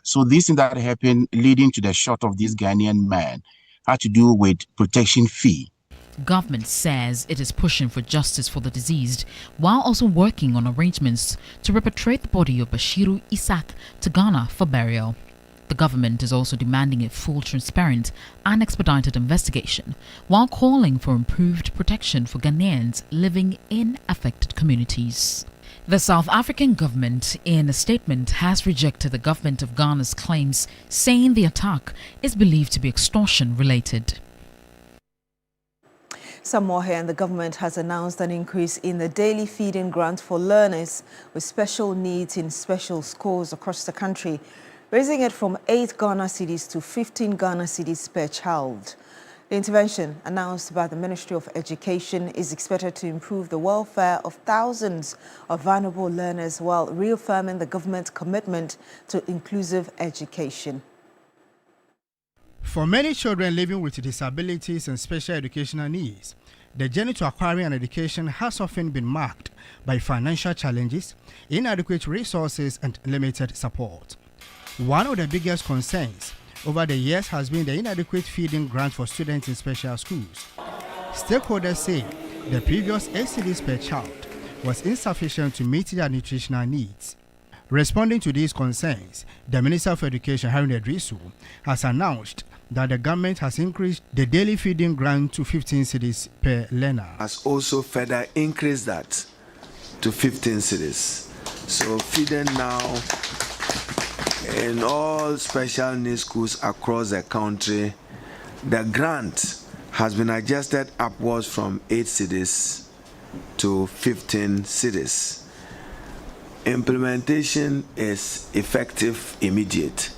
So this thing that happened leading to the shot of this Ghanaian man had to do with protection fee. Government says it is pushing for justice for the deceased while also working on arrangements to repatriate the body of Bashiru Isaac to Ghana for burial. The government is also demanding a full, transparent and expedited investigation while calling for improved protection for Ghanaians living in affected communities. The South African government, in a statement, has rejected the government of Ghana's claims, saying the attack is believed to be extortion-related. Some more here, and the government has announced an increase in the daily feeding grant for learners with special needs in special schools across the country, raising it from 8 Ghana cedis to 15 Ghana cedis per child. The intervention, announced by the Ministry of Education, is expected to improve the welfare of thousands of vulnerable learners while reaffirming the government's commitment to inclusive education. For many children living with disabilities and special educational needs, the journey to acquiring an education has often been marked by financial challenges, inadequate resources, and limited support. One of the biggest concerns over the years has been the inadequate feeding grant for students in special schools. Stakeholders say the previous 8 cedis per child was insufficient to meet their nutritional needs. Responding to these concerns, the Minister of Education, Harry Nedrisu, has announced that the government has increased the daily feeding grant to 15 cedis per learner. Has also further increased that to 15 cedis. So feeding now in all special needs schools across the country, the grant has been adjusted upwards from 8 cedis to 15 cedis. Implementation is effective immediate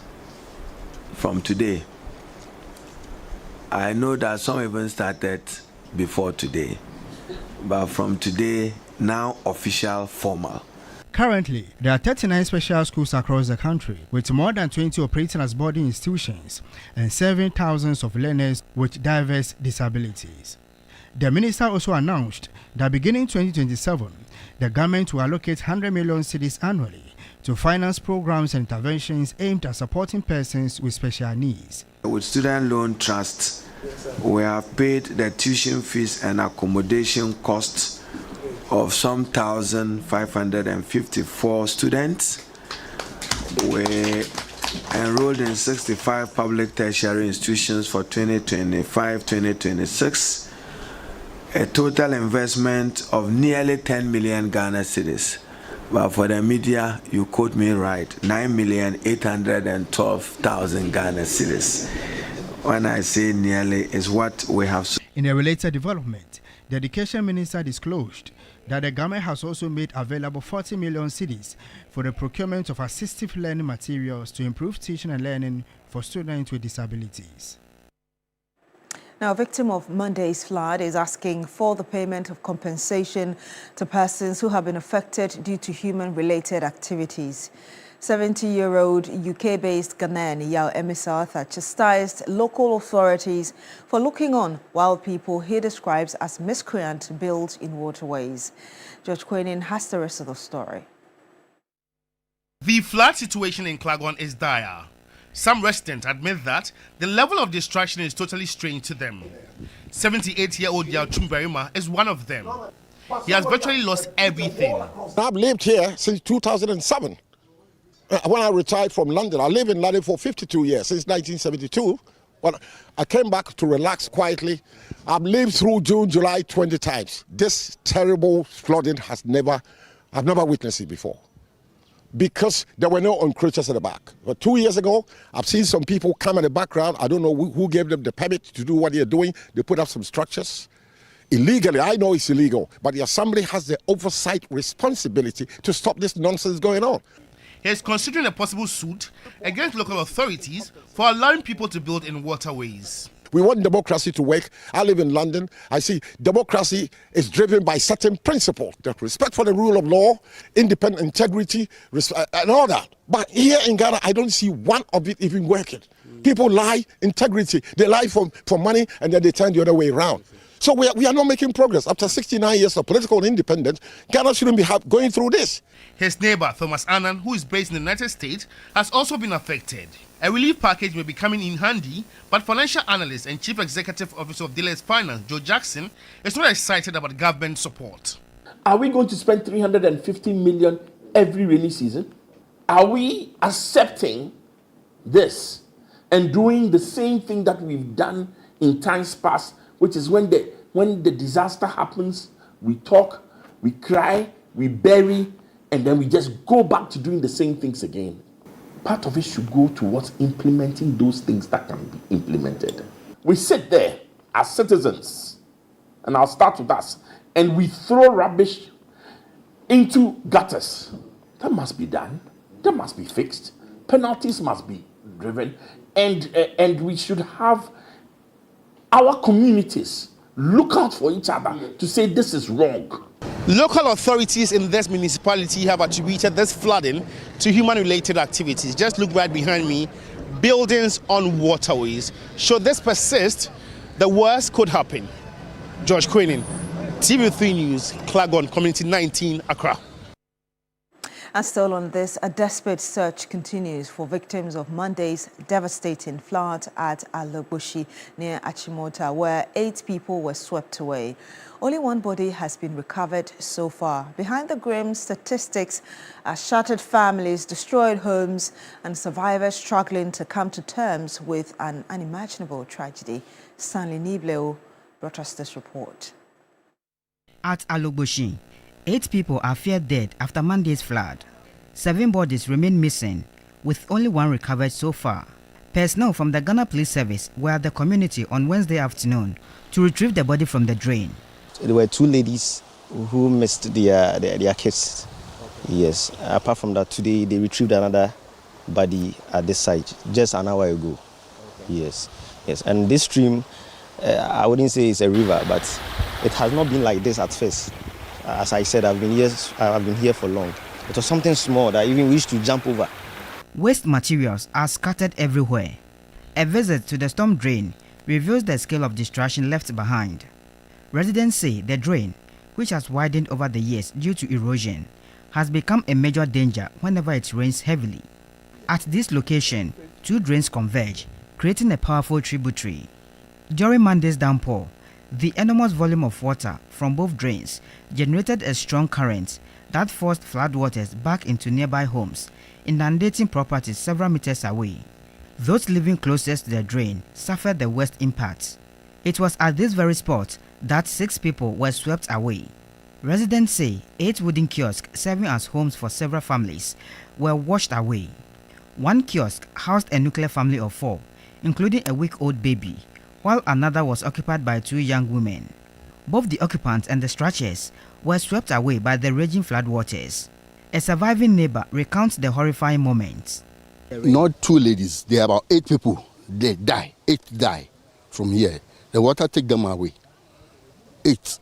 from today. I know that some even started before today, but from today, now official, formal. Currently, there are 39 special schools across the country, with more than 20 operating as boarding institutions and serving thousands of learners with diverse disabilities. The minister also announced that beginning 2027, the government will allocate 100 million cedis annually to finance programs and interventions aimed at supporting persons with special needs. With Student Loan Trust, we have paid the tuition fees and accommodation costs of some 1,554 students. We enrolled in 65 public tertiary institutions for 2025-2026. A total investment of nearly 10 million Ghana cedis. But for the media, you quote me right, 9,812,000 Ghana cedis. When I say nearly, is what we have. In a related development, the Education Minister disclosed that the government has also made available 40 million cedis for the procurement of assistive learning materials to improve teaching and learning for students with disabilities. Now, a victim of Monday's flood is asking for the payment of compensation to persons who have been affected due to human-related activities. 70-year-old UK-based Ghanaian Yao Emisartha chastised local authorities for looking on while people he describes as miscreant built in waterways. George Quenin has the rest of the story. The flood situation in Klagon is dire. Some residents admit that the level of destruction is totally strange to them. 78-year-old Yao Chumberima is one of them. He has virtually lost everything. I've lived here since 2007. When I retired from London, I lived in London for 52 years, since 1972. When I came back to relax quietly, I've lived through June, July 20 times. This terrible flooding I've never witnessed it before. Because there were no encroachers at the back. But 2 years ago, I've seen some people come in the background. I don't know who gave them the permit to do what they're doing. They put up some structures. Illegally, I know it's illegal, but the assembly has the oversight responsibility to stop this nonsense going on. He is considering a possible suit against local authorities for allowing people to build in waterways. We want democracy to work. I live in London. I see democracy is driven by certain principles, the respect for the rule of law, independent integrity, and all that. But here in Ghana, I don't see one of it even working. People lie, integrity. They lie for money, and then they turn the other way around. So we are not making progress. After 69 years of political independence, Ghana shouldn't be going through this. His neighbor, Thomas Annan, who is based in the United States, has also been affected. A relief package may be coming in handy, but financial analyst and chief executive officer of Dealers Finance, Joe Jackson, is not excited about government support. Are we going to spend 350 million every rainy season? Are we accepting this and doing the same thing that we've done in times past, which is when the disaster happens, we talk, we cry, we bury, and then we just go back to doing the same things again? Part of it should go towards implementing those things that can be implemented. We sit there as citizens, and I'll start with us, and we throw rubbish into gutters. That must be done. That must be fixed. Penalties must be driven, and we should have our communities look out for each other to say this is wrong. Local authorities in this municipality have attributed this flooding to human-related activities. Just look right behind me, buildings on waterways. Should this persist, the worst could happen. George Queenan, TV3 News, Klagon, Community 19, Accra. And still on this, a desperate search continues for victims of Monday's devastating flood at Alobushi near Achimota, where 8 people were swept away. Only 1 body has been recovered so far. Behind the grim statistics are shattered families, destroyed homes, and survivors struggling to come to terms with an unimaginable tragedy. Stanley Nibleo brought us this report. At Alobushi, 8 people are feared dead after Monday's flood. 7 bodies remain missing, with only 1 recovered so far. Personnel from the Ghana Police Service were at the community on Wednesday afternoon to retrieve the body from the drain. There were 2 ladies who missed their kids. Okay. Yes. Apart from that, today they retrieved another body at this site just an hour ago. Okay. Yes. And this stream, I wouldn't say it's a river, but it has not been like this at first. As I said, I've been here for long. It was something small that I even wished to jump over. Waste materials are scattered everywhere. A visit to the storm drain reveals the scale of destruction left behind. Residents say the drain, which has widened over the years due to erosion, has become a major danger whenever it rains heavily. At this location, 2 drains converge, creating a powerful tributary. During Monday's downpour, the enormous volume of water from both drains generated a strong current that forced floodwaters back into nearby homes, inundating properties several meters away. Those living closest to the drain suffered the worst impacts. It was at this very spot that 6 people were swept away. Residents say 8 wooden kiosks serving as homes for several families were washed away. 1 kiosk housed a nuclear family of 4, including a week-old baby, while another was occupied by 2 young women. Both the occupants and the structures were swept away by the raging floodwaters. A surviving neighbor recounts the horrifying moments. Not 2 ladies, there are about 8 people. They die. 8 die from here. The water take them away. 8.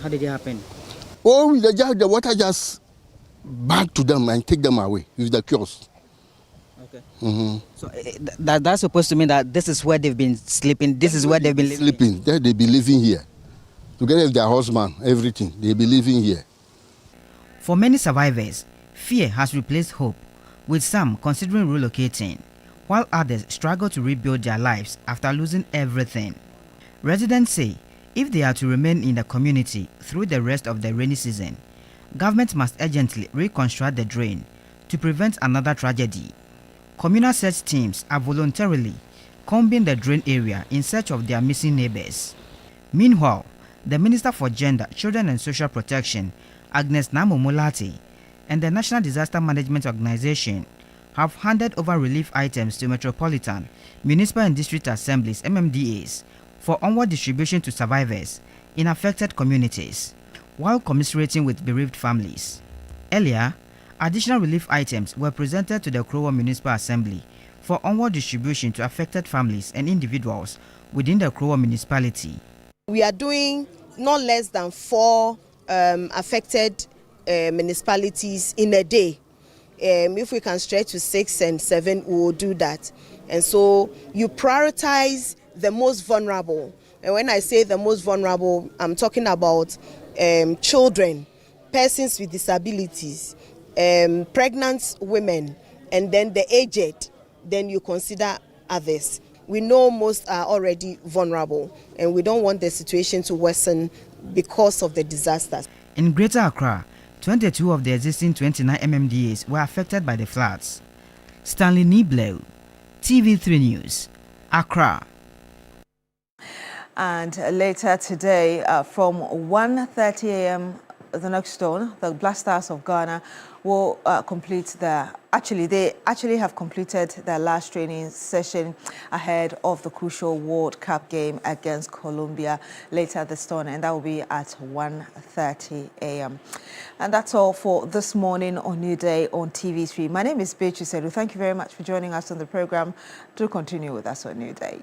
How did it happen? Oh, the water just back to them and take them away with the kiosk. Okay. Mm-hmm. So that's supposed to mean that this is where they've been sleeping. This is where they've been living. Sleeping. There they be living here. Together with their husband, everything. They be living here. For many survivors, fear has replaced hope, with some considering relocating, while others struggle to rebuild their lives after losing everything. Residents say if they are to remain in the community through the rest of the rainy season, government must urgently reconstruct the drain to prevent another tragedy. Communal search teams are voluntarily combing the drain area in search of their missing neighbors. Meanwhile, the Minister for Gender, Children and Social Protection, Agnes Namu-Molati, and the National Disaster Management Organization have handed over relief items to Metropolitan, Municipal and District Assemblies (MMDAs) for onward distribution to survivors in affected communities, while commiserating with bereaved families. Earlier, additional relief items were presented to the Krowa Municipal Assembly for onward distribution to affected families and individuals within the Krowa municipality. We are doing not less than 4 affected municipalities in a day. If we can stretch to 6 and 7, we will do that. And so you prioritize the most vulnerable. And when I say the most vulnerable, I'm talking about children, persons with disabilities, pregnant women, and then the aged. Then you consider others. We know most are already vulnerable, and we don't want the situation to worsen because of the disasters. In Greater Accra, 22 of the existing 29 MMDAs were affected by the floods. Stanley Niblew, TV3 News, Accra. And later today, from 1:30 a.m., the next dawn, the Black Stars of Ghana will complete they actually have completed their last training session ahead of the crucial World Cup game against Colombia later this dawn, and that will be at 1:30 a.m. And that's all for this morning on New Day on TV3. My name is Beatrice Edu. Thank you very much for joining us on the program. Do continue with us on New Day.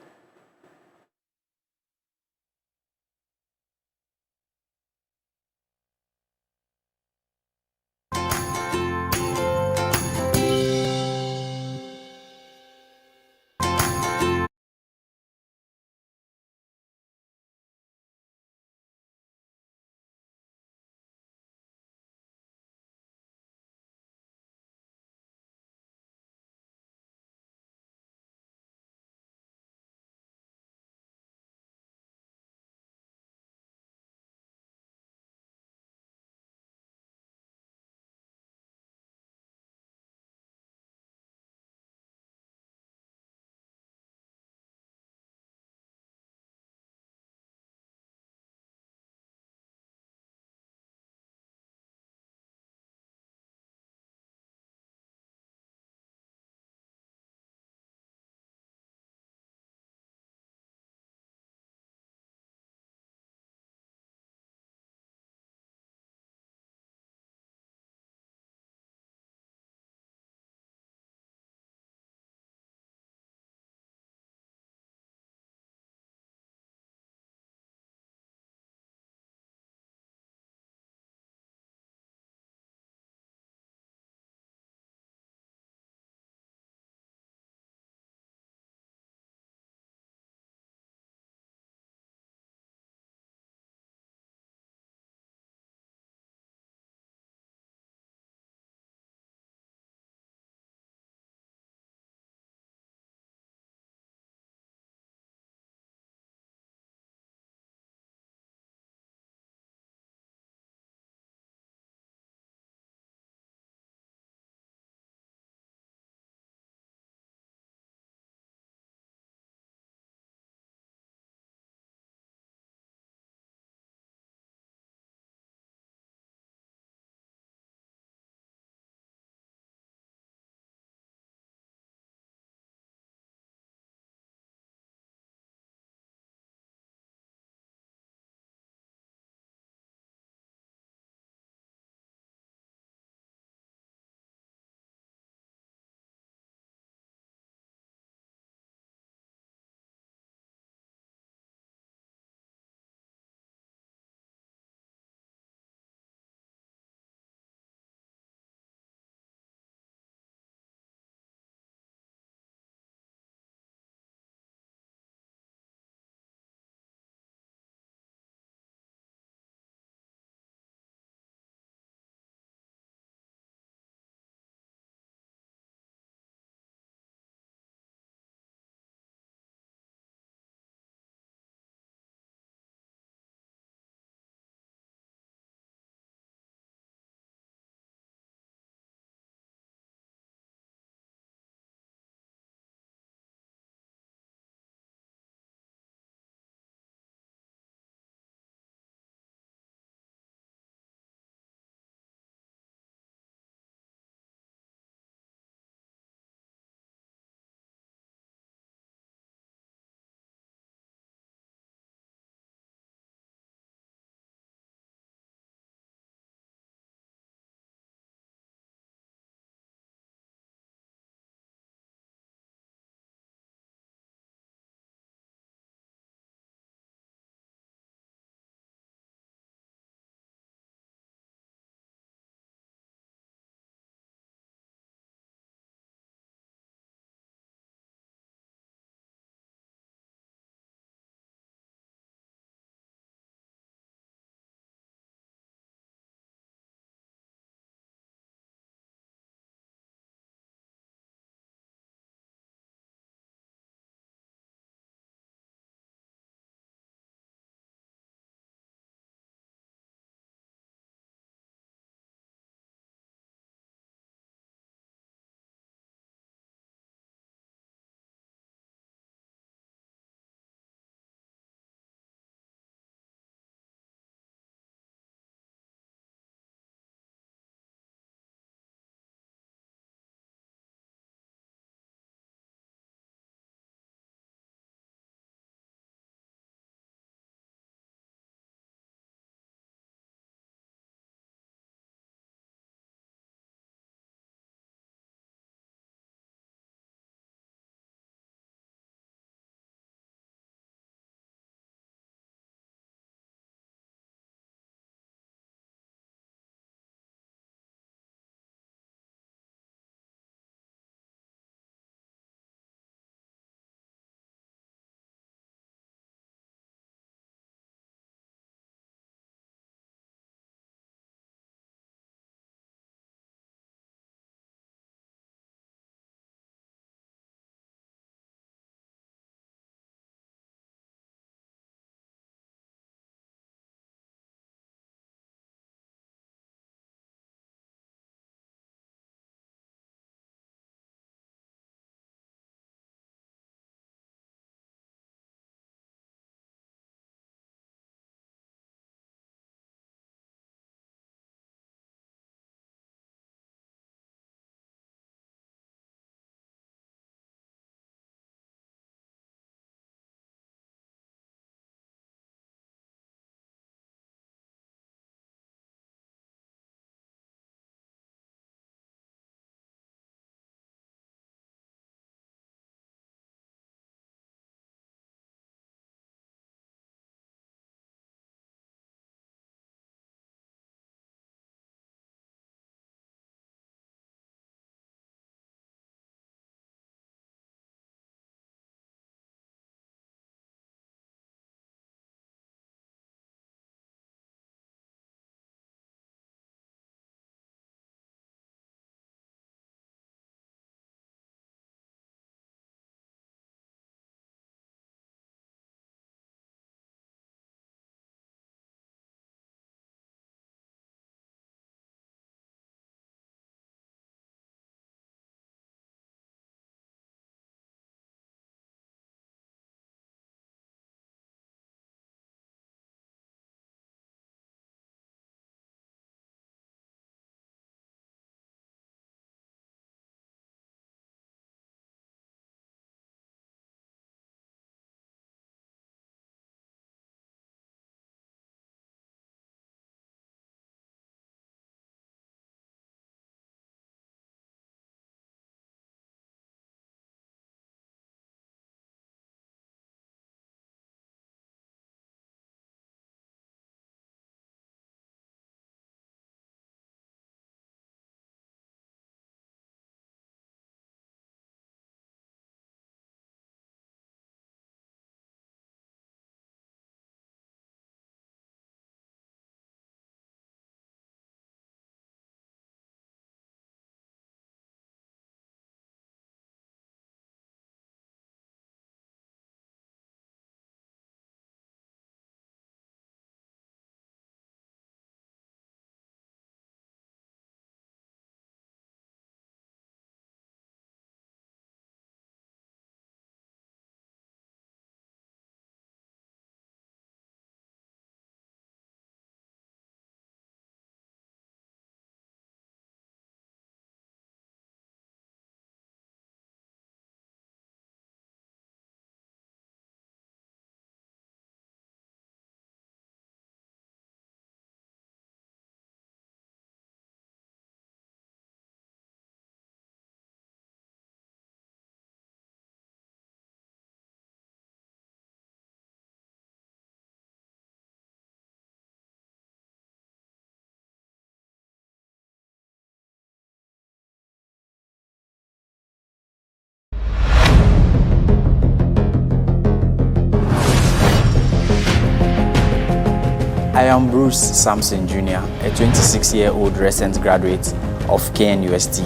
I am Bruce Samson Jr., a 26-year-old recent graduate of KNUST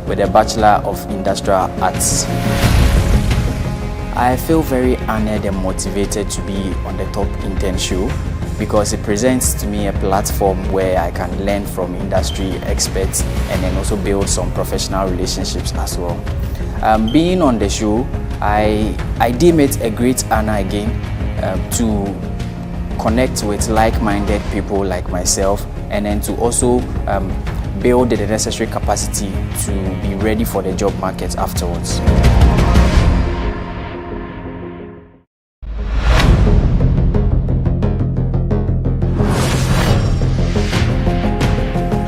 with a Bachelor of Industrial Arts. I feel very honored and motivated to be on the Top Intern show because it presents to me a platform where I can learn from industry experts and then also build some professional relationships as well. Being on the show, I deem it a great honor again to connect with like-minded people like myself and then to also build the necessary capacity to be ready for the job market afterwards.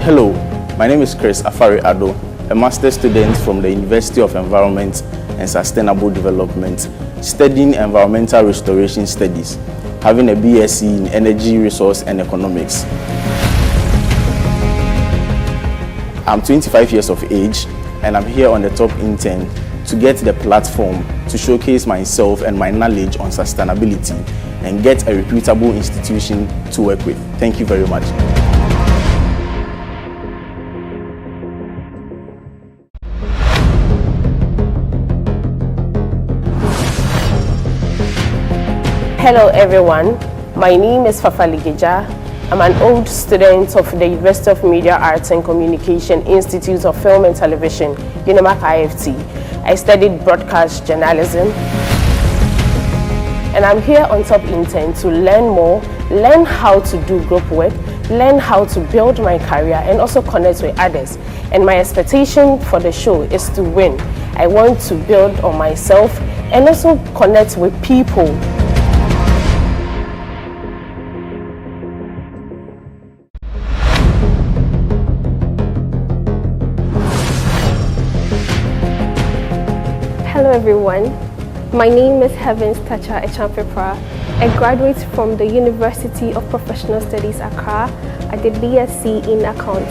Hello, my name is Chris Afari Ado, a master's student from the University of Environment and Sustainable Development, studying environmental restoration studies, having a BSc in Energy, Resource and Economics. I'm 25 years of age and I'm here on the Top Intern to get the platform to showcase myself and my knowledge on sustainability and get a reputable institution to work with. Thank you very much. Hello everyone, my name is Fafali Geja. I'm an old student of the University of Media Arts and Communication Institute of Film and Television, UNIMAC IFT. I studied broadcast journalism. And I'm here on Top Intern to learn more, learn how to do group work, learn how to build my career and also connect with others. And my expectation for the show is to win. I want to build on myself and also connect with people. Hello everyone, my name is Heavens Tacha Echampepra, a graduate from the University of Professional Studies Accra. I did BSc in Accounting.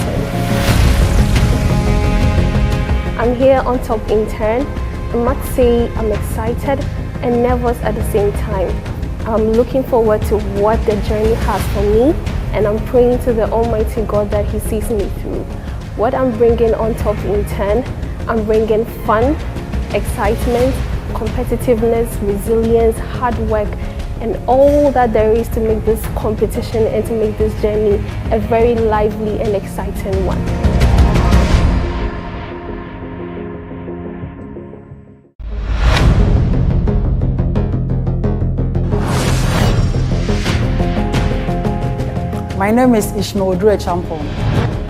I'm here on Top Intern. I must say I'm excited and nervous at the same time. I'm looking forward to what the journey has for me and I'm praying to the Almighty God that He sees me through. What I'm bringing on Top Intern, I'm bringing fun, excitement, competitiveness, resilience, hard work, and all that there is to make this competition and to make this journey a very lively and exciting one. My name is Ishmael Dure Champon.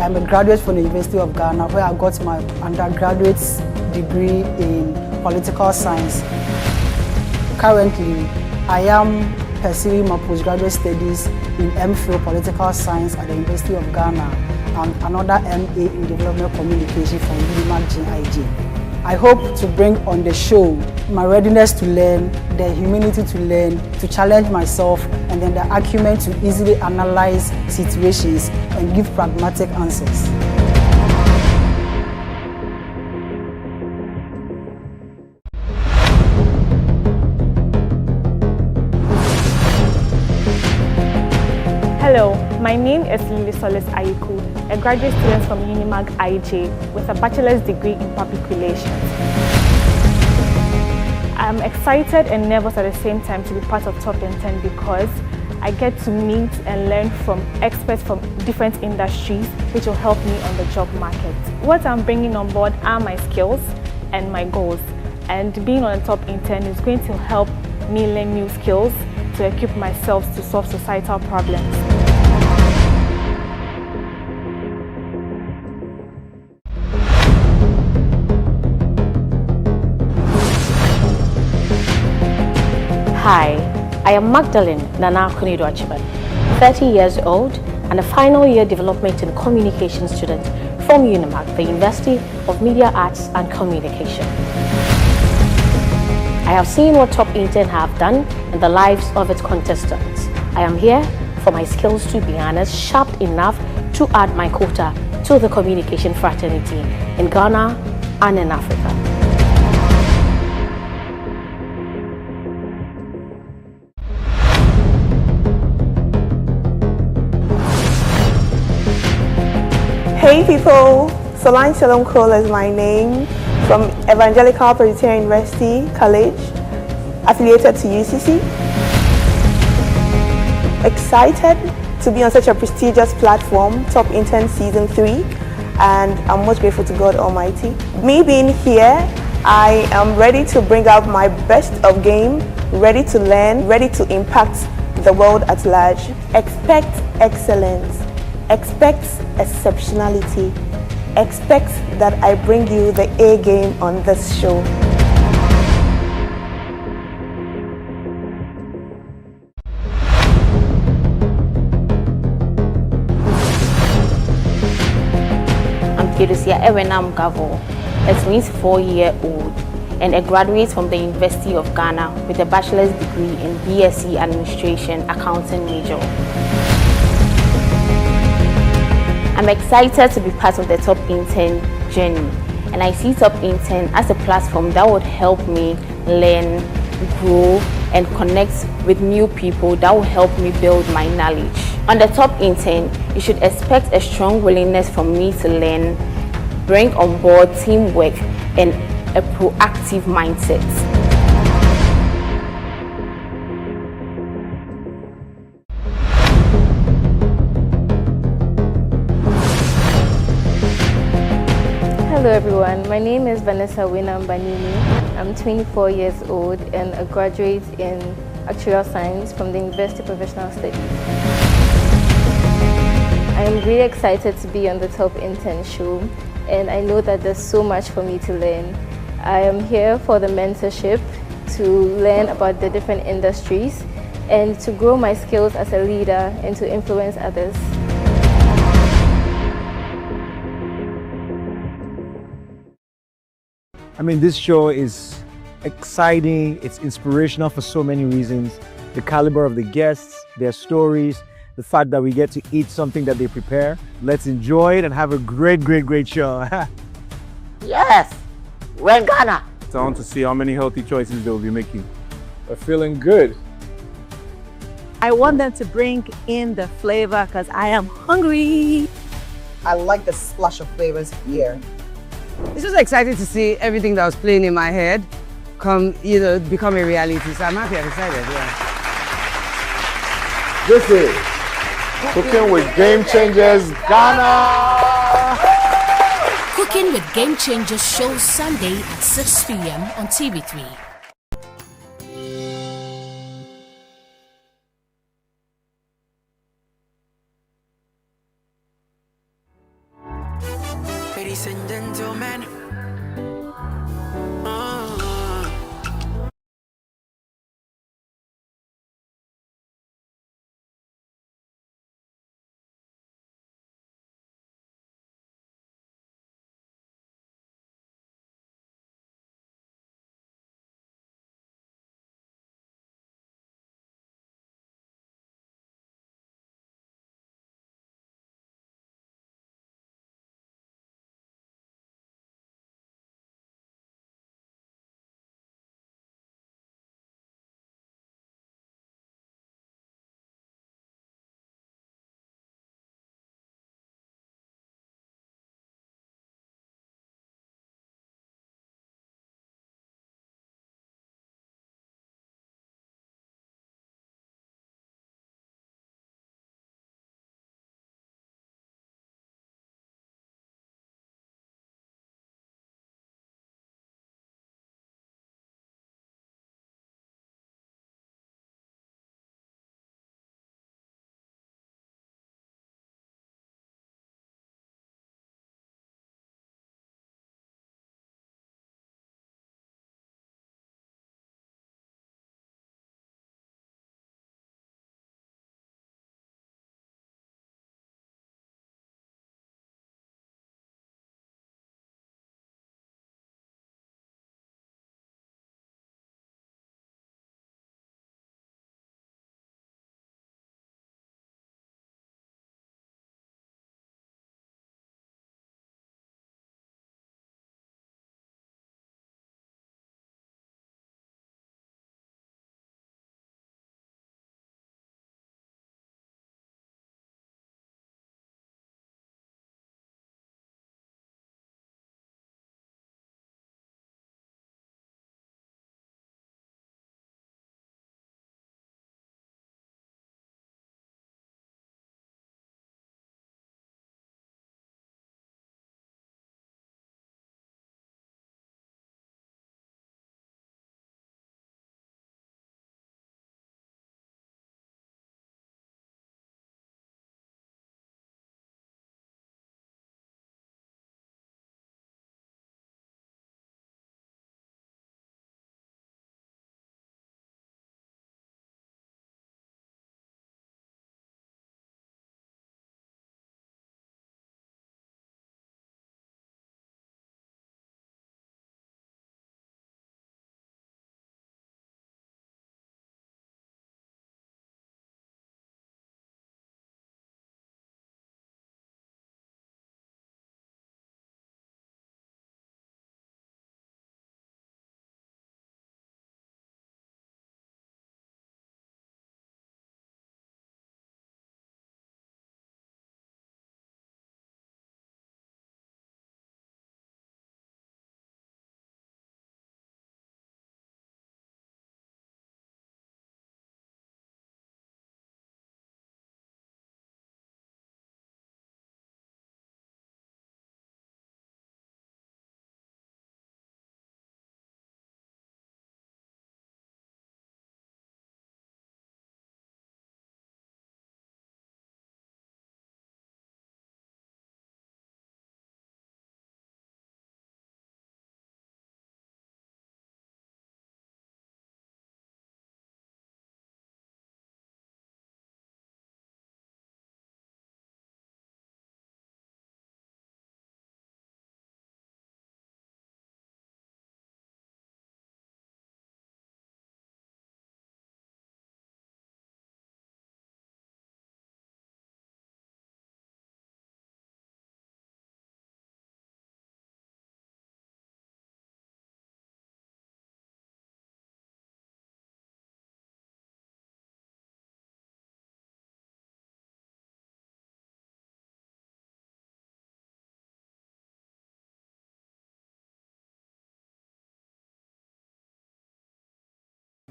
I'm a graduate from the University of Ghana where I got my undergraduate degree in political science. Currently, I am pursuing my postgraduate studies in MPhil Political Science at the University of Ghana and another MA in Development Communication from UNIMAC GIG. I hope to bring on the show my readiness to learn, the humility to learn, to challenge myself, and then the acumen to easily analyze situations and give pragmatic answers. Hello, my name is Lily Solis Ayiku, a graduate student from UNIMAG IJ with a bachelor's degree in public relations. I'm excited and nervous at the same time to be part of Top Intern because I get to meet and learn from experts from different industries which will help me on the job market. What I'm bringing on board are my skills and my goals, and being on a Top Intern is going to help me learn new skills to equip myself to solve societal problems. Hi, I am Magdalene Nana Kunido Achiban, 30 years old and a final year development and communication student from UNIMAC, the University of Media Arts and Communication. I have seen what Top Intern have done in the lives of its contestants. I am here for my skills to be honest, sharp enough to add my quota to the communication fraternity in Ghana and in Africa. Hey people, Solange Shalom Cole is my name, from Evangelical Presbyterian University College, affiliated to UCC. Excited to be on such a prestigious platform, Top Intern Season 3, and I'm most grateful to God Almighty. Me being here, I am ready to bring out my best of game, ready to learn, ready to impact the world at large. Expect excellence, expect exceptionality, expect that I bring you the A game on this show. I'm Kedusia Ewenam Gavo, a 24-year-old and a graduate from the University of Ghana with a bachelor's degree in BSc Administration Accounting major. I'm excited to be part of the Top Intern journey, and I see Top Intern as a platform that would help me learn, grow, and connect with new people that will help me build my knowledge. On the Top Intern, you should expect a strong willingness from me to learn, bring on board teamwork, and a proactive mindset. Hello everyone, my name is Vanessa Winam Banini. I'm 24 years old and a graduate in Actuarial Science from the University of Professional Studies. I'm really excited to be on the Top Intern show, and I know that there's so much for me to learn. I am here for the mentorship, to learn about the different industries, and to grow my skills as a leader and to influence others. I mean, this show is exciting, it's inspirational for so many reasons. The caliber of the guests, their stories, the fact that we get to eat something that they prepare. Let's enjoy it and have a great show. Yes, we're in Ghana. So I want to see how many healthy choices they will be making. We're feeling good. I want them to bring in the flavor because I am hungry. I like the splash of flavors here. It's just exciting to see everything that was playing in my head become a reality. So I'm happy, I'm excited, yeah. This is Cooking with Game Changers Ghana. Cooking with Game Changers shows Sunday at 6 p.m. on TV3. Ladies and gentlemen.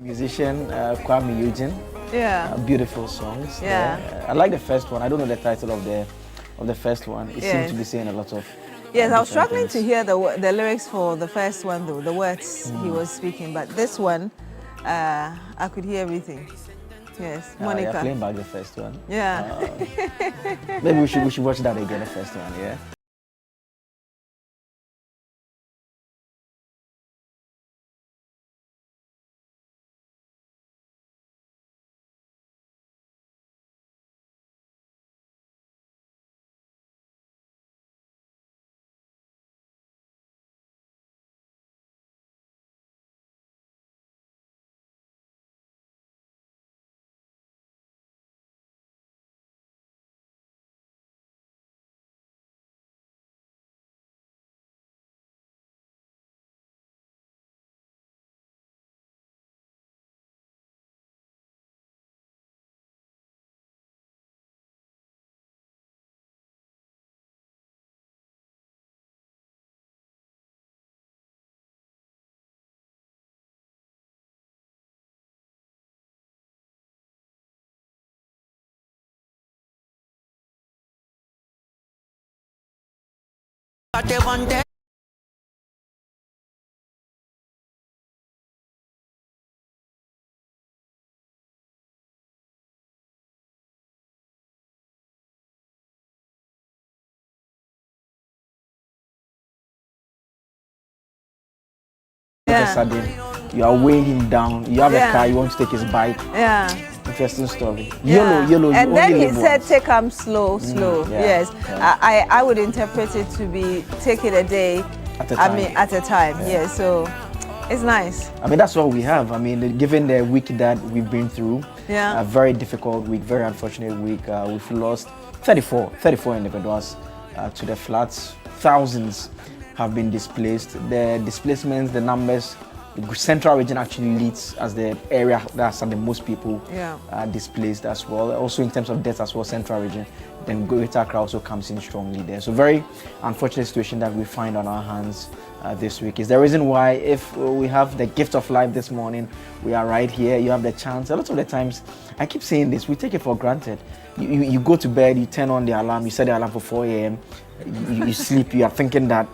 Musician Kwame Eugene. Yeah. Beautiful songs. Yeah. I like the first one. I don't know the title of the first one. It seems to be saying a lot of. Yes, I was struggling to hear the lyrics for the first one though, the words he was speaking, but this one, I could hear everything. Yes, Monica. Yeah, playing back the first one. Yeah. Maybe we should watch that again, the first one, yeah? You are weighing him down. You have a car, you want to take his bike. Yeah. Interesting story. Yeah. Yellow. And then he said, take him slow. Yes. Yeah. I would interpret it to be take it a day. At a time. At a time. Yeah. So it's nice. I mean, that's what we have. I mean, given the week that we've been through, yeah, a very difficult week, very unfortunate week. We've lost 34 individuals to the floods. Thousands have been displaced. The displacements, the numbers, the Central Region actually leads as the area that's had the most people displaced as well. Also in terms of deaths as well, Central Region. Then Greater Accra also comes in strongly there. So very unfortunate situation that we find on our hands this week. Is the reason why if we have the gift of life this morning, we are right here, you have the chance. A lot of the times, I keep saying this, we take it for granted. You go to bed, you turn on the alarm, you set the alarm for 4 a.m., you sleep, you are thinking that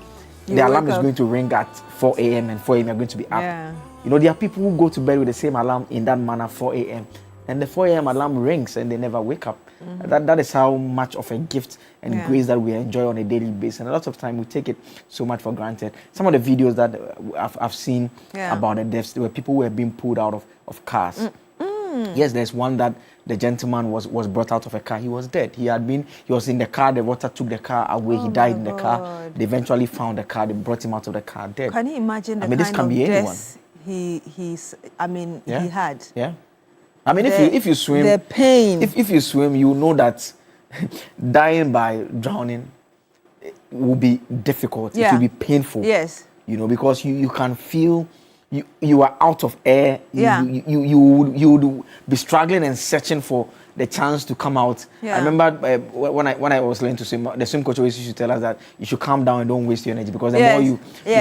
the alarm is going to ring at 4 a.m. and 4 a.m. you're going to be up. Yeah. You know, there are people who go to bed with the same alarm in that manner, 4 a.m. and the 4 a.m. alarm rings and they never wake up. Mm-hmm. That is how much of a gift and grace that we enjoy on a daily basis. And a lot of time we take it so much for granted. Some of the videos that I've seen about the deaths, there were people who were being pulled out of cars. Yes, there's one that the gentleman was brought out of a car. He was dead. He was in the car. The water took the car away. He died in the car. They eventually found the car. They brought him out of the car dead. Can you imagine the this can be anyone. he had? Yeah. I mean, if you swim, the pain. If you swim, you know that dying by drowning will be difficult. Yeah. It will be painful. Yes. You know, because you can feel you are out of air. Yeah. You would be struggling and searching for the chance to come out. Yeah. I remember when I was learning to swim, the swim coach always used to tell us that you should calm down and don't waste your energy, because the more you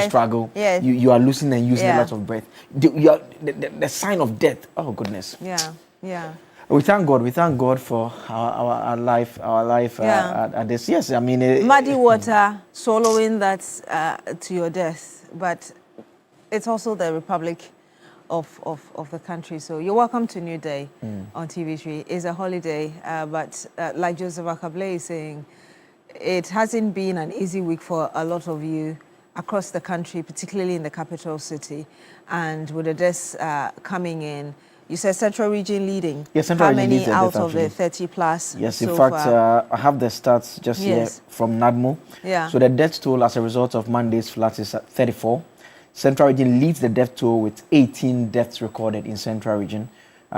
struggle, you are losing and using a lot of breath. The sign of death. Oh goodness. Yeah. Yeah. We thank God for our life at this. Yes, I mean muddy water, swallowing that to your death, but it's also the republic of the country. So you're welcome to New Day on TV3. It's a holiday, but like Joseph Akable is saying, it hasn't been an easy week for a lot of you across the country, particularly in the capital city. And with the deaths coming in, you said Central Region leading. Yes, Central Region leads the out death, of the 30 plus? Yes, in fact, I have the stats just here from NADMO. Yeah. So the death toll as a result of Monday's floods is at 34. Central Region leads the death toll with 18 deaths recorded in Central Region.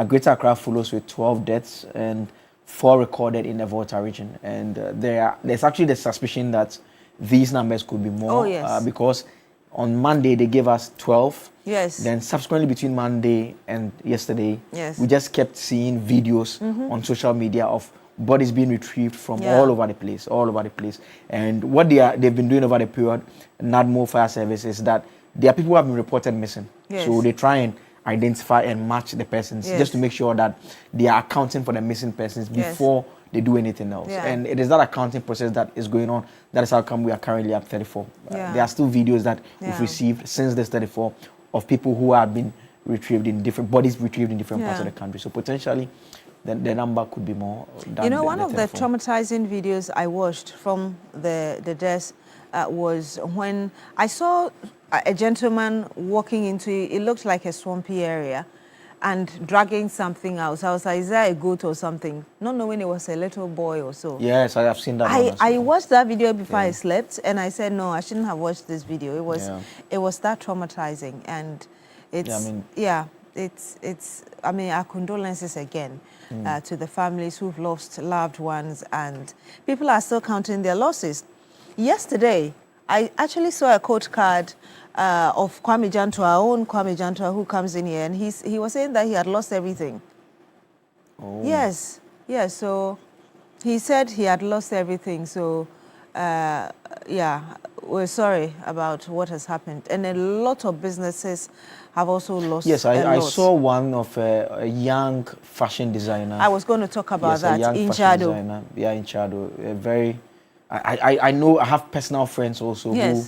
Greater Accra follows with 12 deaths and 4 recorded in the Volta Region. And there's actually the suspicion that these numbers could be more because on Monday they gave us 12. Yes. Then subsequently between Monday and yesterday, yes, we just kept seeing videos on social media of bodies being retrieved from all over the place. And what they've been doing over the period, NADMO Fire Service, is that there are people who have been reported missing. Yes. So they try and identify and match the persons, Yes. just to make sure that they are accounting for the missing persons before they do anything else. Yeah. And it is that accounting process that is going on. That is how come we are currently at 34. Yeah. There are still videos that Yeah. we've received since this 34 of people who have been retrieved in different bodies, retrieved in different parts of Yeah. the country. So potentially, the number could be more than You know, one of the 34. traumatizing videos I watched from the death was when I saw a gentleman walking into, it looked like a swampy area, and dragging something out. So I was like, is that a goat or something? Not knowing it was a little boy or so. Yes, I have seen that one as I well. watched that video before I slept, and I said, no, I shouldn't have watched this video. Yeah. It was that traumatizing, and it's, I mean, our condolences again to the families who've lost loved ones, and people are still counting their losses. Yesterday, I actually saw a quote card of Kwame Jantua, our own Kwame Jantua, who comes in here, and he was saying that he had lost everything. Oh. Yes, so he said he had lost everything. So, yeah, we're sorry about what has happened. And a lot of businesses have also lost. Yes, a I lot. saw one of a young fashion designer. I was going to talk about yes, a young that in fashion Chado. designer. Yeah, in Chado. A very, I know, I have personal friends also who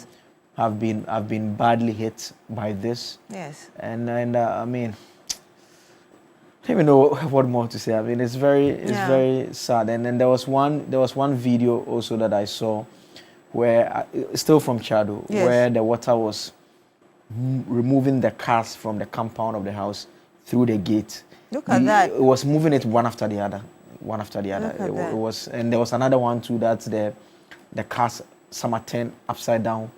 have been badly hit by this. Yes. And I mean, I don't even know what more to say. I mean, it's very sad. And then there was one video also that I saw where still from Chado, where the water was removing the cars from the compound of the house through the gate. Look at that. It was moving it one after the other. It was, and there was another one too. That's the cars, some are turned upside down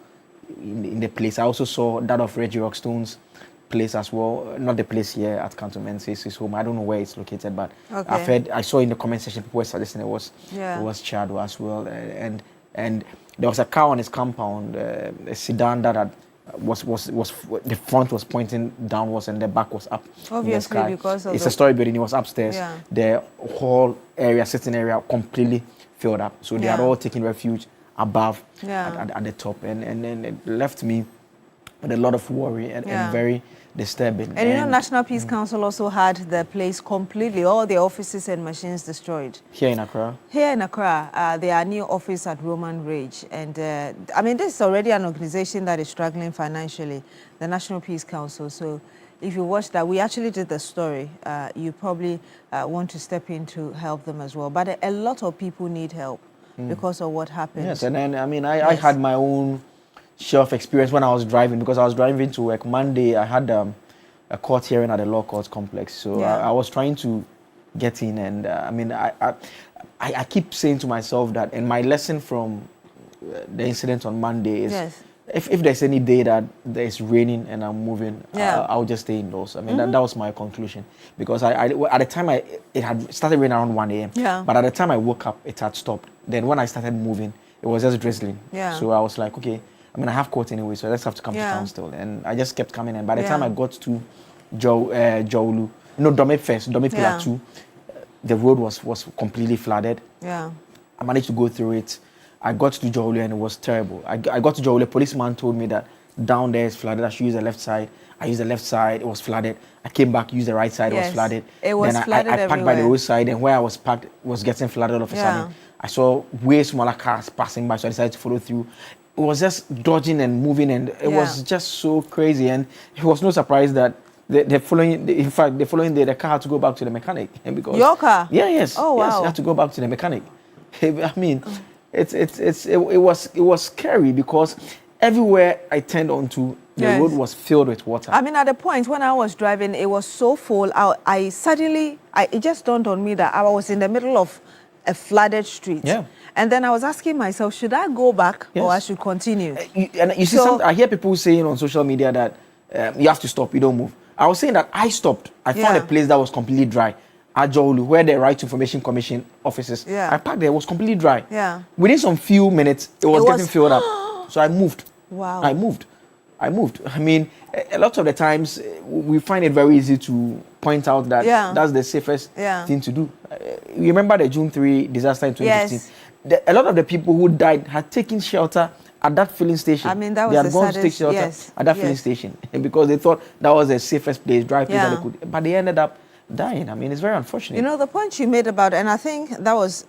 in the place. I also saw that of Reggie Rockstone's place as well. Not the place here at Cantonment, his home. I don't know where it's located, but I saw in the comment section people were suggesting it was Chado as well. And there was a car on his compound, a sedan that had was the front was pointing downwards and the back was up. Obviously, because of it's a story building. It was upstairs. Yeah. The whole area, sitting area, completely filled up. So they had all taken refuge above at the top, and then it left me with a lot of worry and very disturbing. And you know, National Peace Council also had the place completely, all the offices and machines destroyed. Here in Accra? Here in Accra, there are new office at Roman Ridge. And I mean, this is already an organization that is struggling financially, the National Peace Council. So if you watch that, we actually did the story. You probably want to step in to help them as well. But a lot of people need help because of what happened. Yes, and then, I mean, I had my own share of experience when I was driving, because I was driving to work. Monday, I had a court hearing at the law court complex. So I was trying to get in, and I mean, I keep saying to myself that, and my lesson from the incident on Monday is, if there's any day that it's raining and I'm moving, I'll just stay indoors. I mean, that was my conclusion, because I at the time it had started raining around 1 a.m. Yeah. But at the time I woke up, it had stopped. Then when I started moving, it was just drizzling. Yeah. So I was like, okay, I mean, I have court anyway, so I just have to come to town still. And I just kept coming in. By the time I got to Jowlu, Dome first, Dome Pillar 2, the road was completely flooded. Yeah. I managed to go through it. I got to Jowlu and it was terrible. I got to Jowlu, a policeman told me that down there is flooded. I should use the left side. I used the left side, it was flooded. I came back, used the right side, it was flooded. It was then flooded I parked by the roadside, and where I was parked was getting flooded all of a sudden. I saw way smaller cars passing by, so I decided to follow through. It was just dodging and moving, and it was just so crazy. And it was no surprise that the following day, the car had to go back to the mechanic. And because your car? Yeah, yes. Oh, wow. Yes, it had to go back to the mechanic. I mean, it was scary, because everywhere I turned onto, the road was filled with water. I mean, at the point when I was driving, it was so full. I suddenly, it just dawned on me that I was in the middle of a flooded street. Yeah. And then I was asking myself, should I go back or I should continue? And you see, I hear people saying on social media that you have to stop, you don't move. I was saying that I stopped. I found a place that was completely dry. At Jowlu, where the Right to Information Commission offices. I parked there, it was completely dry. Yeah. Within some few minutes, it was getting filled up. So I moved. Wow. I moved. I mean, a lot of the times, we find it very easy to point out that that's the safest thing to do. You remember the June 3 disaster in 2015? Yes. A lot of the people who died had taken shelter at that filling station. I mean, that was they had the gone to take saddest, shelter yes, at that filling yes. station because they thought that was the safest place, dry place that Yeah. they could. But they ended up dying. I mean, it's very unfortunate. You know, the point you made about, and I think that was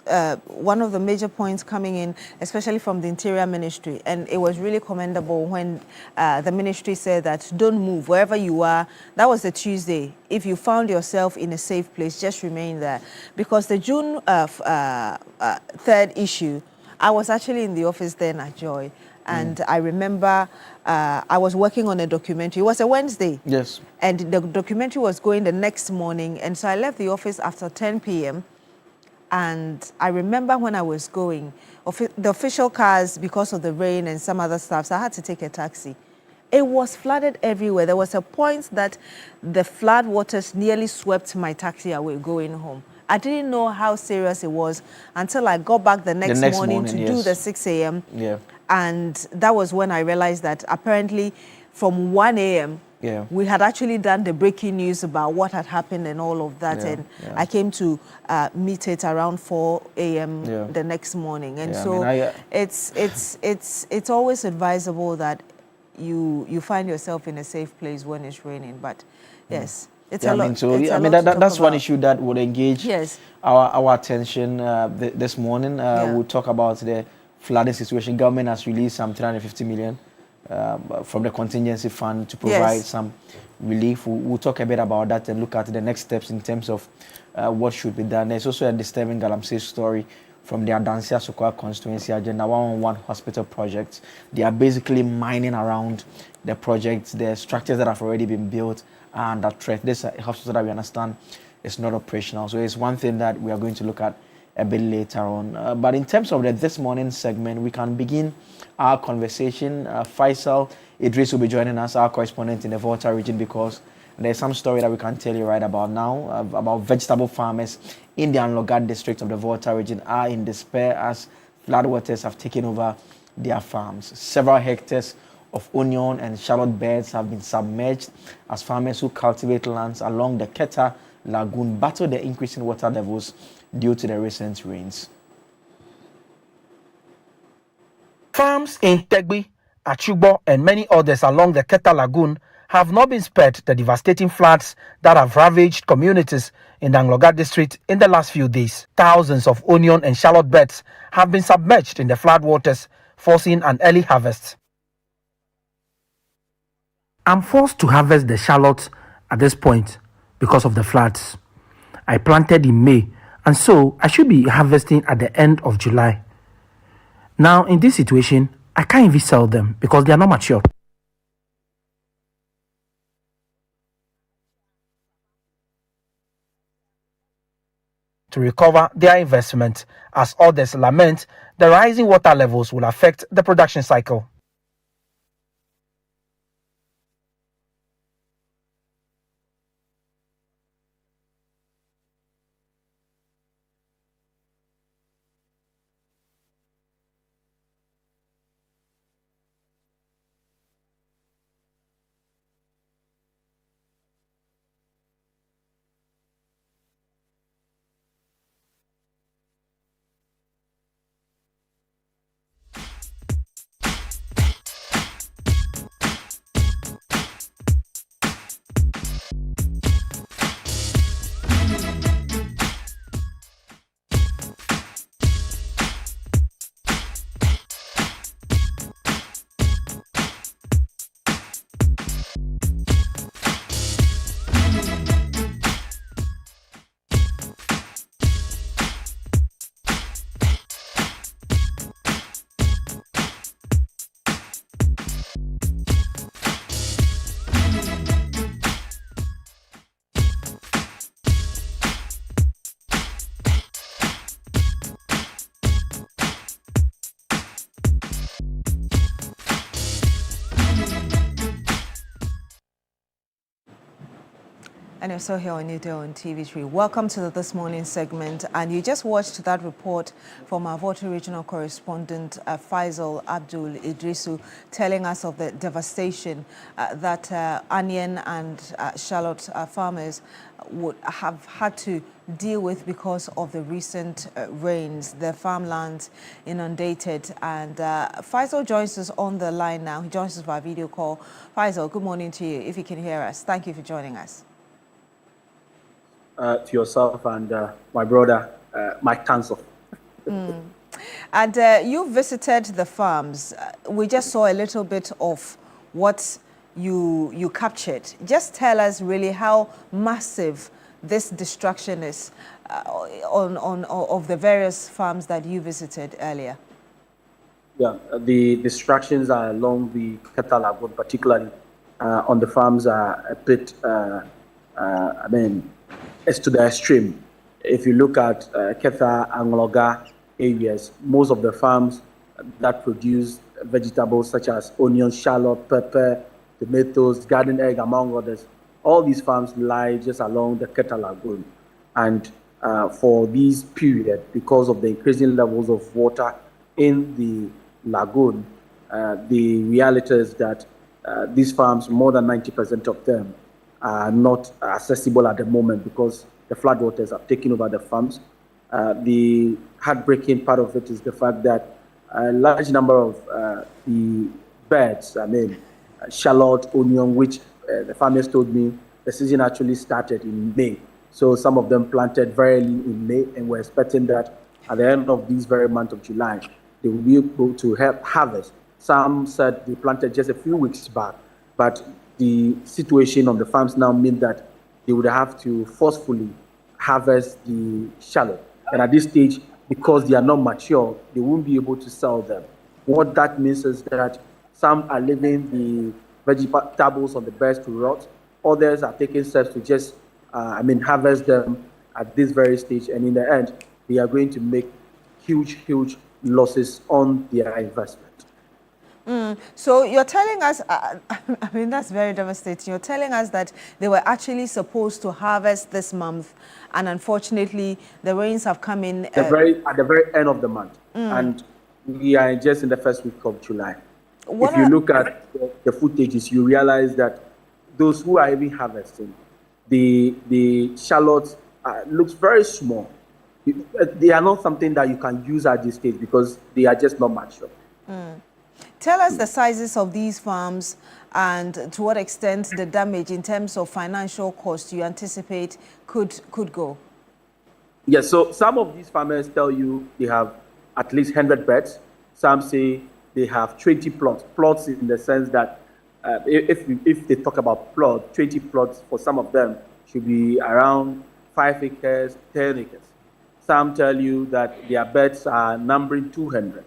one of the major points coming in, especially from the Interior Ministry, and it was really commendable when the ministry said that don't move wherever you are. That was the Tuesday. If you found yourself in a safe place, just remain there. Because the June 3rd issue, I was actually in the office then at Joy, and I remember I was working on a documentary. It was a Wednesday. Yes. And the documentary was going the next morning. And so I left the office after 10 p.m. And I remember when I was going, the official cars, because of the rain and some other stuff, so I had to take a taxi. It was flooded everywhere. There was a point that the flood waters nearly swept my taxi away going home. I didn't know how serious it was until I got back the next morning to do the 6 a.m. Yeah. And that was when I realized that apparently from 1 a.m., we had actually done the breaking news about what had happened and all of that. And I came to meet it around 4 a.m. the next morning. And so it's always advisable that you find yourself in a safe place when it's raining. But yes. It's a lot. That's one issue that would engage our attention this morning. We'll talk about the flooding situation. Government has released some 350 million from the contingency fund to provide some relief. We'll talk a bit about that and look at the next steps in terms of what should be done. There's also a disturbing Galamsey story from the Adansia Sokoa constituency agenda 111 hospital project. They are basically mining around the projects, the structures that have already been built and that threat. This hospital that we understand is not operational. So it's one thing that we are going to look at a bit later on. But in terms of this morning's segment, we can begin our conversation. Faisal Idris will be joining us, our correspondent in the Volta region, because there's some story that we can tell you right about now about vegetable farmers in the Anloga district of the Volta region are in despair as floodwaters have taken over their farms. Several hectares of onion and shallot beds have been submerged as farmers who cultivate lands along the Keta Lagoon battle the increasing water levels due to the recent rains. Farms in Tegbi, Achugbo, and many others along the Keta Lagoon have not been spared the devastating floods that have ravaged communities in the Angloga district in the last few days. Thousands of onion and shallot beds have been submerged in the flood waters, forcing an early harvest. I'm forced to harvest the shallots at this point because of the floods. I planted in May, and so I should be harvesting at the end of July. Now, in this situation, I can't even sell them because they are not mature. To recover their investment, as others lament, the rising water levels will affect the production cycle. And you're still here on Newday on TV3. Welcome to This Morning segment. And you just watched that report from our Volta regional correspondent, Faisal Abdul Idrisu, telling us of the devastation that onion and shallot farmers would have had to deal with because of the recent rains. The farmlands inundated. And Faisal joins us on the line now. He joins us by video call. Faisal, good morning to you, if you can hear us. Thank you for joining us. To yourself and my brother, Mike Tansel. And you visited the farms. We just saw a little bit of what you captured. Just tell us really how massive this destruction is of the various farms that you visited earlier. Yeah, the destructions are along the Keta Lagoon, particularly on the farms are a bit, it's to the extreme. If you look at Keta and Loga areas, most of the farms that produce vegetables such as onion, shallot, pepper, tomatoes, garden egg, among others, all these farms lie just along the Keta Lagoon. And for this period, because of the increasing levels of water in the lagoon, the reality is that these farms, more than 90% of them, are not accessible at the moment because the floodwaters have taken over the farms. The heartbreaking part of it is the fact that a large number of the beds, shallot, onion, which the farmers told me the season actually started in May. So some of them planted very early in May, and we're expecting that at the end of this very month of July, they will be able to help harvest. Some said they planted just a few weeks back, but the situation on the farms now means that they would have to forcefully harvest the shallot. And at this stage, because they are not mature, they won't be able to sell them. What that means is that some are leaving the vegetables on the beds to rot. Others are taking steps to just, harvest them at this very stage. And in the end, they are going to make huge losses on their investment. So you're telling us, that's very devastating. You're telling us that they were actually supposed to harvest this month, and unfortunately, the rains have come in at the very end of the month, and we are just in the first week of July. If you look at the footages, you realize that those who are even harvesting, the shallots looks very small. They are not something that you can use at this stage because they are just not mature. Tell us the sizes of these farms and to what extent the damage in terms of financial cost you anticipate could go. Yes, so some of these farmers tell you they have at least 100 beds. Some say they have 20 plots. Plots in the sense that if they talk about plot, 20 plots for some of them should be around 5 acres, 10 acres. Some tell you that their beds are numbering 200.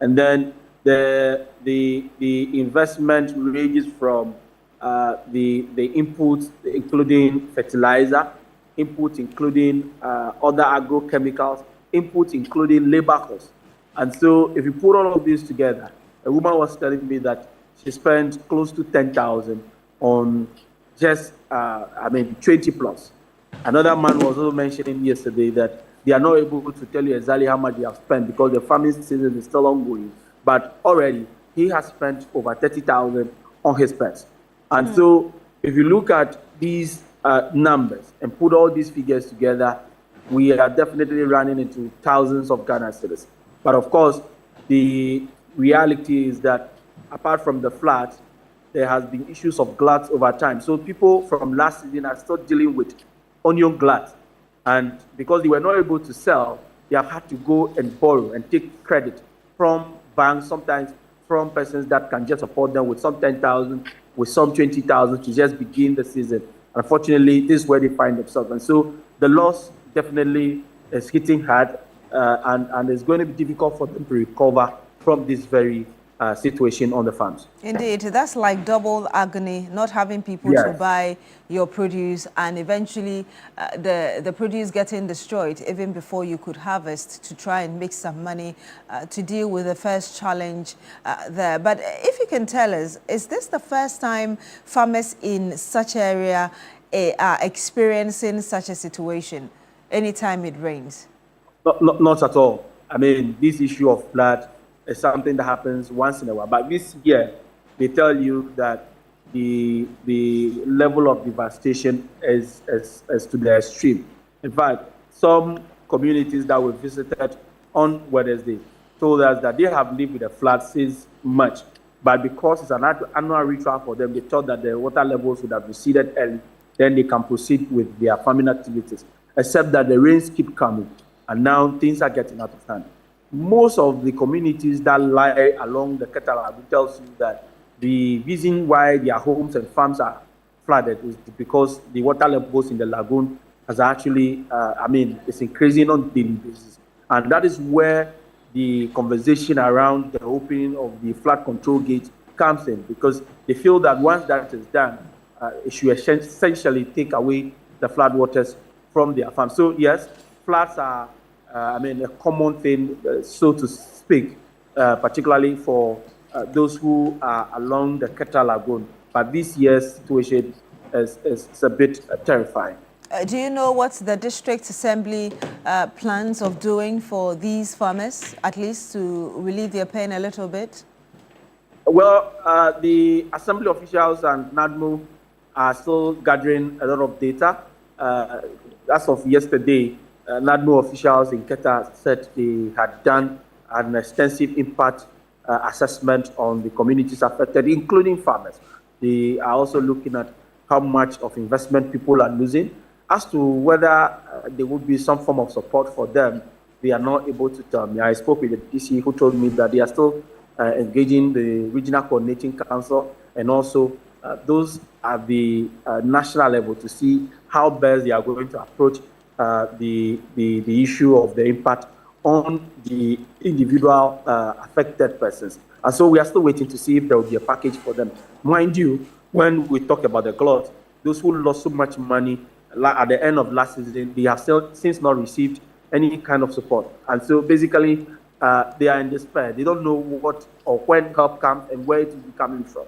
And then the investment ranges from the inputs, including fertilizer, inputs including other agrochemicals, inputs including labor costs. And so if you put all of this together, a woman was telling me that she spent close to 10,000 on just 20 plots. Another man was also mentioning yesterday that they are not able to tell you exactly how much they have spent because the farming season is still ongoing. But already he has spent over 30,000 on his pets. And so if you look at these numbers and put all these figures together, we are definitely running into thousands of Ghana cedis. But of course, the reality is that apart from the floods, there has been issues of gluts over time. So people from last season are still dealing with onion gluts. And because they were not able to sell, they have had to go and borrow and take credit from banks, sometimes from persons that can just support them with some 10,000, with some 20,000 to just begin the season. Unfortunately, this is where they find themselves. And so the loss definitely is hitting hard, and it's going to be difficult for them to recover from this very situation on the farms. Indeed, that's like double agony, not having people to buy your produce, and eventually the produce getting destroyed even before you could harvest to try and make some money to deal with the first challenge there. But if you can tell us, is this the first time farmers in such area are experiencing such a situation anytime it rains? Not at all. I mean, this issue of flood is something that happens once in a while. But this year, they tell you that the level of devastation is to the extreme. In fact, some communities that we visited on Wednesday told us that they have lived with the flood since March. But because it's an annual ritual for them, they thought that the water levels would have receded early, then they can proceed with their farming activities. Except that the rains keep coming, and now things are getting out of hand. Most of the communities that lie along the Keta Lagoon tells you that the reason why their homes and farms are flooded is because the water levels in the lagoon has actually, it's increasing on a daily basis. And that is where the conversation around the opening of the flood control gate comes in, because they feel that once that is done, it should essentially take away the flood waters from their farms. So yes, floods are, a common thing, so to speak, particularly for those who are along the Keta Lagoon. But this year's situation is a bit terrifying. Do you know what the district assembly plans of doing for these farmers, at least to relieve their pain a little bit? Well, the assembly officials and NADMO are still gathering a lot of data. As of yesterday, NADMO officials in Keta said they had done an extensive impact assessment on the communities affected, including farmers. They are also looking at how much of investment people are losing. As to whether there would be some form of support for them, they are not able to tell me. I spoke with the DC who told me that they are still engaging the Regional Coordinating Council and also those at the national level to see how best they are going to approach the issue of the impact on the individual affected persons. And so we are still waiting to see if there will be a package for them. Mind you, when we talk about the glut, those who lost so much money at the end of last season, they have still since not received any kind of support. And so basically, they are in despair. They don't know what or when help comes and where it will be coming from.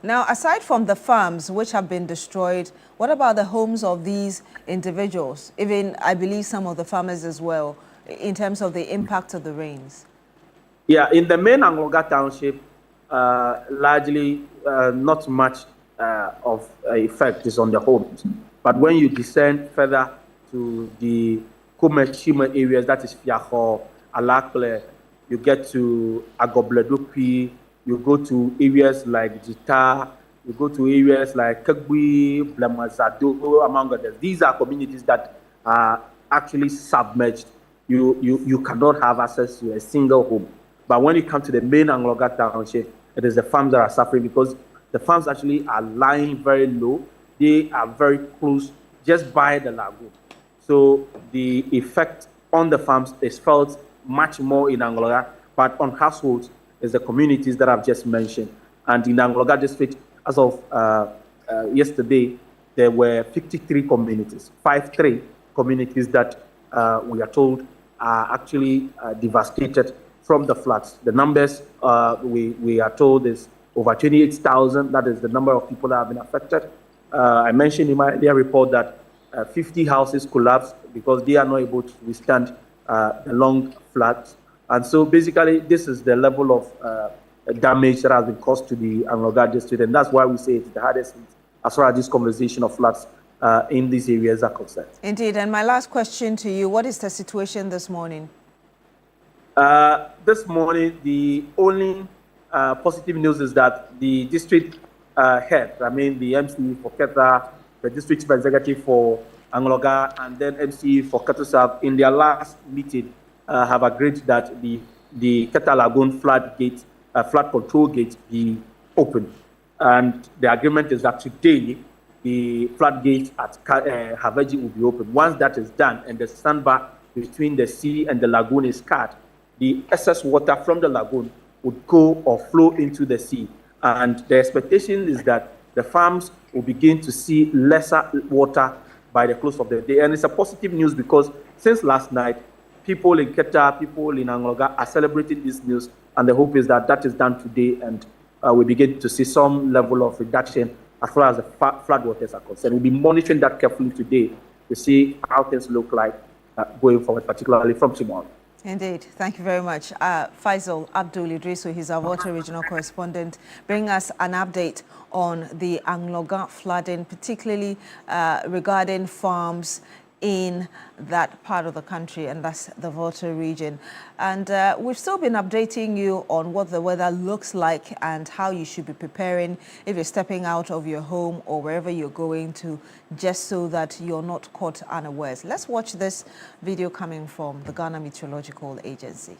Now, aside from the farms which have been destroyed, what about the homes of these individuals? Even, I believe, some of the farmers as well, in terms of the impact of the rains? Yeah, in the main Angoga township, largely not much of effect is on the homes. But when you descend further to the Komeshima areas, that is Fiaho, Alakle, you get to Agobledopi, you go to areas like Jita, you go to areas like Kagwi, Blamazado, among others. These are communities that are actually submerged. You cannot have access to a single home. But when you come to the main Angloga township, it is the farms that are suffering because the farms actually are lying very low. They are very close, just by the lagoon. So the effect on the farms is felt much more in Angloga, but on households is the communities that I've just mentioned. And in Angloga district, as of yesterday, there were 53 communities, 53 communities that we are told are actually devastated from the floods. The numbers we are told is over 28,000. That is the number of people that have been affected. I mentioned in my earlier report that 50 houses collapsed because they are not able to withstand the long floods. And so basically, this is the level of damage that has been caused to the Angloga district. And that's why we say it's the hardest as far as this conversation of floods in these areas are concerned. Indeed. And my last question to you, what is the situation this morning? This morning, the only positive news is that the district head, the MC for Keta, the district chief executive for Angloga, and then MC for Keta South, in their last meeting, have agreed that the Keta Lagoon flood control gate be open. And the agreement is that today, the floodgate at Haveji will be open. Once that is done and the sandbar between the sea and the lagoon is cut, the excess water from the lagoon would go or flow into the sea. And the expectation is that the farms will begin to see lesser water by the close of the day. And it's a positive news because since last night, people in Keta, people in Angloga are celebrating this news. And the hope is that that is done today and we begin to see some level of reduction as far as the flood waters are concerned. We'll be monitoring that carefully today to see how things look like going forward, particularly from tomorrow. Indeed. Thank you very much. Faisal Abdul Idrisu, he's our water regional correspondent, bring us an update on the Angloga flooding, particularly regarding farms in that part of the country, and that's the Volta region. And we've still been updating you on what the weather looks like and how you should be preparing if you're stepping out of your home or wherever you're going to, just so that you're not caught unawares. Let's watch this video coming from the Ghana Meteorological Agency.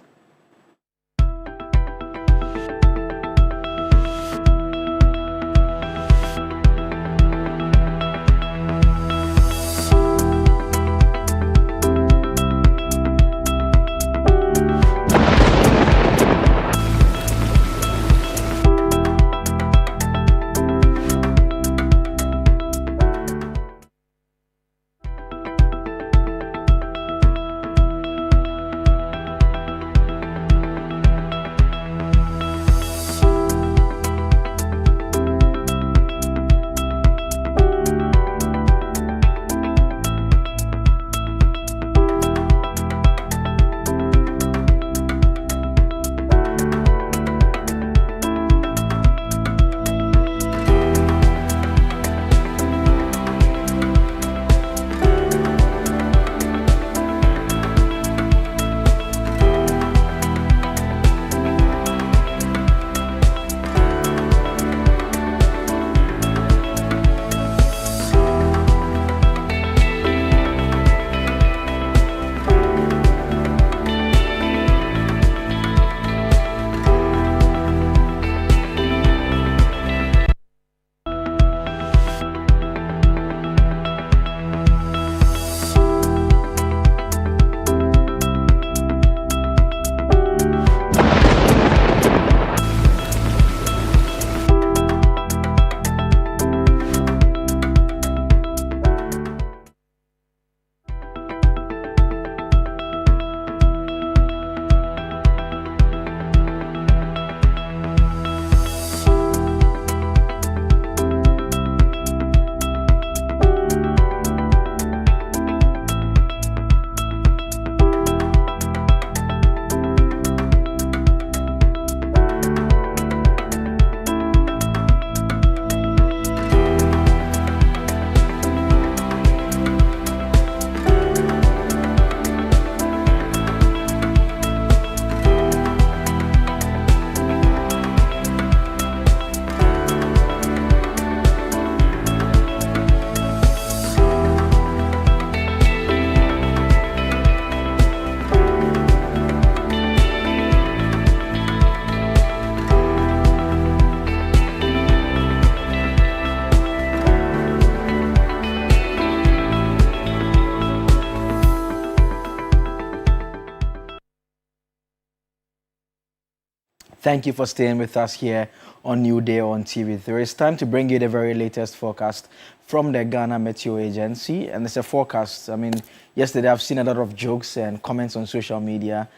Thank you for staying with us here on Newday on TV3. It's time to bring you the very latest forecast from the Ghana Meteo Agency. And it's a forecast. I mean, yesterday I've seen a lot of jokes and comments on social media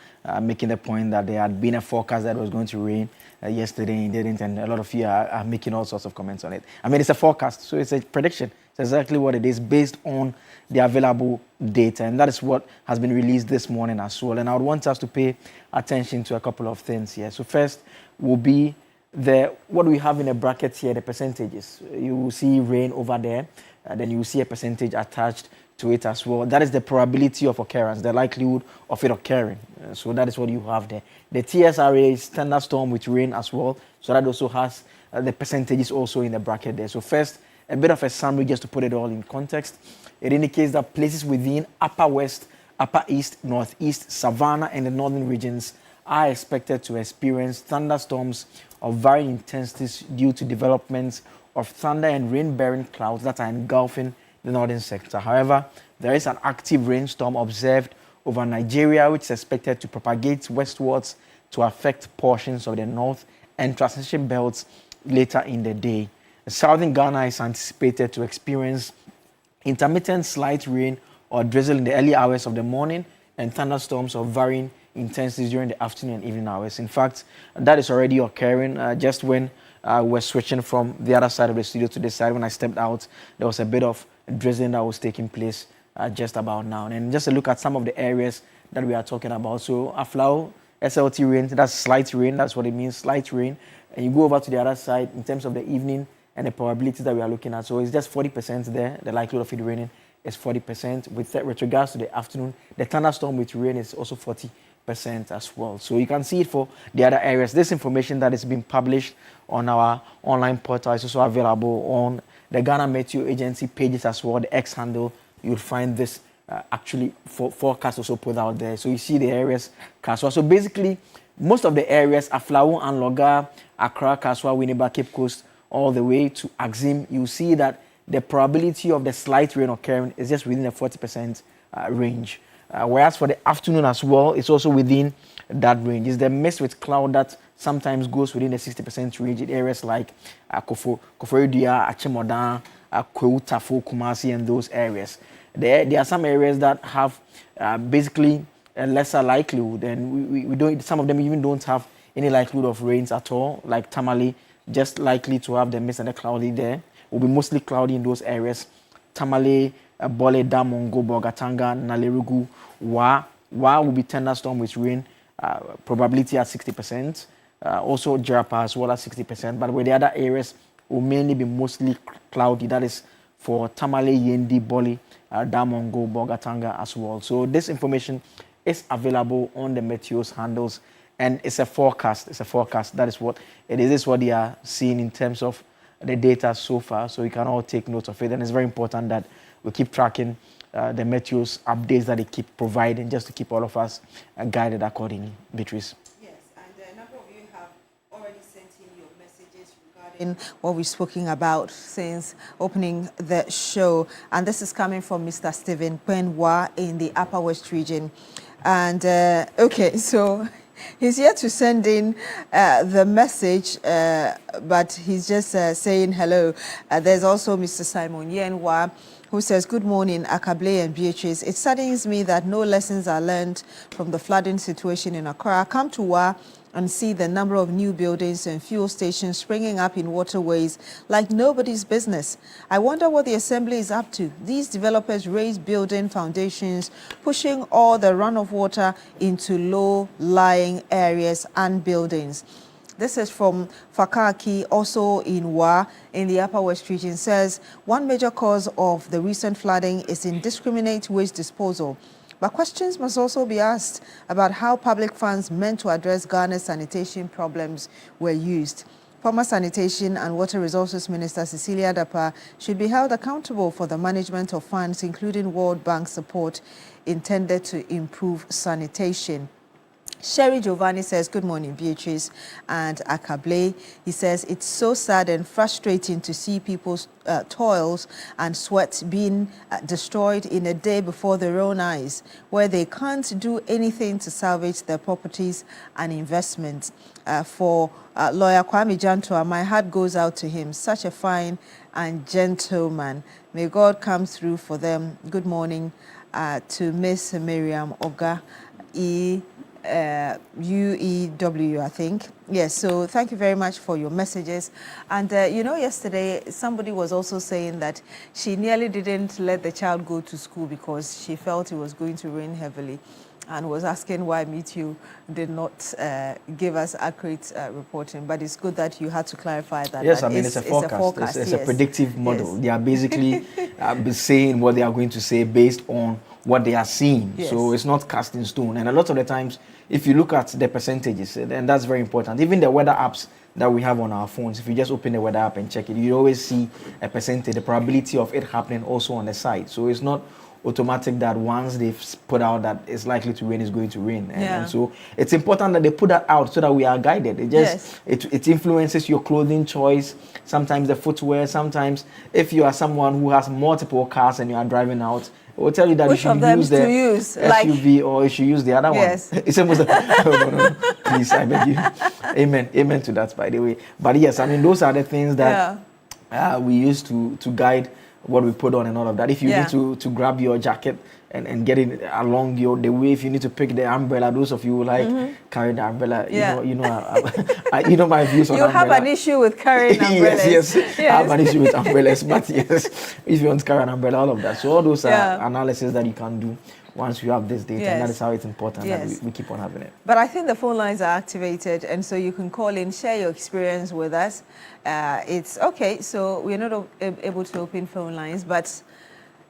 making the point that there had been a forecast that was going to rain yesterday. It didn't. And a lot of you are making all sorts of comments on it. I mean, it's a forecast, so it's a prediction. It's exactly what it is based on the available data. And that is what has been released this morning as well. And I would want us to pay attention to a couple of things here. So first will be what we have in the brackets here, the percentages. You will see rain over there. Then you will see a percentage attached to it as well. That is the probability of occurrence, the likelihood of it occurring. So that is what you have there. The TSRA is thunderstorm with rain as well. So that also has the percentages also in the bracket there. So first, a bit of a summary just to put it all in context. It indicates that places within Upper West, Upper East, Northeast, Savannah, and the northern regions are expected to experience thunderstorms of varying intensities due to developments of thunder and rain-bearing clouds that are engulfing the northern sector. However, there is an active rainstorm observed over Nigeria, which is expected to propagate westwards to affect portions of the north and transition belts later in the day. Southern Ghana is anticipated to experience intermittent slight rain or drizzle in the early hours of the morning and thunderstorms of varying intensities during the afternoon and evening hours. In fact, that is already occurring just when we're switching from the other side of the studio to this side. When I stepped out, there was a bit of drizzling that was taking place just about now. And just a look at some of the areas that we are talking about. So Aflao, SLT rain, that's slight rain. That's what it means, slight rain. And you go over to the other side in terms of the evening and the probability that we are looking at. So it's just 40% there. The likelihood of it raining is 40%. With regards to the afternoon, the thunderstorm with rain is also 40% as well. So you can see it for the other areas. This information that is being published on our online portal is also available on the Ghana Meteo Agency pages as well, the X handle. You'll find this actually forecast also put out there. So you see the areas, Kaswa. So basically, most of the areas, Aflao and Loga, Accra, Kaswa, Winneba, Cape Coast, all the way to Axim, you see that the probability of the slight rain occurring is just within the 40% range. Whereas for the afternoon as well, it's also within that range. It's the mist with cloud that sometimes goes within the 60% range in areas like Koforidua, Achimota, Kwewu, Tafo, Kumasi, and those areas. There are some areas that have basically a lesser likelihood, and we don't. Some of them even don't have any likelihood of rains at all, like Tamale, just likely to have the mist and the cloudy there. Will be mostly cloudy in those areas. Tamale, Bole, Damongo, Bogatanga, Nalerugu, Wa will be thunderstorm with rain, probability at 60%. Also Jarapa as well as 60%. But with the other areas will mainly be mostly cloudy. That is for Tamale, Yendi, Bole, Damongo, Bogatanga as well. So this information is available on the Meteo's handles, and it's a forecast. It's a forecast. That is what it is. This is what they are seeing in terms of the data so far. So we can all take note of it, and it's very important that we keep tracking the Meteo's updates that they keep providing, just to keep all of us guided accordingly. Beatrice. In what we've spoken about since opening the show, and this is coming from Mr. Stephen Penwa in the Upper West region. And okay, so he's here to send in the message, but he's just saying hello. There's also Mr. Simon Yenwa, who says, good morning, Akable and Beatrice. It saddens me that no lessons are learned from the flooding situation in Accra. Come to Wa and see the number of new buildings and fuel stations springing up in waterways like nobody's business. I wonder what the Assembly is up to. These developers raise building foundations, pushing all the runoff water into low-lying areas and buildings. This is from Fakaki, also in Wa, in the Upper West region, says, one major cause of the recent flooding is indiscriminate waste disposal. But questions must also be asked about how public funds meant to address Ghana's sanitation problems were used. Former Sanitation and Water Resources Minister Cecilia Dapa should be held accountable for the management of funds, including World Bank support intended to improve sanitation. Sherry Giovanni says, good morning, Beatrice and Akable. He says, it's so sad and frustrating to see people's toils and sweat being destroyed in a day before their own eyes, where they can't do anything to salvage their properties and investments. For lawyer Kwame Jantua, my heart goes out to him. Such a fine and gentleman. May God come through for them. Good morning to Miss Miriam Oga UEW, I think. Yes, so thank you very much for your messages. And you know, yesterday somebody was also saying that she nearly didn't let the child go to school because she felt it was going to rain heavily, and was asking why Meteo did not give us accurate reporting. But it's good that you had to clarify that. Yes, I mean, it's a forecast. It's a predictive model. Yes. They are basically saying what they are going to say based on what they are seeing. Yes. So it's not cast in stone. And a lot of the times, if you look at the percentages, and that's very important. Even the weather apps that we have on our phones, if you just open the weather app and check it, you always see a percentage, the probability of it happening also on the side. So it's not automatic that once they've put out that it's likely to rain, it's going to rain. And so it's important that they put that out so that we are guided. It just it influences your clothing choice, sometimes the footwear, sometimes if you are someone who has multiple cars and you are driving out, it will tell you that which you should use the SUV or you should use the other one. It's almost no. Please, I beg you. Amen to that, by the way. But yes, I mean, those are the things that we use to guide what we put on and all of that. If you need to grab your jacket and get it along the way, if you need to pick the umbrella, those of you who like carry the umbrella, you know my views on you umbrella. You have an issue with carrying umbrellas. yes. I have an issue with umbrellas, but yes, if you want to carry an umbrella, all of that. So all those are analysis that you can do once you have this data, and that is how it's important that we keep on having it. But I think the phone lines are activated, and so you can call in, share your experience with us. It's okay, so we're not able to open phone lines, but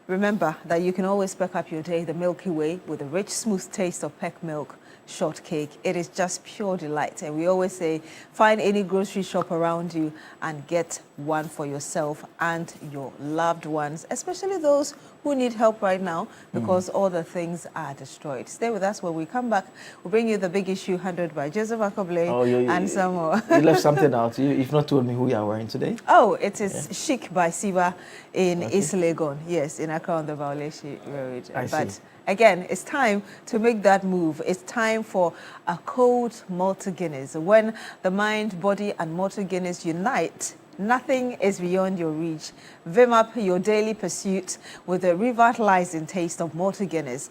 remember that you can always pick up your day the Milky Way with the rich, smooth taste of peck milk shortcake. It is just pure delight, and we always say find any grocery shop around you and get one for yourself and your loved ones, especially those who need help right now because all the things are destroyed. Stay with us. When we come back, we'll bring you the big issue handled by Joseph Akoble and some more. You left something out. You've not told me who you are wearing today. Oh, it is Chic by Siva in East Legon. Yes, in Accra on the Violation Road. But again, it's time to make that move. It's time for a cold Malta Guinness. When the mind, body, and Malta Guinness unite, nothing is beyond your reach. Vim up your daily pursuit with the revitalizing taste of Malta Guinness.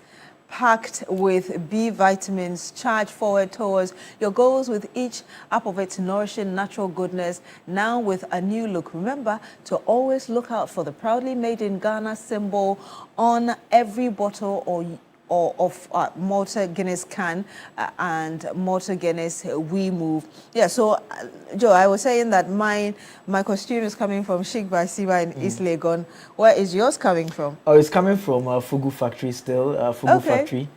Packed with B vitamins, charge forward towards your goals with each up of its nourishing natural goodness, now with a new look. Remember to always look out for the proudly made in Ghana symbol on every bottle of Malta Guinness can and Malta Guinness we move. Yeah, so Joe, I was saying that my costume is coming from Chic by Siva in East Legon. Where is yours coming from? Oh, it's coming from Fugu Factory still. Fugu Factory.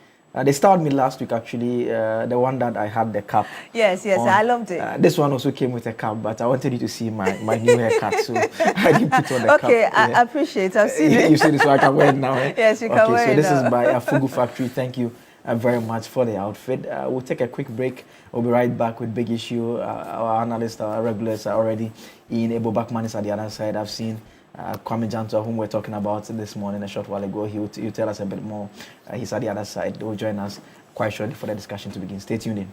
They started me last week actually, the one that I had the cap. Yes, I loved it. This one also came with a cap, but I wanted you to see my new haircut, so I didn't put on the cap. Okay, I appreciate it. I've seen it. You see this, so I can wear it now. Yes, you can wear it so this now. is by Fugu Factory. Thank you very much for the outfit. We'll take a quick break. We'll be right back with Big Issue. Our analysts, our regulars are already in. Ebo Backman is at the other side. I've seen Kwame Janto, whom we're talking about this morning a short while ago. He'll tell us a bit more. He's at the other side. He'll join us quite shortly for the discussion to begin. Stay tuned in.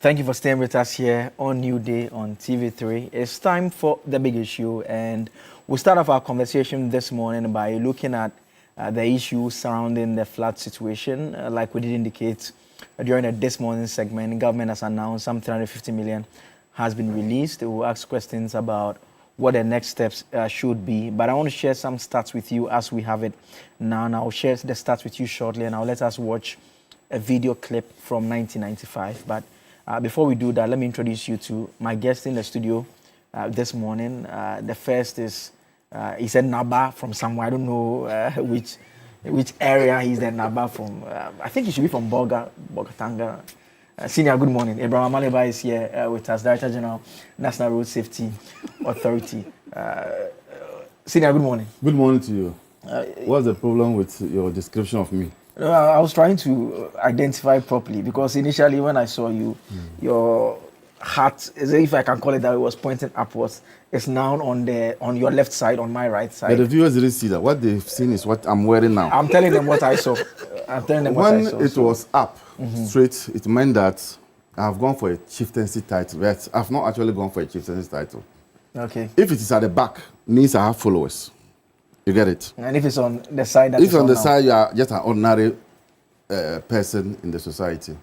Thank you for staying with us here on New Day on TV3. It's time for the big issue, and we'll start off our conversation this morning by looking at the issue surrounding the flood situation. Like we did indicate during the This Morning segment, the government has announced some 350 million has been released. We'll ask questions about what the next steps should be. But I want to share some stats with you as we have it now. And I'll share the stats with you shortly, and I'll let us watch a video clip from 1995. But before we do that, let me introduce you to my guest in the studio this morning. The first is, he said Naba from somewhere. I don't know which area he's the Naba from. I think he should be from Bogatanga. Senior, good morning. Abraham Maleba is here with us, Director General, National Road Safety Authority. Senior, good morning. Good morning to you. What's the problem with your description of me? I was trying to identify properly because initially when I saw you, your hat, if I can call it that, it was pointing upwards. It's now on your left side, on my right side. But the viewers didn't see that. What they've seen is what I'm wearing now. I'm telling them what I saw. When it was up straight, it meant that I've gone for a chieftaincy title, but I've not actually gone for a chieftaincy title. Okay. If it is at the back, means I have followers. You get it? And if it's on the side, if on the side, you are just an ordinary person in the society.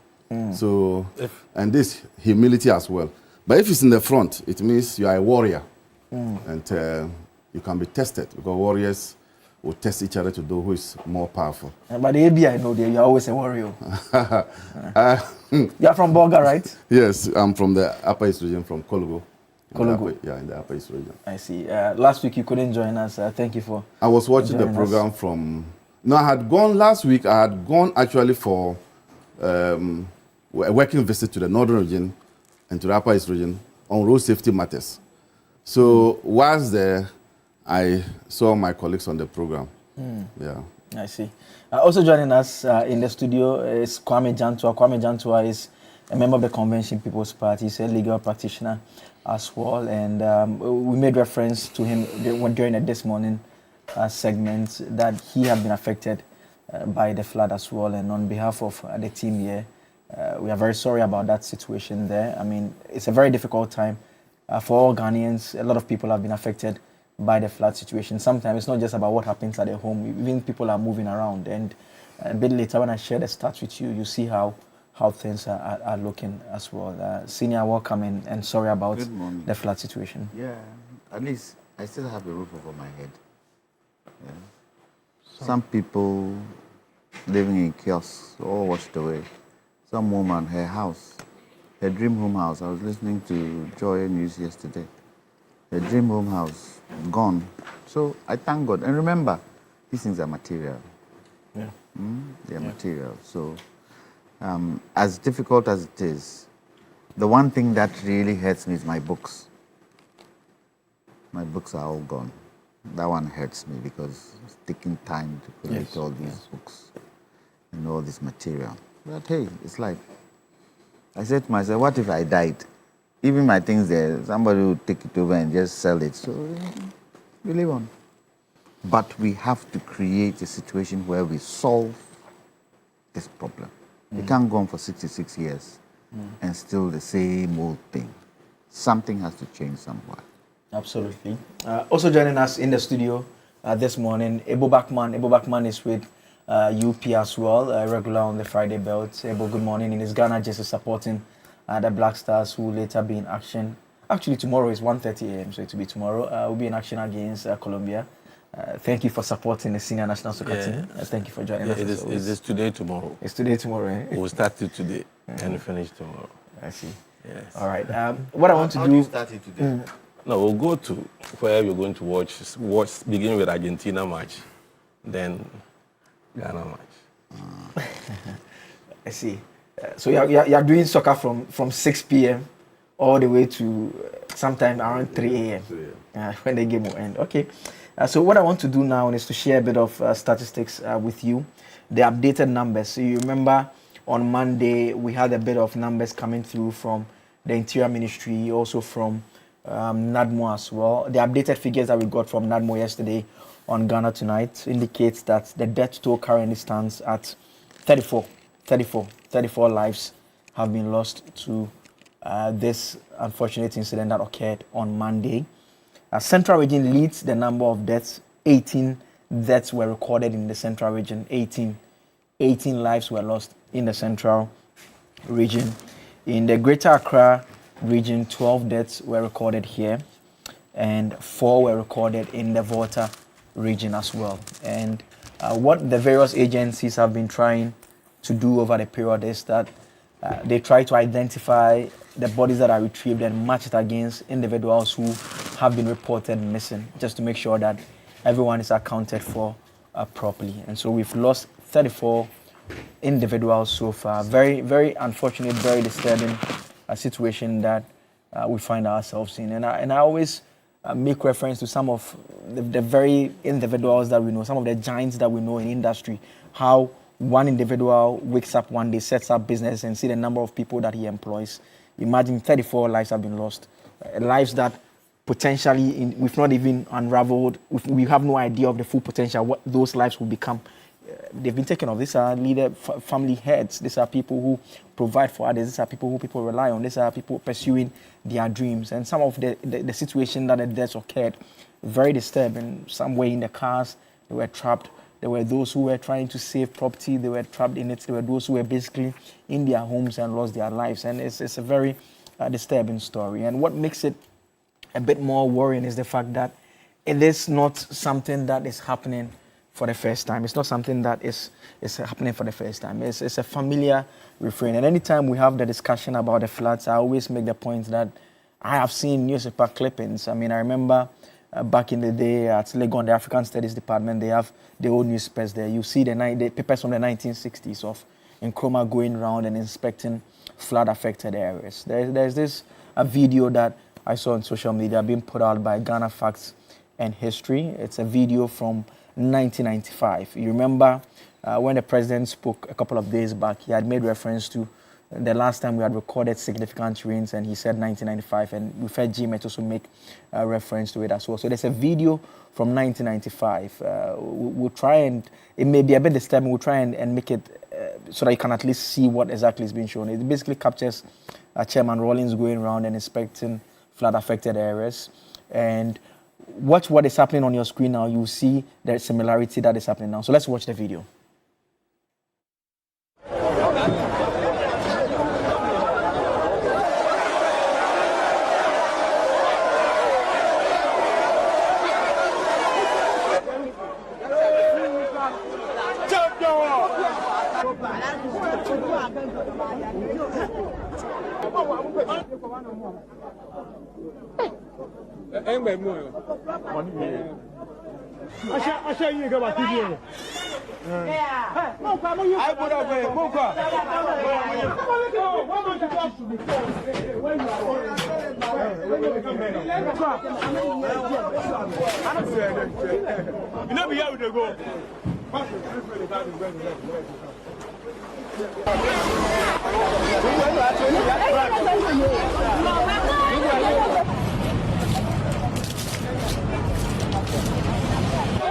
So, and this humility as well. But if it's in the front, it means you are a warrior, and you can be tested because warriors will test each other to know who is more powerful. But the ABI, I know that you're always a warrior. You're from Bolga, right? Yes, I'm from the Upper East region, from Kologo. Kologo. In the Upper East region. I see. Last week you couldn't join us. Thank you for. I was watching the program from. No, I had gone last week. I had gone actually for a working visit to the Northern region and to the Upper East region on road safety matters. So whilst there, I saw my colleagues on the program. Yeah. I see. Also joining us in the studio is Kwame Jantua. Kwame Jantua is a member of the Convention People's Party. He's a legal practitioner as well. And we made reference to him during the This Morning segment that he had been affected by the flood as well. And on behalf of the team here, we are very sorry about that situation there. I mean, it's a very difficult time for all Ghanaians. A lot of people have been affected by the flood situation. Sometimes it's not just about what happens at the home. Even people are moving around. And a bit later when I share the stats with you, you see how things are looking as well. Senior, welcome and sorry about the flood situation. Yeah, at least I still have a roof over my head. Yeah. Some people living in kiosks, all washed away. Some woman, her house, her dream home house. I was listening to Joy News yesterday. Her dream home house, gone. So I thank God. And remember, these things are material. Yeah. They are material. So as difficult as it is, the one thing that really hurts me is my books. My books are all gone. That one hurts me because it's taking time to collect all these books and all this material. But hey, it's like, I said to myself, what if I died? Even my things there, somebody will take it over and just sell it. So we live on. But we have to create a situation where we solve this problem. We can't go on for 66 years and still the same old thing. Something has to change somewhere. Absolutely. Also joining us in the studio this morning, Ebo Bachman. Ebo Bachman is with UP as well, regular on the Friday belt. Ebo, good morning. In his Ghana jersey supporting the Black Stars, who will later be in action. Actually, tomorrow is 1:30 a.m., so it will be tomorrow. We'll be in action against Colombia. Thank you for supporting the senior national soccer team. Thank you for joining us. It is today, tomorrow. It's today, tomorrow. Eh? We'll start it today and finish tomorrow. I see. Yes. All right. What I want to do. Do you start it today? No, we'll go to where you're going to watch. Begin with Argentina match, then Ghana match. I see. So you're doing soccer from 6 p.m. all the way to sometime around 3 a.m. When the game will end. Okay. So what I want to do now is to share a bit of statistics with you, the updated numbers. So you remember on Monday we had a bit of numbers coming through from the Interior Ministry, also from NADMO as well. The updated figures that we got from NADMO yesterday on Ghana Tonight indicates that the death toll currently stands at 34 lives have been lost to this unfortunate incident that occurred on Monday. Central region leads the number of deaths. 18 deaths were recorded in the central region. 18 lives were lost in the central region. In the Greater Accra region, 12 deaths were recorded here, and 4 were recorded in the Volta region as well. And what the various agencies have been trying to do over the period is that they try to identify the bodies that are retrieved and match it against individuals who have been reported missing, just to make sure that everyone is accounted for properly. And so we've lost 34 individuals so far. Very, very unfortunate, very disturbing situation that we find ourselves in. And I always make reference to some of the very individuals that we know, some of the giants that we know in industry, how one individual wakes up one day, sets up business, and see the number of people that he employs. Imagine 34 lives have been lost, lives that potentially we've not even unraveled. We have no idea of the full potential, what those lives will become. They've been taken off. These are family heads. These are people who provide for others. These are people who people rely on. These are people pursuing their dreams. And some of the situation that the deaths occurred, very disturbing. Some were in the cars, they were trapped. There were those who were trying to save property, they were trapped in it. There were those who were basically in their homes and lost their lives. And it's a very disturbing story. And what makes it a bit more worrying is the fact that it is not something that is happening for the first time. It's not something that is happening for the first time. It's a familiar refrain. And anytime we have the discussion about the floods, I always make the point that I have seen newspaper clippings. I mean, I remember back in the day at Legon, the African Studies Department, they have the old newspapers there. You see the papers from the 1960s of Nkrumah going around and inspecting flood-affected areas. There's this a video that I saw on social media being put out by Ghana Facts and History. It's a video from 1995. You remember when the president spoke a couple of days back, he had made reference to the last time we had recorded significant rains, and he said 1995, and we've heard GMH also make reference to it as well. So there's a video from 1995. We'll try and, it may be a bit disturbing, we'll try and make it so that you can at least see what exactly is being shown. It basically captures Chairman Rawlings going around and inspecting flood-affected areas. And watch what is happening on your screen now. You see the similarity that is happening now. So let's watch the video.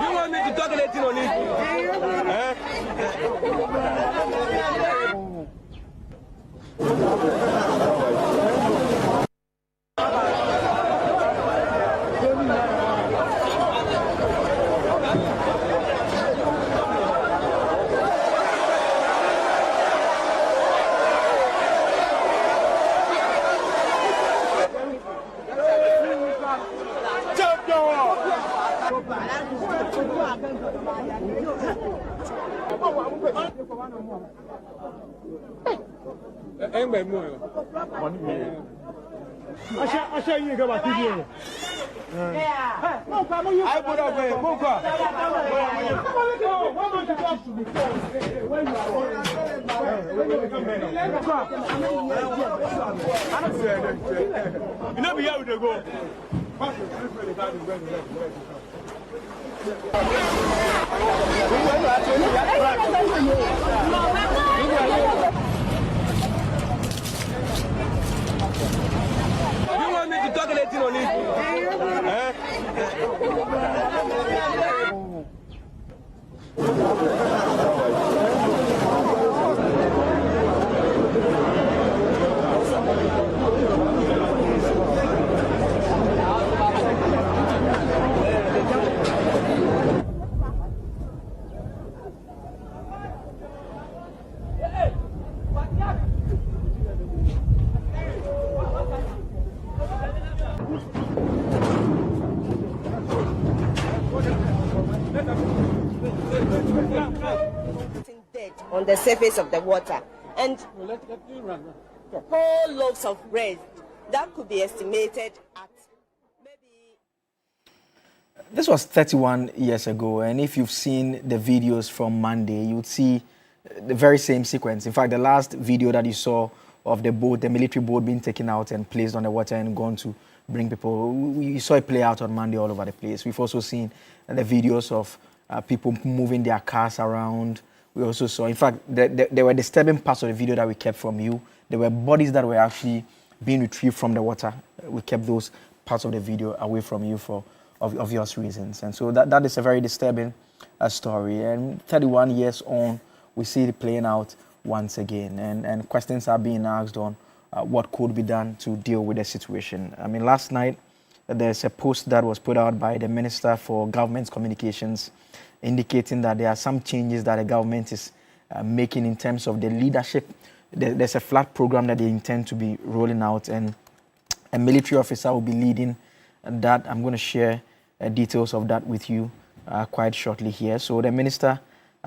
You want me to talk anything on it? You know, we have to go. You want me to talk anything on it? on the surface of the water. And whole loaves of bread, that could be estimated at This was 31 years ago, and if you've seen the videos from Monday, you would see the very same sequence. In fact, the last video that you saw of the boat, the military boat being taken out and placed on the water and gone to bring people, we saw it play out on Monday all over the place. We've also seen the videos of people moving their cars around. We also saw, in fact, there were disturbing parts of the video that we kept from you. There were bodies that were actually being retrieved from the water. We kept those parts of the video away from you for obvious reasons. And so that is a very disturbing story. And 31 years on, we see it playing out once again. And questions are being asked on what could be done to deal with the situation. I mean, last night, there's a post that was put out by the Minister for Government Communications indicating that there are some changes that the government is making in terms of the leadership. There's a flat program that they intend to be rolling out, and a military officer will be leading that. I'm going to share details of that with you quite shortly here. So the minister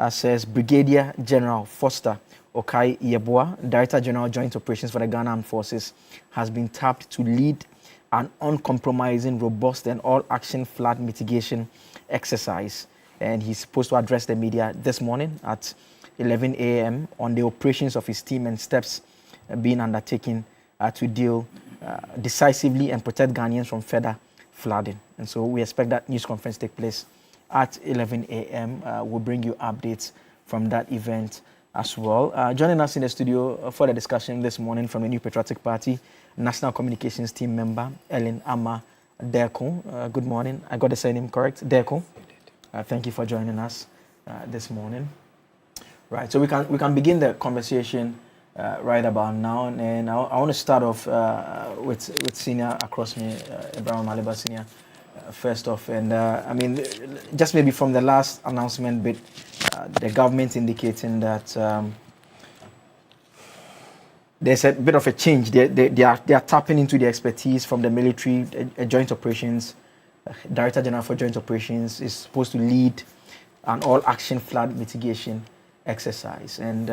says Brigadier General Foster Okai Yeboah, Director General Joint Operations for the Ghana Armed Forces, has been tapped to lead an uncompromising, robust and all-action flood mitigation exercise. And he's supposed to address the media this morning at 11 a.m. on the operations of his team and steps being undertaken to deal decisively and protect Ghanaians from further flooding. And so we expect that news conference to take place at 11 a.m. We'll bring you updates from that event as well. Joining us in the studio for the discussion this morning from the New Patriotic Party, National Communications Team member Ellen Ama Derko. Good morning. I got the surname correct, Derko. Thank you for joining us this morning. Right, so we can begin the conversation right about now, and I want to start off with senior across me, Abraham Maliba Senior, first off. And I mean, just maybe from the last announcement bit, the government indicating that there's a bit of a change. They are tapping into the expertise from the military. Joint Operations Director General for Joint Operations is supposed to lead an all-action flood mitigation exercise. And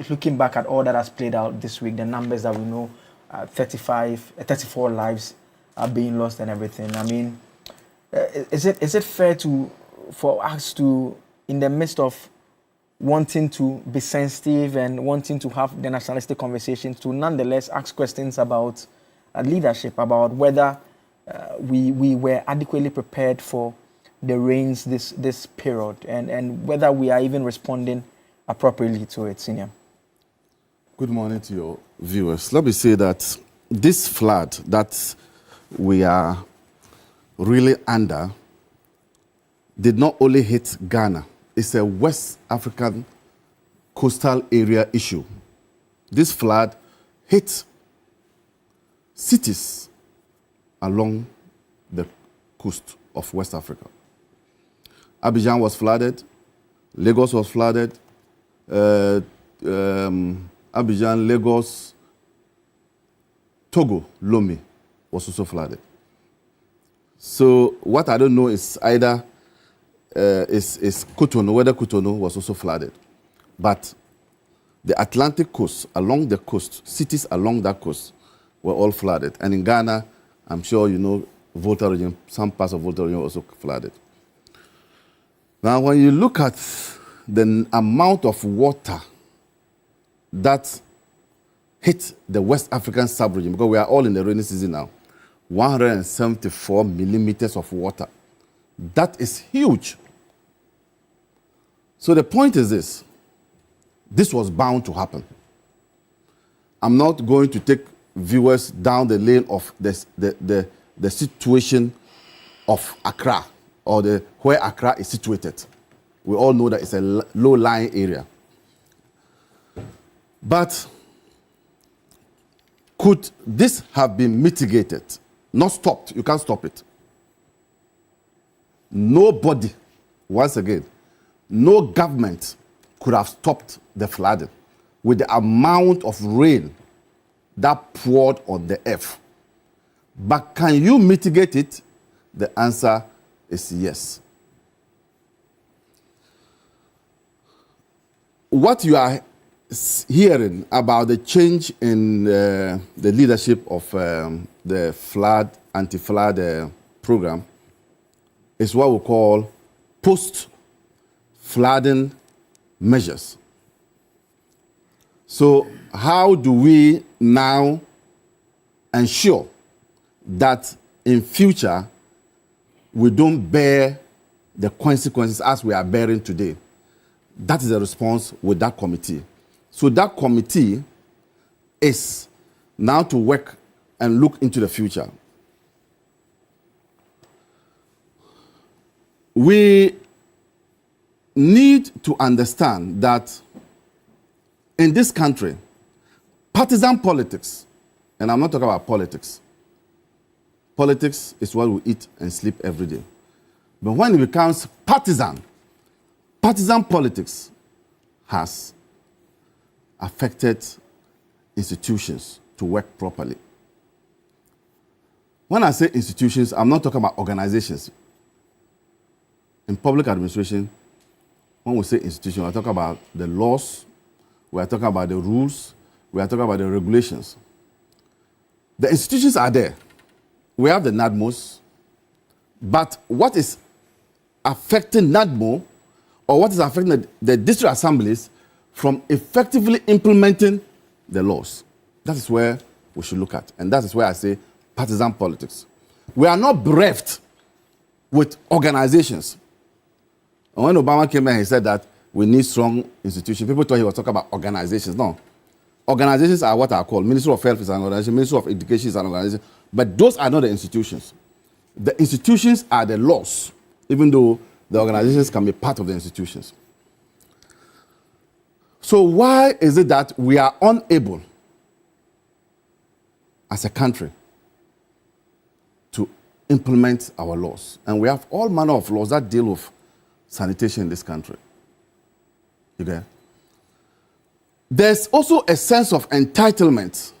looking back at all that has played out this week, the numbers that we know, 34 lives are being lost and everything. I mean, is it fair for us to, in the midst of wanting to be sensitive and wanting to have the nationalistic conversations, to nonetheless ask questions about leadership, about whether we were adequately prepared for the rains this period, and whether we are even responding appropriately to it, Senior? Good morning to your viewers. Let me say that this flood that we are really under did not only hit Ghana. It's a West African coastal area issue. This flood hit cities along the coast of West Africa. Abidjan was flooded, Lagos was flooded, Abidjan, Lagos, Togo, Lomé was also flooded. So what I don't know is either is Cotonou, whether Cotonou was also flooded. But the Atlantic coast, along the coast, cities along that coast were all flooded. And in Ghana, I'm sure you know, Volta region, some parts of Volta region were also flooded. Now, when you look at the amount of water that hit the West African sub-region, because we are all in the rainy season now, 174 millimeters of water. That is huge. So the point is this was bound to happen. I'm not going to take viewers down the lane of the situation of Accra, or where Accra is situated. We all know that it's a low-lying area. But could this have been mitigated? Not stopped. You can't stop it. Nobody, once again, no government could have stopped the flooding with the amount of rain that poured on the earth. But can you mitigate it? The answer is yes. what you are hearing about the change in the leadership of the anti-flood program is what we call post-flooding measures. So how do we now ensure that in future we don't bear the consequences as we are bearing today? That is the response with that committee. So that committee is now to work and look into the future. We need to understand that in this country, partisan politics, and I'm not talking about politics. Politics is what we eat and sleep every day. But when it becomes partisan politics has affected institutions to work properly. When I say institutions, I'm not talking about organizations. In public administration, when we say institution, we're talking about the laws, we're talking about the rules, we're talking about the regulations. The institutions are there. We have the NADMOs, but what is affecting NADMO or what is affecting the district assemblies from effectively implementing the laws? That is where we should look at, and that is where I say partisan politics. We are not bereft with organizations. And when Obama came here, he said that we need strong institutions. People thought he was talking about organizations. No. Organizations are what are called. Ministry of Health is an organization. Ministry of Education is an organization. But those are not the institutions. The institutions are the laws, even though the organizations can be part of the institutions. So why is it that we are unable, as a country, to implement our laws? And we have all manner of laws that deal with sanitation in this country. Okay? There's also a sense of entitlement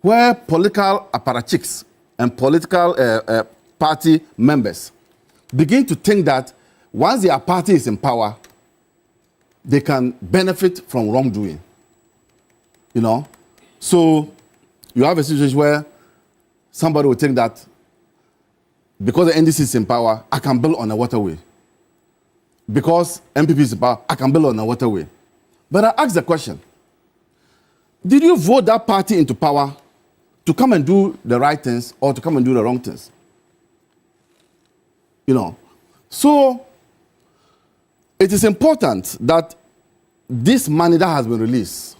where political apparatchiks and political party members begin to think that once their party is in power, they can benefit from wrongdoing. You know? So you have a situation where somebody will think that because the NDC is in power, I can build on a waterway. Because MPP is in power, I can build on a waterway. But I ask the question, did you vote that party into power to come and do the right things or to come and do the wrong things? You know, so it is important that this money that has been released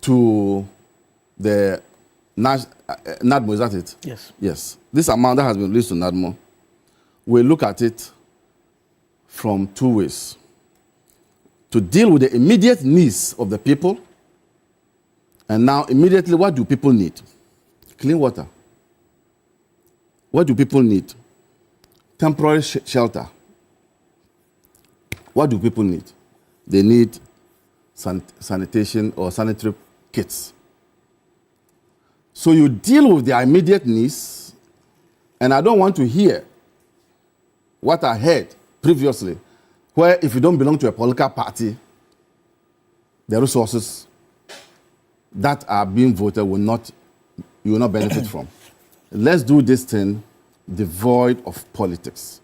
to the NADMO, is that it? Yes. Yes. This amount that has been released to NADMO, we look at it from two ways. To deal with the immediate needs of the people. And now, immediately, what do people need? Clean water. What do people need? Temporary shelter. What do people need? They need sanitation or sanitary kits. So you deal with their immediate needs, and I don't want to hear what I heard previously, where if you don't belong to a political party, the resources that are being voted you will not benefit from. Let's do this thing devoid of politics.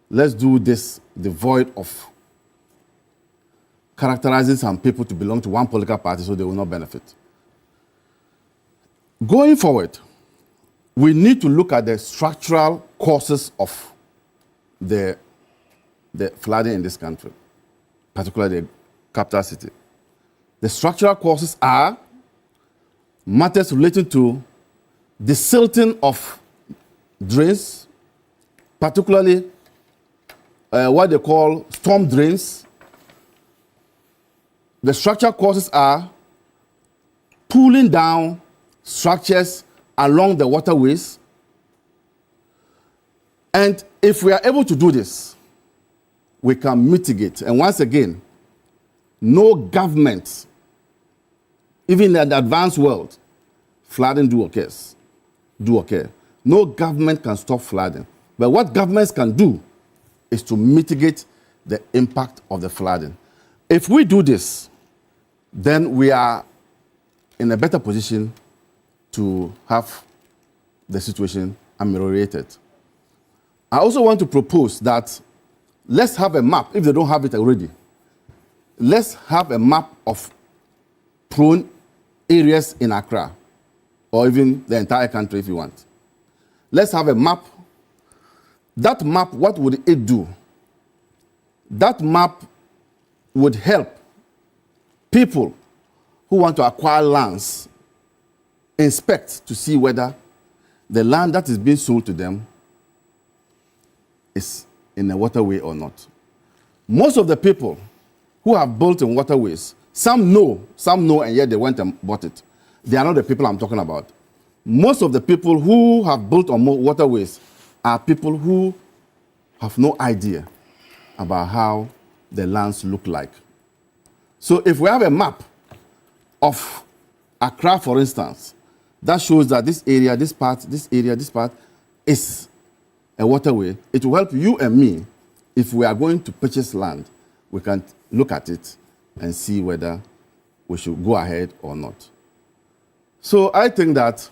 Let's do this devoid of characterizing some people to belong to one political party so they will not benefit. Going forward, we need to look at the structural causes of the flooding in this country, particularly the capital city. The structural causes are matters relating to the silting of drains, particularly what they call storm drains. The structural causes are pulling down structures along the waterways. And if we are able to do this, we can mitigate. And once again, no government, even in the advanced world, flooding do occur. No government can stop flooding. But what governments can do is to mitigate the impact of the flooding. If we do this, then we are in a better position to have the situation ameliorated. I also want to propose that let's have a map, if they don't have it already. Let's have a map of prone areas in Accra, or even the entire country if you want. Let's have a map. That map, what would it do? That map would help people who want to acquire lands inspect to see whether the land that is being sold to them is in a waterway or not. Most of the people who have built in waterways, some know, and yet they went and bought it. They are not the people I'm talking about. Most of the people who have built on waterways are people who have no idea about how the lands look like. So if we have a map of Accra, for instance, that shows that this area, this part, this area, this part is a waterway, it will help you and me. If we are going to purchase land, we can look at it and see whether we should go ahead or not. So I think that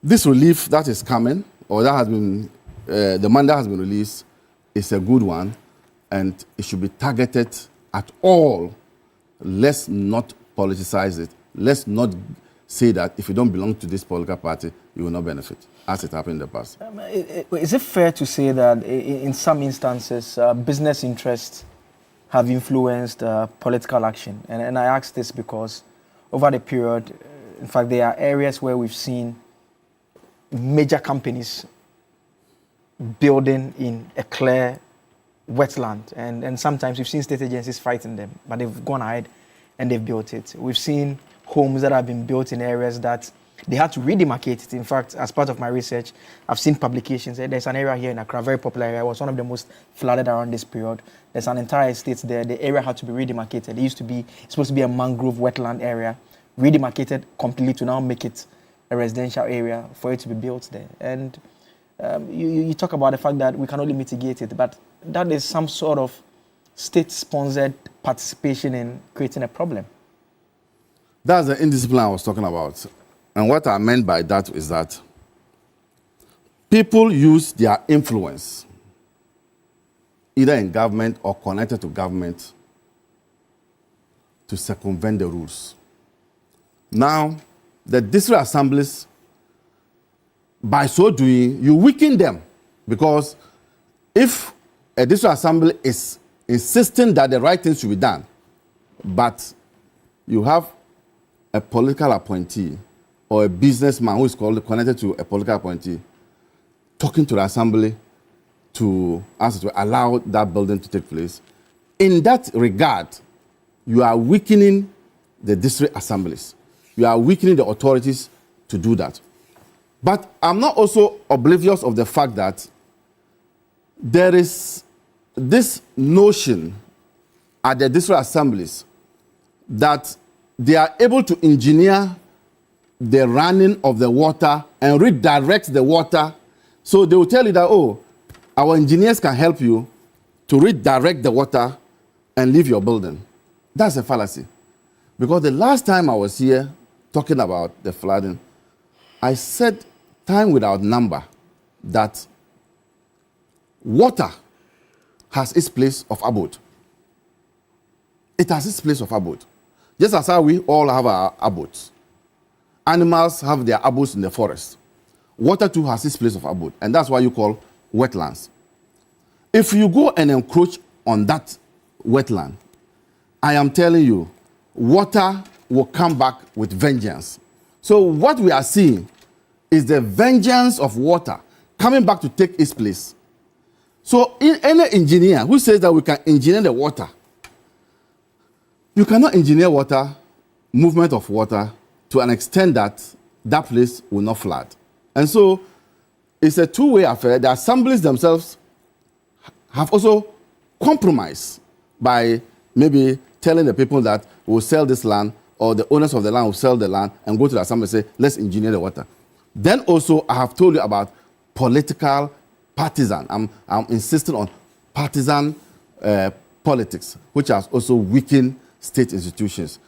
this relief that is coming, or that has been, the money that has been released, is a good one, and it should be targeted at all. Let's not politicize it. Let's not say that if you don't belong to this political party, you will not benefit, as it happened in the past. Is it fair to say that in some instances, business interests have influenced political action? And I ask this because over the period, in fact, there are areas where we've seen major companies building in a clear wetland, and sometimes we've seen state agencies fighting them, but they've gone ahead and they've built it. We've seen homes that have been built in areas that they had to redemarcate it. In fact, as part of my research, I've seen publications. There's an area here in Accra, very popular area. It was one of the most flooded around this period. There's an entire estate there. The area had to be redemarcated. It used to be, it's supposed to be a mangrove wetland area, redemarcated completely to now make it a residential area for it to be built there. And you talk about the fact that we can only mitigate it, but that is some sort of state-sponsored participation in creating a problem. That's the indiscipline I was talking about. And what I meant by that is that people use their influence, either in government or connected to government, to circumvent the rules. Now, the district assemblies, by so doing, you weaken them, because if a district assembly is insisting that the right things should be done, but you have a political appointee or a businessman who is connected to a political appointee talking to the assembly to ask to allow that building to take place, in that regard, you are weakening the district assemblies. You are weakening the authorities to do that. But I'm not also oblivious of the fact that there is this notion at the district assemblies that they are able to engineer the running of the water and redirect the water. So they will tell you that, oh, our engineers can help you to redirect the water and leave your building. That's a fallacy. Because the last time I was here talking about the flooding, I said time without number that water has its place of abode. It has its place of abode. Just as how we all have our abodes. Animals have their abodes in the forest. Water too has its place of abode, and that's why you call wetlands. If you go and encroach on that wetland, I am telling you, water will come back with vengeance. So what we are seeing is the vengeance of water coming back to take its place. So any engineer who says that we can engineer the water, you cannot engineer water, movement of water, to an extent that that place will not flood. And so it's a two-way affair. The assemblies themselves have also compromised by maybe telling the people that we'll sell this land, or the owners of the land will sell the land and go to the assembly and say, let's engineer the water. Then also, I have told you about political partisan. I'm insisting on partisan politics, which has also weakened state institutions.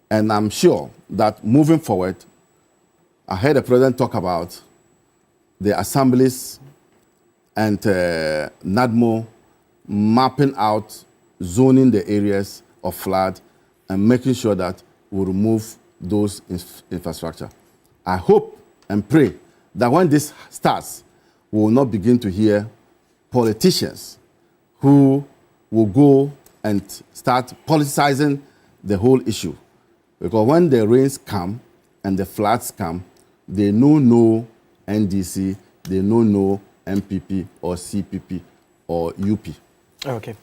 And I'm sure that moving forward, I heard the president talk about the assemblies and NADMO mapping out, zoning the areas of flood and making sure that we remove those infrastructure. I hope and pray that when this starts, we will not begin to hear politicians who will go and start politicizing the whole issue. Because when the rains come and the floods come, they know no NDC, they know no MPP or CPP or UP. Okay.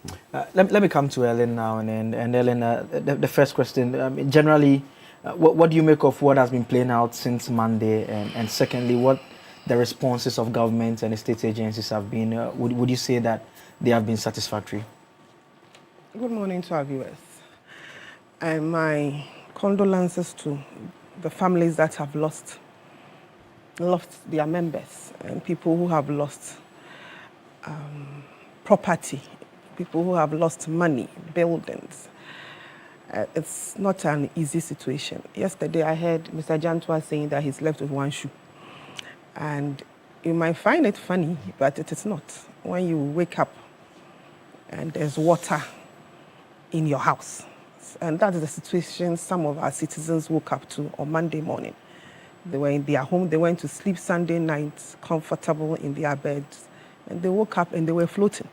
Let me come to Ellen now. And Ellen, the first question, generally, what do you make of what has been playing out since Monday? And secondly, what the responses of government and the state agencies have been? Would you say that they have been satisfactory? Good morning to our viewers. And my condolences to the families that have lost their members and people who have lost property, people who have lost money, buildings. It's not an easy situation. Yesterday I heard Mr. Jantua saying that he's left with one shoe. And you might find it funny, but it is not. When you wake up and there's water in your house. And that is the situation some of our citizens woke up to on Monday morning. They were in their home, they went to sleep Sunday night, comfortable in their beds, and they woke up and they were floating.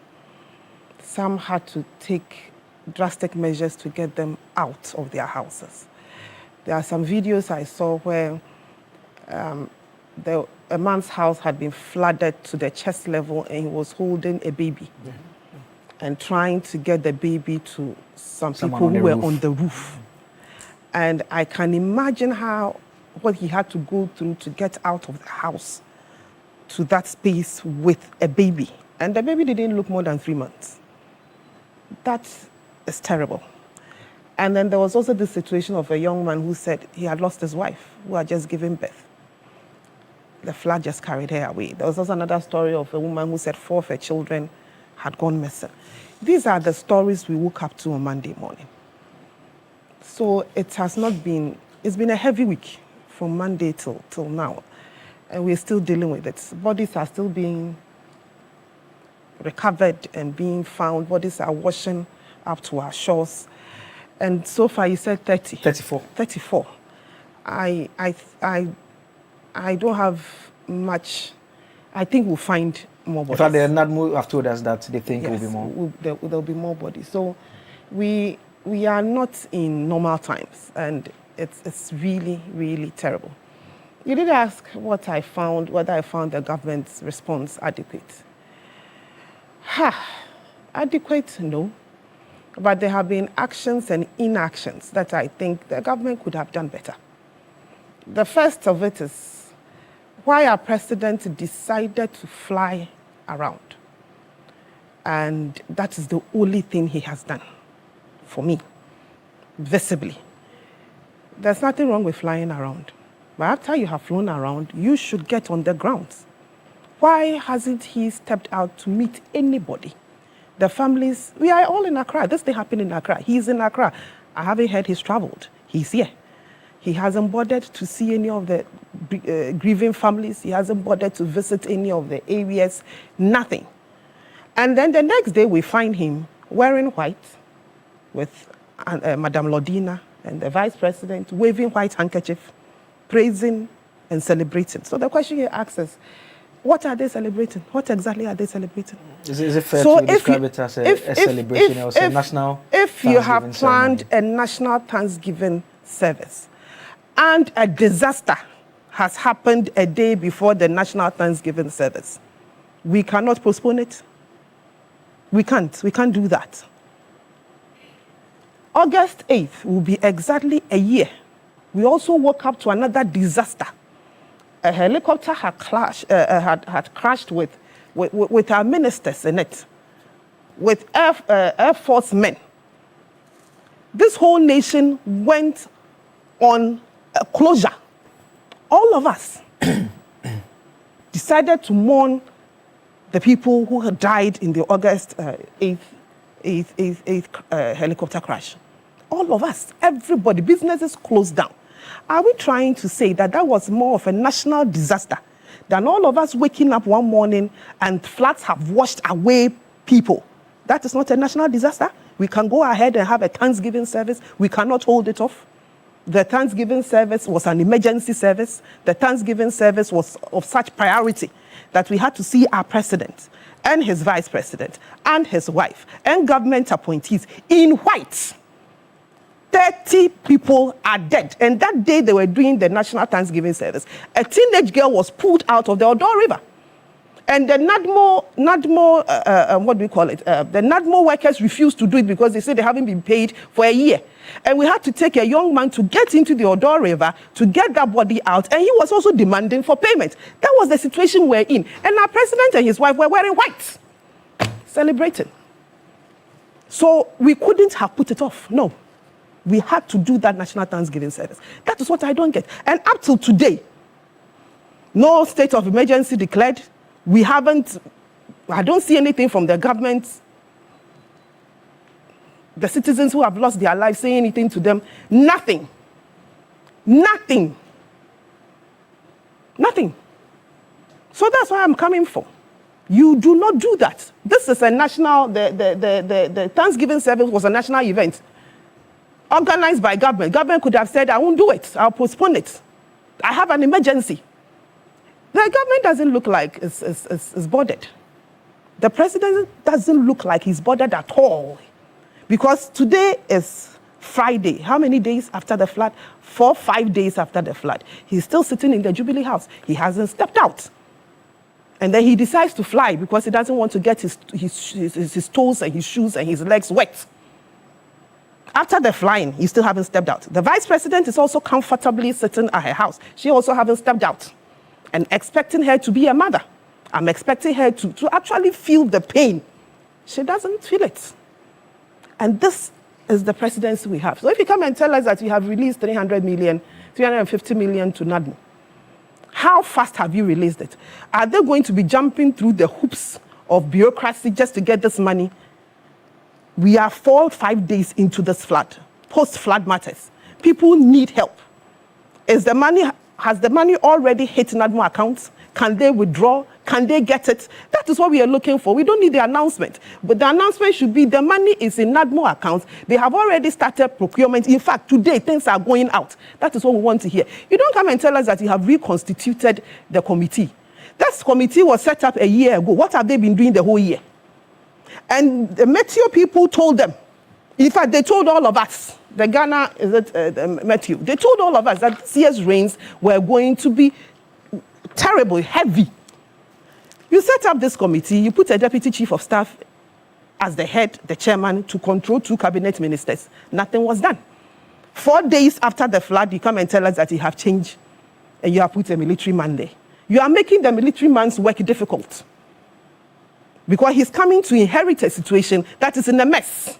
Some had to take drastic measures to get them out of their houses. There are some videos I saw where a man's house had been flooded to the chest level and he was holding a baby and trying to get the baby to some people who were on the roof. And I can imagine what he had to go through to get out of the house to that space with a baby. And the baby didn't look more than 3 months. That is terrible. And then there was also the situation of a young man who said he had lost his wife, who had just given birth. The flood just carried her away. There was also another story of a woman who said 4 of her children had gone missing. These are the stories we woke up to on Monday morning. So it has not been, it's been a heavy week from Monday till now. And we're still dealing with it. Bodies are still being recovered and being found. Bodies are washing up to our shores. And so far you said 30. 34. 34. I don't have much. I think we'll find more bodies. In fact, the NADMO have told us that they think yes, will be more. There'll be more bodies. So we are not in normal times, and it's really, really terrible. You did ask whether I found the government's response adequate. Adequate, no. But there have been actions and inactions that I think the government could have done better. The first of it is why our president decided to fly around. And that is the only thing he has done for me, visibly. There's nothing wrong with flying around. But after you have flown around, you should get on the ground. Why hasn't he stepped out to meet anybody? The families, we are all in Accra. This thing happened in Accra. He's in Accra. I haven't heard he's traveled. He's here. He hasn't bothered to see any of the grieving families. He hasn't bothered to visit any of the areas. Nothing. And then the next day we find him wearing white with Madame Lodina and the vice president waving white handkerchief, praising and celebrating. So the question he asks is, what are they celebrating? What exactly are they celebrating? Is it fair to describe it as a celebration or a national If you have planned a national Thanksgiving service and a disaster has happened a day before the national Thanksgiving service, we cannot postpone it. We can't do that. August 8th will be exactly a year. We also woke up to another disaster. A helicopter had crashed with our ministers in it, with Air Force men. This whole nation went on a closure. All of us decided to mourn the people who had died in the August 8th helicopter crash. All of us, everybody, businesses closed down. Are we trying to say that that was more of a national disaster than all of us waking up one morning and floods have washed away people? That is not a national disaster. We can go ahead and have a Thanksgiving service. We cannot hold it off. The Thanksgiving service was an emergency service. The Thanksgiving service was of such priority that we had to see our president and his vice president and his wife and government appointees in white. 30 people are dead. And that day they were doing the National Thanksgiving service, a teenage girl was pulled out of the Odo River. And the what do we call it? The NADMO workers refused to do it because they said they haven't been paid for a year. And we had to take a young man to get into the Odo River to get that body out. And he was also demanding for payment. That was the situation we're in. And our president and his wife were wearing white, celebrating. So we couldn't have put it off. No. We had to do that National Thanksgiving service. That is what I don't get. And up till today, no state of emergency declared. I don't see anything from the government, the citizens who have lost their lives, saying anything to them. Nothing. Nothing. Nothing. So that's why I'm coming for. You do not do that. This is a national, the Thanksgiving service was a national event organized by government. Government could have said, I won't do it. I'll postpone it. I have an emergency. The government doesn't look like it's bothered. The president doesn't look like he's bothered at all. Because today is Friday. How many days after the flood? 4, 5 days after the flood. He's still sitting in the Jubilee House. He hasn't stepped out. And then he decides to fly because he doesn't want to get his toes and his shoes and his legs wet. After the flying, he still haven't stepped out. The vice president is also comfortably sitting at her house. She also haven't stepped out. And expecting her to be a mother. I'm expecting her to actually feel the pain. She doesn't feel it. And this is the presidency we have. So if you come and tell us that you have released 350 million to NADMO, how fast have you released it? Are they going to be jumping through the hoops of bureaucracy just to get this money? We are 4 or 5 days into this flood, post-flood matters. People need help. Has the money already hit NADMO accounts? Can they withdraw? Can they get it? That is what we are looking for. We don't need the announcement. But the announcement should be the money is in NADMO accounts. They have already started procurement. In fact, today, things are going out. That is what we want to hear. You don't come and tell us that you have reconstituted the committee. That committee was set up a year ago. What have they been doing the whole year? And the Meteo people told them, in fact, they told all of us, the Ghana, Meteo, they told all of us that this year's rains were going to be terrible, heavy. You set up this committee, you put a deputy chief of staff as the head, the chairman, to control 2 cabinet ministers. Nothing was done. 4 days after the flood, you come and tell us that you have changed and you have put a military man there. You are making the military man's work difficult. Because he's coming to inherit a situation that is in a mess.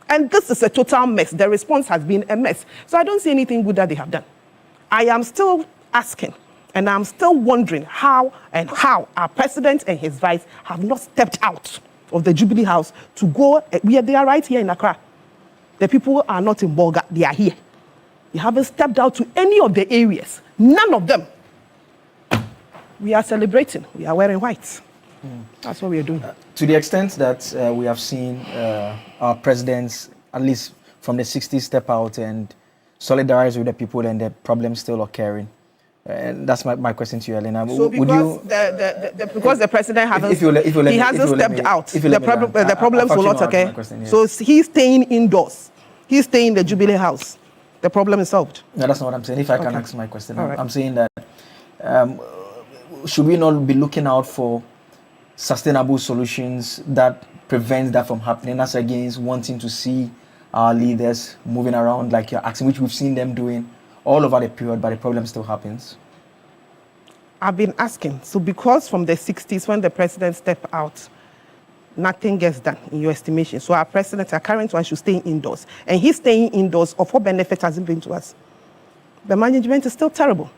And this is a total mess. The response has been a mess. So I don't see anything good that they have done. I am still asking, and I'm still wondering how our president and his vice have not stepped out of the Jubilee House to go where they are right here in Accra. The people are not in Bolga, they are here. They haven't stepped out to any of the areas. None of them. We are celebrating. We are wearing white. That's what we are doing. To the extent that we have seen our presidents, at least from the 60s, step out and solidarize with the people and the problems still occurring. And that's my question to you, Elena. So because the president hasn't stepped out, the problems will not occur. So he's staying indoors. He's staying in the Jubilee House. The problem is solved. No, that's not what I'm saying. If I can ask my question, right. I'm saying that should we not be looking out for sustainable solutions that prevent that from happening, as against wanting to see our leaders moving around like you're asking, which we've seen them doing all over the period, but the problem still happens? I've been asking. So because from the 60s, when the president stepped out, nothing gets done in your estimation. So our president, our current one, should stay indoors. And he's staying indoors. Of what benefit has it been to us? The management is still terrible.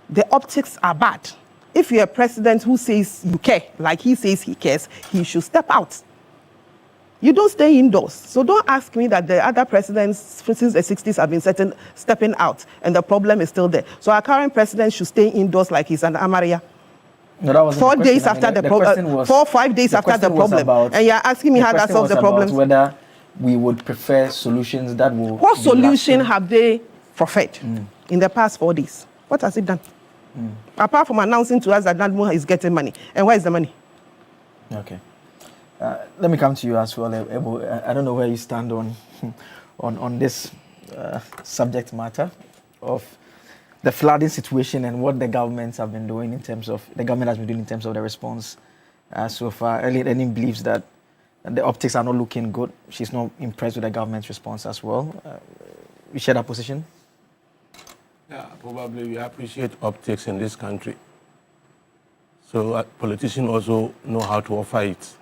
The optics are bad. If you're a president who says you care, like he says he cares, he should step out. You don't stay indoors. So don't ask me that the other presidents since the 60s have been stepping out and the problem is still there. So our current president should stay indoors like he's an Amaria. No, that wasn't 4 the days question. after the problem, 4 or 5 days after the problem. And you're asking me how that solves the problem. Whether we would prefer solutions that will... What solution have they preferred in the past 4 days? What has it done? Apart from announcing to us that Nadmo is getting money. And where is the money? Okay. Let me come to you as well, Ebo. I don't know where you stand on this subject matter of the flooding situation and what the governments have been doing in terms of the response so far. Ellen believes that the optics are not looking good. She's not impressed with the government's response as well. You share that position? Yeah, probably we appreciate optics in this country. So politicians also know how to offer it.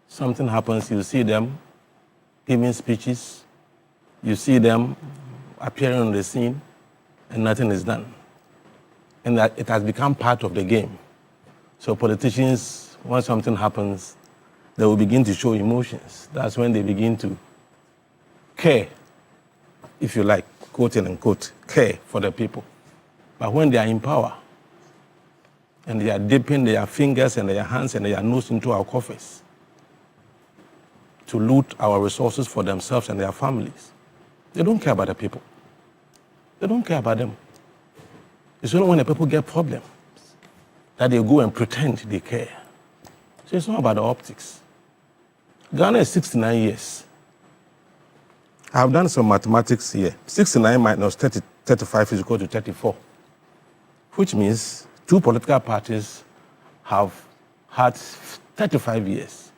Something happens, you see them giving speeches, you see them appearing on the scene, and nothing is done. And that it has become part of the game. So politicians, when something happens, they will begin to show emotions. That's when they begin to care, if you like, quote and unquote, care for the people. But when they are in power, and they are dipping their fingers and their hands and their nose into our coffers to loot our resources for themselves and their families, they don't care about the people. They don't care about them. It's only when the people get problems that they go and pretend they care. So it's not about the optics. Ghana is 69 years. I've done some mathematics here. 69 minus 35 is equal to 34, which means 2 political parties have had 35 years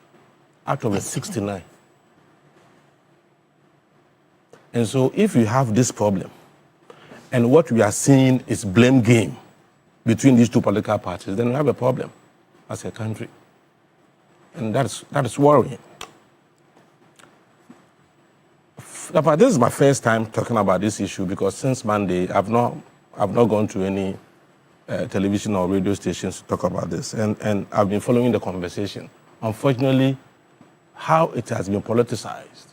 out of the 69. And so if you have this problem, and what we are seeing is blame game between these 2 political parties, then we have a problem as a country. And that is worrying. But this is my first time talking about this issue because since Monday, I've not gone to any television or radio stations to talk about this. And I've been following the conversation. Unfortunately, how it has been politicized,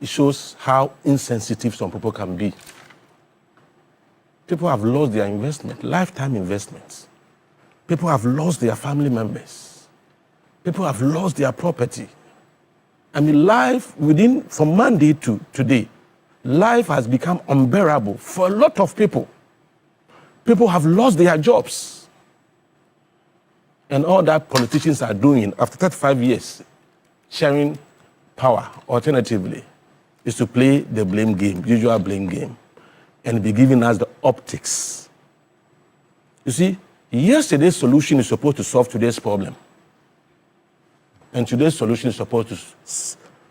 it shows how insensitive some people can be. People have lost their investment, lifetime investments. People have lost their family members. People have lost their property. I mean, life from Monday to today, life has become unbearable for a lot of people. People have lost their jobs. And all that politicians are doing after 35 years, sharing power alternatively, is to play the blame game, usual blame game, and be giving us the optics. You see, yesterday's solution is supposed to solve today's problem. And today's solution is supposed to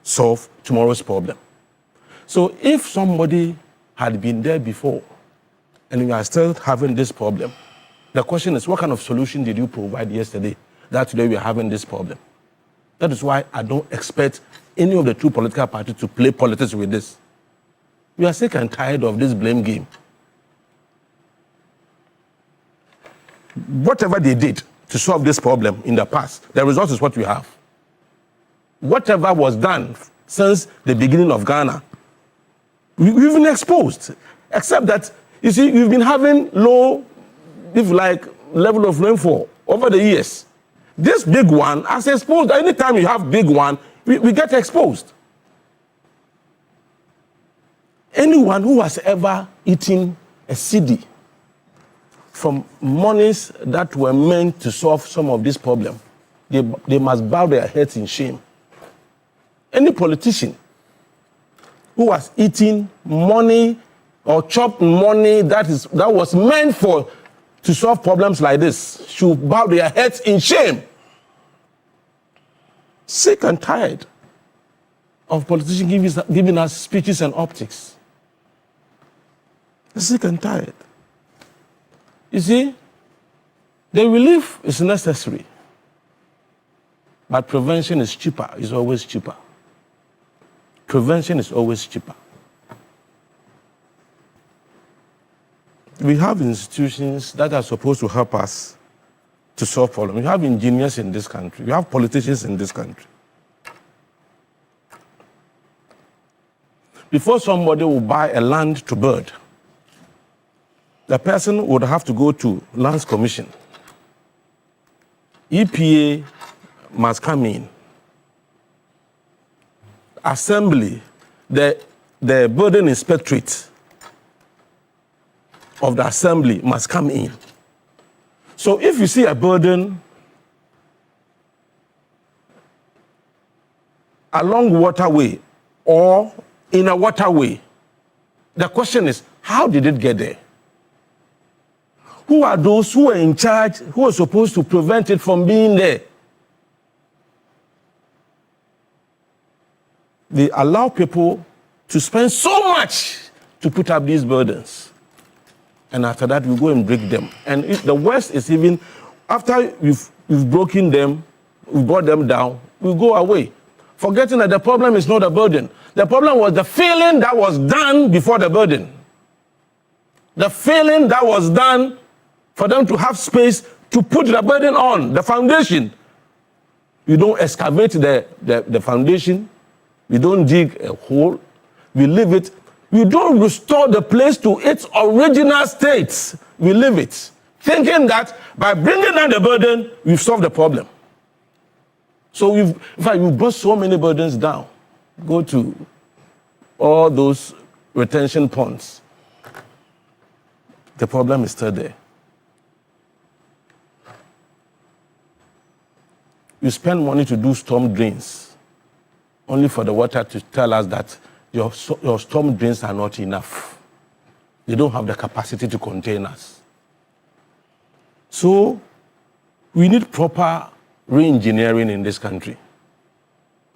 solve tomorrow's problem. So if somebody had been there before, and we are still having this problem, the question is, what kind of solution did you provide yesterday that today we are having this problem? That is why I don't expect any of the 2 political parties to play politics with this. We are sick and tired of this blame game. Whatever they did to solve this problem in the past, the result is what we have. Whatever was done since the beginning of Ghana, we've been exposed. Except that, you see, we've been having low, if you like, level of rainfall over the years. This big one has exposed. Anytime you have big one, we get exposed. Anyone who has ever eaten a CD from monies that were meant to solve some of this problem, they must bow their heads in shame. Any politician who has eaten money or chopped money that was meant to solve problems like this should bow their heads in shame. Sick and tired of politicians giving us speeches and optics. Sick and tired. You see, the relief is necessary, but prevention is cheaper, is always cheaper. Prevention is always cheaper. We have institutions that are supposed to help us to solve problems. We have engineers in this country. We have politicians in this country. before somebody will buy a land to build, the person would have to go to Lands Commission. EPA must come in. Assembly, the building inspectorate of the assembly must come in. So if you see a building along waterway or in a waterway, the question is, how did it get there? Who are those who are in charge, who are supposed to prevent it from being there? They allow people to spend so much to put up these burdens. And after that, we go and break them. And the worst is even after we've broken them, we brought them down, we go away, forgetting that the problem is not a burden. The problem was the failing that was done before the burden. The failing that was done for them to have space to put the burden on, the foundation. You don't excavate the foundation. We don't dig a hole. We leave it. We don't restore the place to its original state. We leave it, thinking that by bringing down the burden, we've solved the problem. So in fact, we've brought so many burdens down. Go to all those retention ponds. The problem is still there. You spend money to do storm drains, only for the water to tell us that your storm drains are not enough. They don't have the capacity to contain us. So we need proper re-engineering in this country.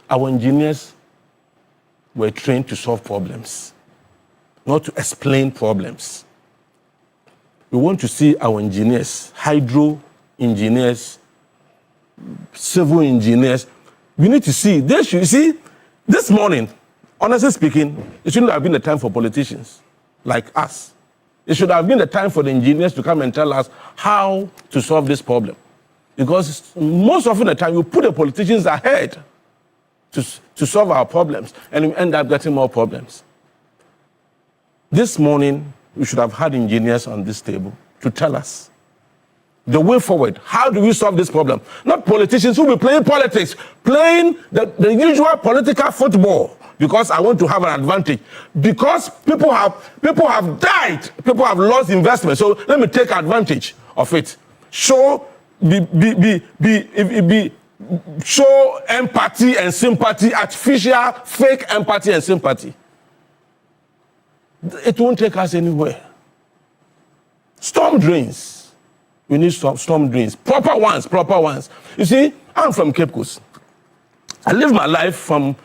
Our engineers were trained to solve problems, not to explain problems. We want to see our engineers, hydro engineers, civil engineers. We need to see, they should see, this morning, honestly speaking, it shouldn't have been the time for politicians like us. It should have been the time for the engineers to come and tell us how to solve this problem. Because most often the time, you put the politicians ahead to solve our problems, and we end up getting more problems. This morning, we should have had engineers on this table to tell us the way forward. How do we solve this problem? Not politicians who will be playing politics, playing the usual political football because I want to have an advantage. Because people have died, people have lost investment. So let me take advantage of it. Show empathy and sympathy, artificial, fake empathy and sympathy. It won't take us anywhere. Storm drains. We need storm drains. Proper ones. You see, I'm from Cape Coast. I lived my life from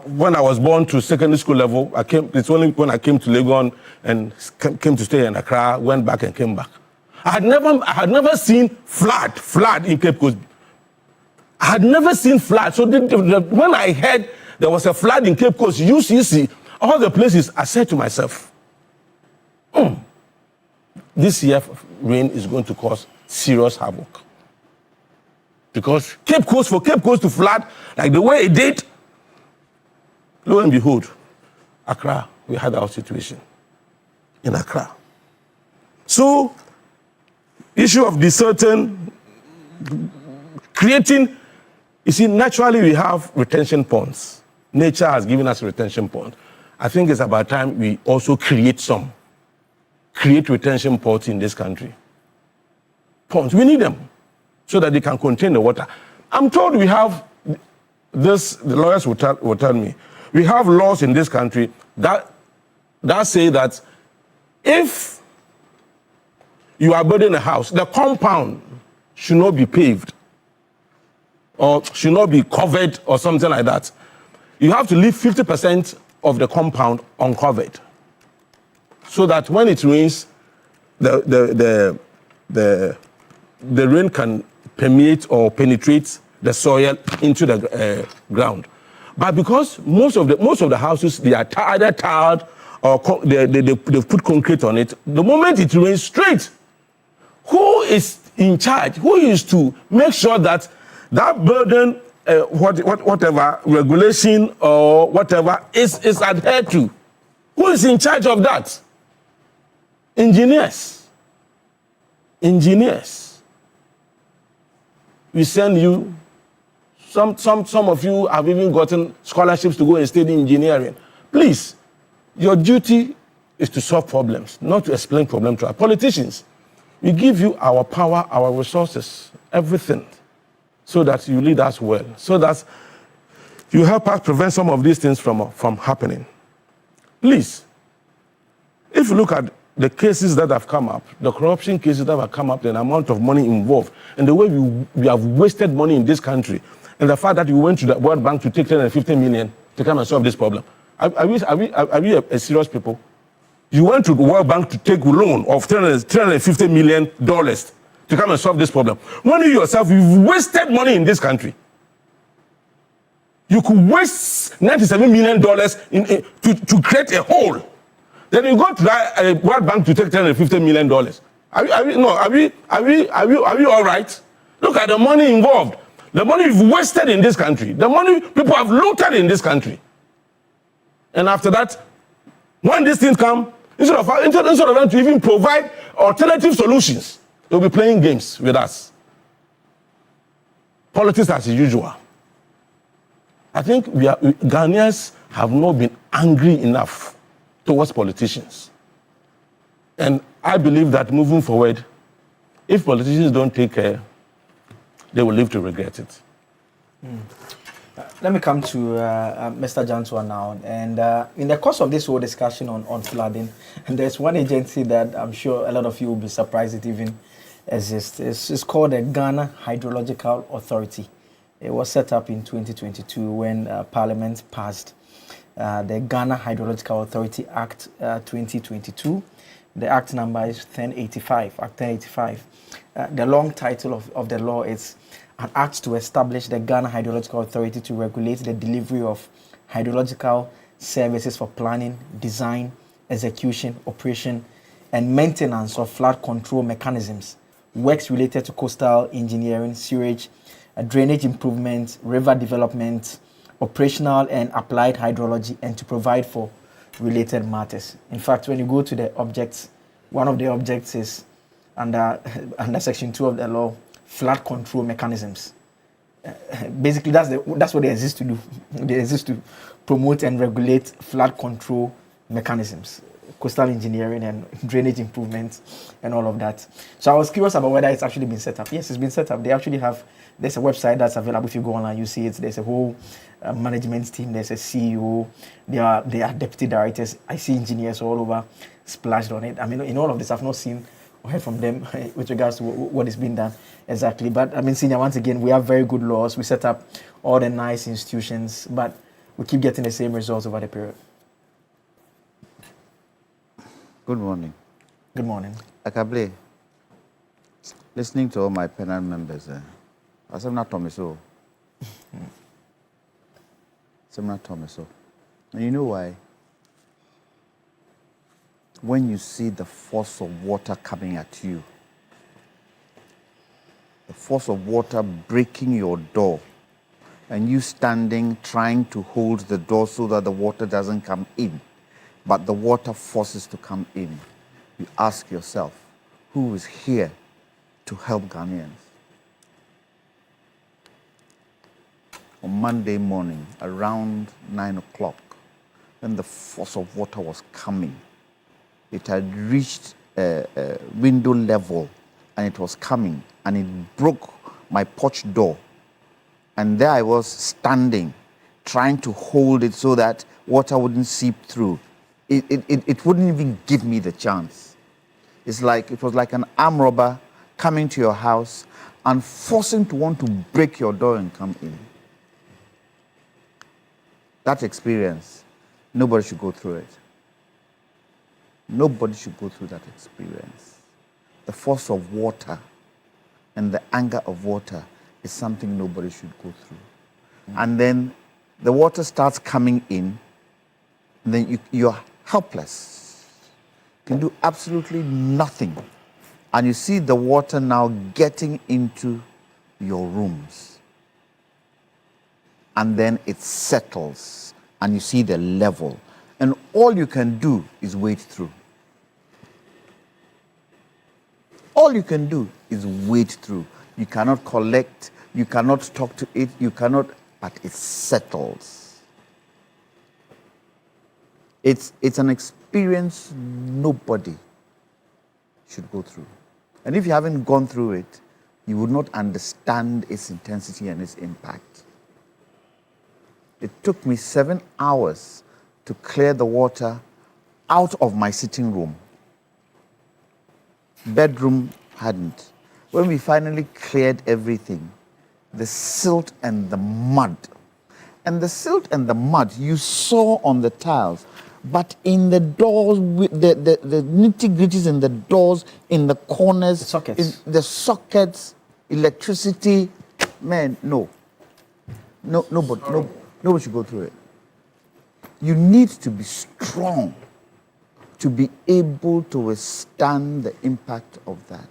when I was born to secondary school level. It's only when I came to Legon and came to stay in Accra, went back and came back. I had never seen flood in Cape Coast. I had never seen flood. So when I heard there was a flood in Cape Coast, UCC, all the places, I said to myself, this year rain is going to cause serious havoc. Because for Cape Coast to flood, like the way it did, lo and behold, Accra, we had our situation in Accra. So, issue of deserting, creating, you see, naturally we have retention ponds. Nature has given us retention ponds. I think it's about time we also create retention ponds in this country. Ponds, we need them so that they can contain the water. I'm told we have this, the lawyers will tell me, we have laws in this country that say that if you are building a house, the compound should not be paved or should not be covered or something like that. You have to leave 50% of the compound uncovered, so that when it rains, the rain can permeate or penetrate the soil into the ground. But because most of the houses, they are either tiled or they've put concrete on it, the moment it rains straight, who is in charge? Who is to make sure that that burden whatever regulation or whatever is adhered to. Who is in charge of that? Engineers. Engineers. We send you, some of you have even gotten scholarships to go and study engineering. Please, your duty is to solve problems, not to explain problems to our politicians. We give you our power, our resources, everything, so that you lead us well, so that you help us prevent some of these things from happening. Please, if you look at the cases that have come up, the corruption cases that have come up, the amount of money involved, and the way we have wasted money in this country, and the fact that you went to the World Bank to take 350 million to come and solve this problem. Are we a serious people? You went to the World Bank to take a loan of $350 million to come and solve this problem. When you yourself, you've wasted money in this country. You could waste $97 million to create a hole. Then you go to the World Bank to take $350 million. Are we all right? Look at the money involved. The money you've wasted in this country. The money people have looted in this country. And after that, when these things come, instead of them to even provide alternative solutions, they'll be playing games with us. Politics as usual. I think Ghanaians have not been angry enough towards politicians. And I believe that moving forward, if politicians don't take care, they will live to regret it. Let me come to Mr. Jantua now. And in the course of this whole discussion on flooding, and there's one agency that I'm sure a lot of you will be surprised it even exists. It's called the Ghana Hydrological Authority. It was set up in 2022 when Parliament passed the Ghana Hydrological Authority Act 2022. The Act number is 1085, Act 1085. The long title of the law is an act to establish the Ghana Hydrological Authority to regulate the delivery of hydrological services for planning, design, execution, operation, and maintenance of flood control mechanisms, works related to coastal engineering, sewage, drainage improvement, river development, operational and applied hydrology, and to provide for related matters. In fact, when you go to the objects, one of the objects is under Section 2 of the law, flood control mechanisms. Basically, that's what they exist to do. They exist to promote and regulate flood control mechanisms, coastal engineering and drainage improvements and all of that. So I was curious about whether it's actually been set up. Yes, it's been set up. They actually there's a website that's available. If you go online, you see it. There's a whole management team. There's a CEO. There are deputy directors. I see engineers all over splashed on it. I mean, in all of this, I've not seen or heard from them with regards to what is being done exactly. But I mean, Senior, once again, we have very good laws. We set up all the nice institutions, but we keep getting the same results over the period. Good morning. Good morning. Akable, listening to all my panel members, I'm not Thomaso. I'm not Thomaso. And you know why? When you see the force of water coming at you, the force of water breaking your door, and you standing trying to hold the door so that the water doesn't come in, but the water forces to come in, you ask yourself, who is here to help Ghanaians? On Monday morning, around 9 o'clock, when the force of water was coming, it had reached window level, and it was coming, and it broke my porch door. And there I was standing, trying to hold it so that water wouldn't seep through. It wouldn't even give me the chance. It was like an armed robber coming to your house and forcing to want to break your door and come in. That experience, nobody should go through it. Nobody should go through that experience. The force of water and the anger of water is something nobody should go through. And then the water starts coming in, and then you're helpless. You can do absolutely nothing. And you see the water now getting into your rooms. and then it settles, and you see the level. And all you can do is wade through. All you can do is wade through. You cannot collect, you cannot talk to it, you cannot, but it settles. It's an experience nobody should go through. And if you haven't gone through it, you would not understand its intensity and its impact. It took me 7 hours to clear the water out of my sitting room. Bedroom hadn't. When we finally cleared everything, the silt and the mud. And the silt and the mud you saw on the tiles, but in the doors, the nitty-gritties in the doors, in the corners, the sockets, electricity, man, no. Nobody should go through it. You need to be strong to be able to withstand the impact of that.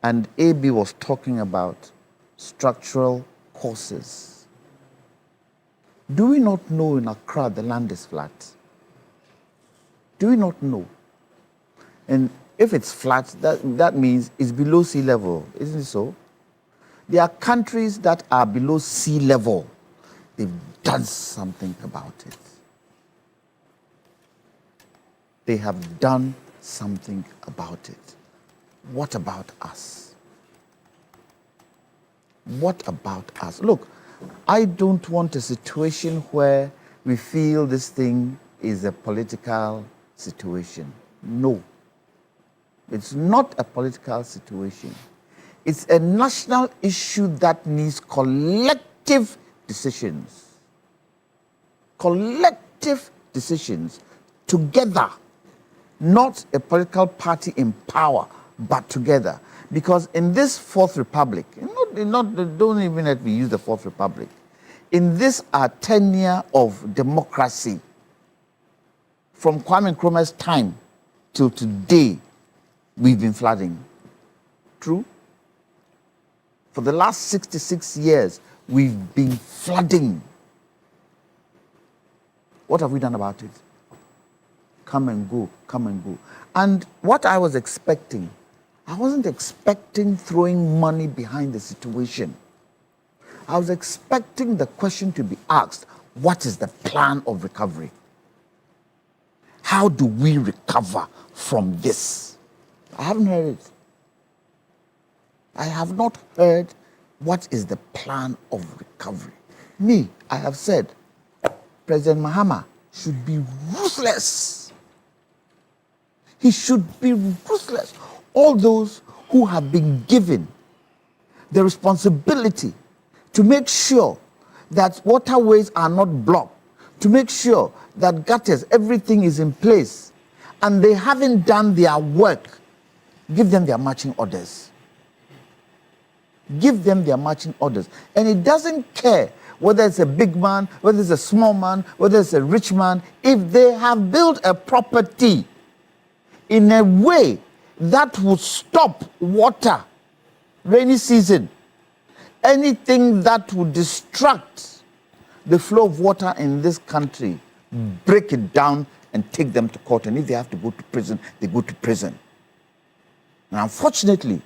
And AB was talking about structural causes. Do we not know in Accra the land is flat? Do we not know? And if it's flat, that means it's below sea level, isn't it so? There are countries that are below sea level. They've done something about it. They have done something about it. What about us? What about us? Look, I don't want a situation where we feel this thing is a political situation. No. It's not a political situation. It's a national issue that needs collective decisions. Collective decisions together. Not a political party in power, but together. Because in this Fourth Republic, don't even let me use the Fourth Republic, in this our tenure of democracy, from Kwame Nkrumah's time till today, we've been flooding. True? For the last 66 years, we've been flooding. What have we done about it? Come and go, come and go. And what I was expecting, I wasn't expecting throwing money behind the situation. I was expecting the question to be asked, what is the plan of recovery? How do we recover from this? I haven't heard it. I have not heard what is the plan of recovery. Me, I have said, President Mahama should be ruthless. He should be ruthless. All those who have been given the responsibility to make sure that waterways are not blocked, to make sure that gutters, everything is in place, and they haven't done their work, give them their marching orders. Give them their marching orders. And it doesn't care whether it's a big man, whether it's a small man, whether it's a rich man, if they have built a property in a way that would stop water, rainy season, anything that would distract the flow of water in this country, break it down and take them to court. And if they have to go to prison, they go to prison. And unfortunately,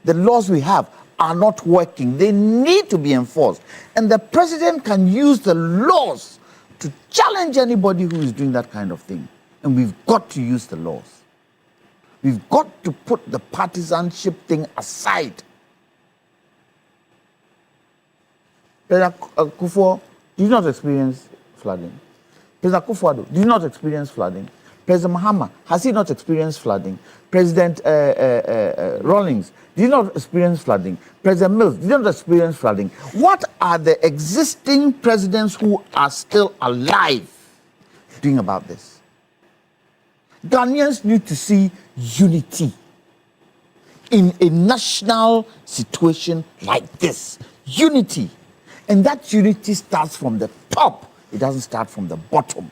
the laws we have are not working. They need to be enforced. And the president can use the laws to challenge anybody who is doing that kind of thing. And we've got to use the laws. We've got to put the partisanship thing aside. President Akufo, do you not experience flooding? President Akufo, do you not experience flooding? President Mahama, has he not experienced flooding? President Rawlings, did you not experience flooding? President Mills, did you not experience flooding? What are the existing presidents who are still alive doing about this? Ghanaians need to see unity in a national situation like this. Unity. And that unity starts from the top. It doesn't start from the bottom.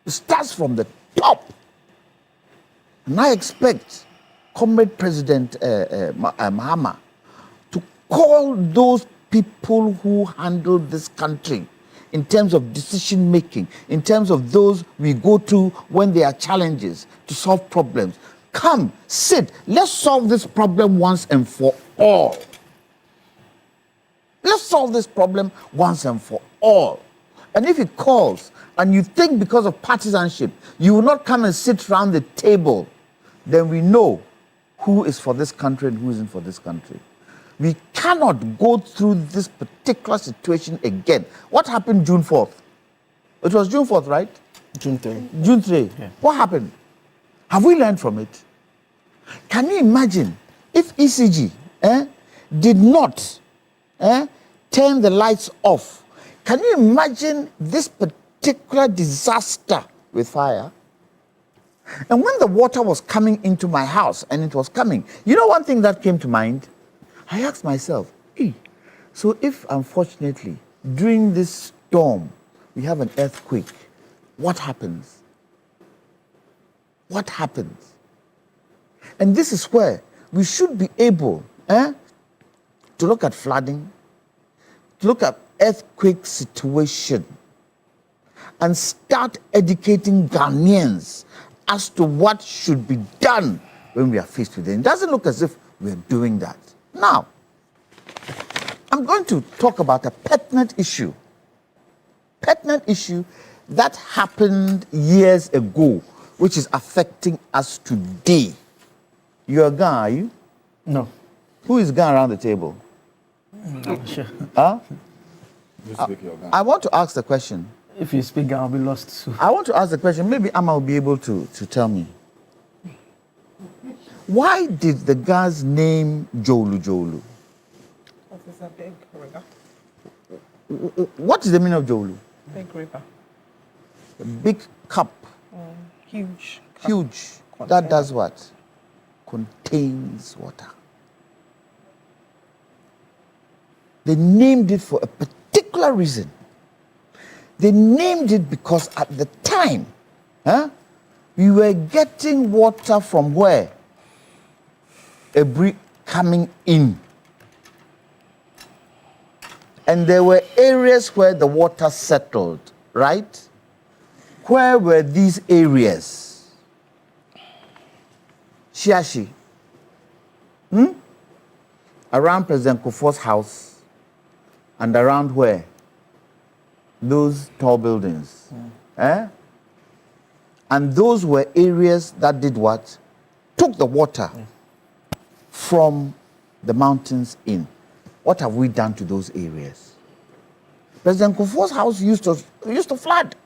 It starts from the top. And I expect Comrade President Mahama to call those people who handle this country in terms of decision making, in terms of those we go to when there are challenges to solve problems. Come, sit, let's solve this problem once and for all. Let's solve this problem once and for all. And if it calls, and you think because of partisanship, you will not come and sit around the table, then we know who is for this country and who isn't for this country. We cannot go through this particular situation again. What happened June 4th? It was June 4th, right? June 3. June 3. Yeah. What happened? Have we learned from it? Can you imagine if ECG did not turn the lights off? Can you imagine this particular disaster with fire? And when the water was coming into my house, and it was coming, you know one thing that came to mind? I asked myself, so if unfortunately during this storm we have an earthquake, what happens? What happens? And this is where we should be able to look at flooding, to look at earthquake situation, and start educating Ghanaians as to what should be done when we are faced with it. It doesn't look as if we're doing that. Now, I'm going to talk about a pertinent issue that happened years ago, which is affecting us today. You're a Ghana, are you? No. Who is Ghana around the table? I'm sure. Huh? You speak your Ghana. I want to ask the question. If you speak Ghana, I'll be lost too. I want to ask the question. Maybe Amma will be able to tell me. Why did the guy's name Jolu Jolu? It's a big river. What is the meaning of Jolu? Big river. A big cup. Huge. Huge. Container. That does what? Contains water. They named it for a particular reason. They named it because at the time, we were getting water from where? A brick coming in. And there were areas where the water settled, right? Where were these areas? Shiashi. Around President Kufuor's house and around where? Those tall buildings. And those were areas that did what? Took the water from the mountains in. What have we done to those areas? President Kufuor's house used to flood.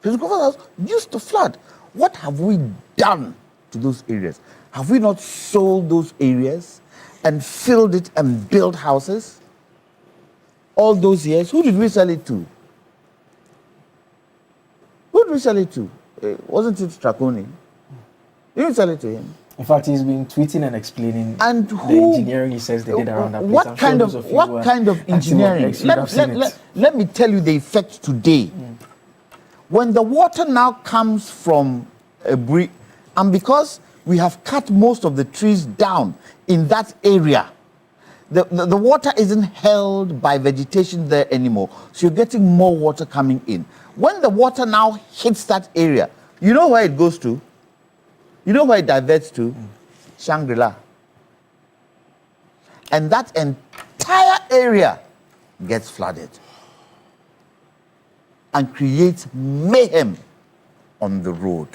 President Kufuor's house used to flood. What have we done to those areas? Have we not sold those areas and filled it and built houses? All those years, who did we sell it to? Who did we sell it to? Wasn't it Strakoni? Didn't we sell it to him? In fact, he's been tweeting and explaining and the engineering he says they did around that place. What kind of engineering? Let me tell you the effect today. When the water now comes from a brick, and because we have cut most of the trees down in that area, the water isn't held by vegetation there anymore. So you're getting more water coming in. When the water now hits that area, you know where it goes to? You know where it diverts to? Shangri-La. And that entire area gets flooded and creates mayhem on the road.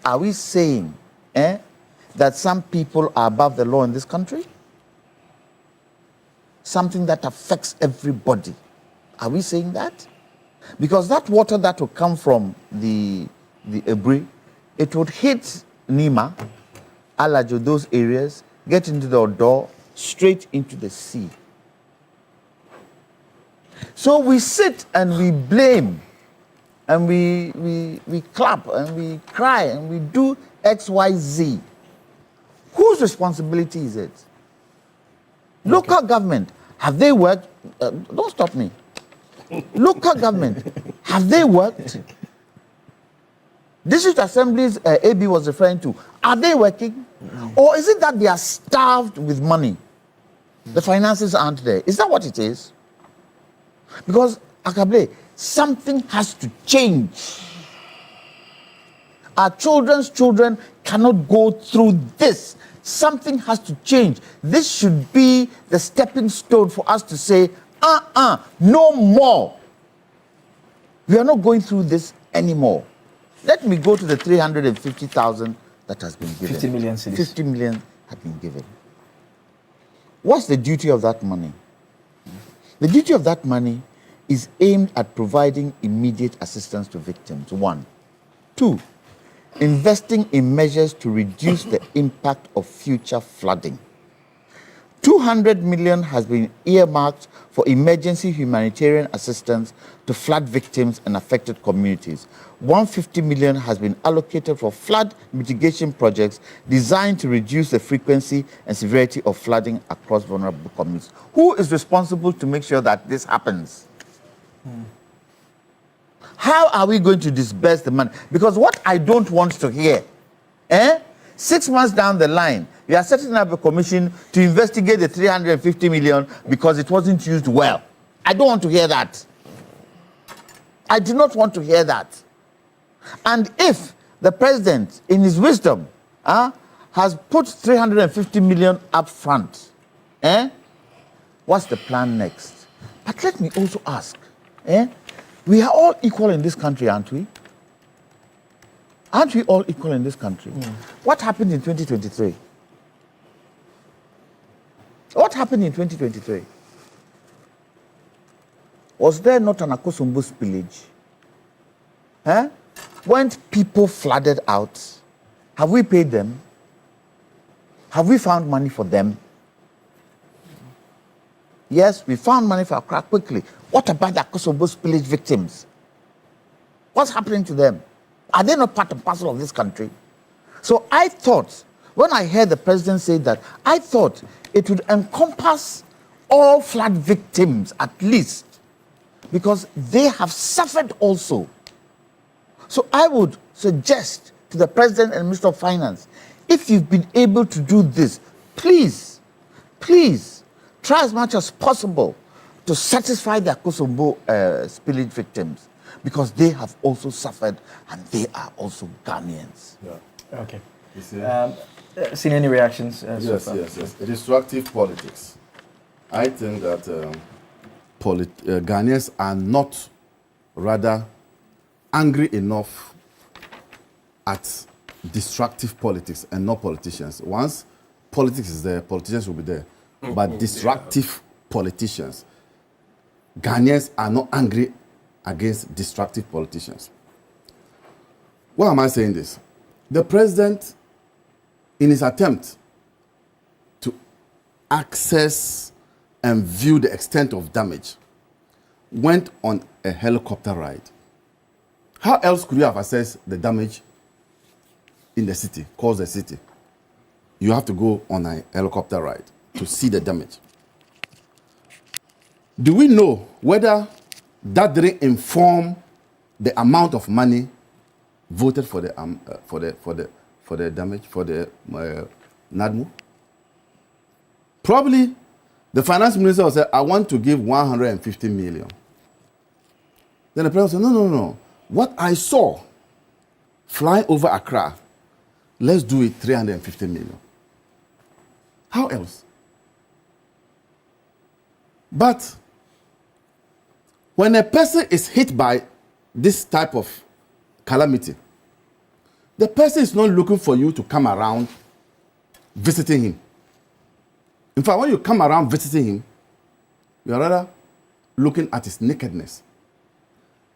Are we saying that some people are above the law in this country? Something that affects everybody. Are we saying that? Because that water that will come from the Ebri, it would hit Nima, Alajo, those areas, get into the Odo, straight into the sea. So we sit and we blame, and we clap, and we cry, and we do X, Y, Z. Whose responsibility is it? Local government, have they worked? Don't stop me. Local government, have they worked? District assemblies AB was referring to, are they working? Or is it that they are starved with money? The finances aren't there. Is that what it is? Because, Akable, something has to change. Our children's children cannot go through this. Something has to change. This should be the stepping stone for us to say, no more. We are not going through this anymore. Let me go to the 350,000 that has been given. 50 million cedis. 50 million have been given. What's the duty of that money? The duty of that money is aimed at providing immediate assistance to victims, 1. 2, investing in measures to reduce the impact of future flooding. 200 million has been earmarked for emergency humanitarian assistance to flood victims and affected communities. 150 million has been allocated for flood mitigation projects designed to reduce the frequency and severity of flooding across vulnerable communities. Who is responsible to make sure that this happens? How are we going to disburse the money? Because what I don't want to hear, 6 months down the line, we are setting up a commission to investigate the 350 million because it wasn't used well. I don't want to hear that. I do not want to hear that. And if the president, in his wisdom, has put 350 million up front, what's the plan next? But let me also ask, we are all equal in this country, aren't we? Aren't we all equal in this country? What happened in 2023? What happened in 2023? Was there not an Akosombo spillage? Weren't people flooded out? Have we paid them? Have we found money for them? Yes, we found money for Accra quickly. What about the Akosombo spillage victims? What's happening to them? Are they not part and parcel of this country? So I thought, when I heard the president say that, I thought it would encompass all flood victims at least, because they have suffered also. So I would suggest to the president and Minister of Finance, if you've been able to do this, please, please, try as much as possible to satisfy the Akosombo spillage victims, because they have also suffered and they are also Ghanaians. Yeah. Okay. Seen any reactions? Yes. Destructive politics. I think that Ghanaians are not rather angry enough at destructive politics and not politicians. Once politics is there, politicians will be there. But destructive politicians, Ghanaians are not angry against destructive politicians. Why am I saying this? The president, in his attempt to access and view the extent of damage, went on a helicopter ride. How else could you have assessed the damage in the city, caused the city? You have to go on a helicopter ride to see the damage. Do we know whether that didn't inform the amount of money voted for the damage for the NADMO? Probably the finance minister will say, I want to give 150 million. Then the president will say, no. What I saw flying over Accra, let's do it 350 million. How else? But when a person is hit by this type of calamity, the person is not looking for you to come around visiting him. In fact, when you come around visiting him, you are rather looking at his nakedness.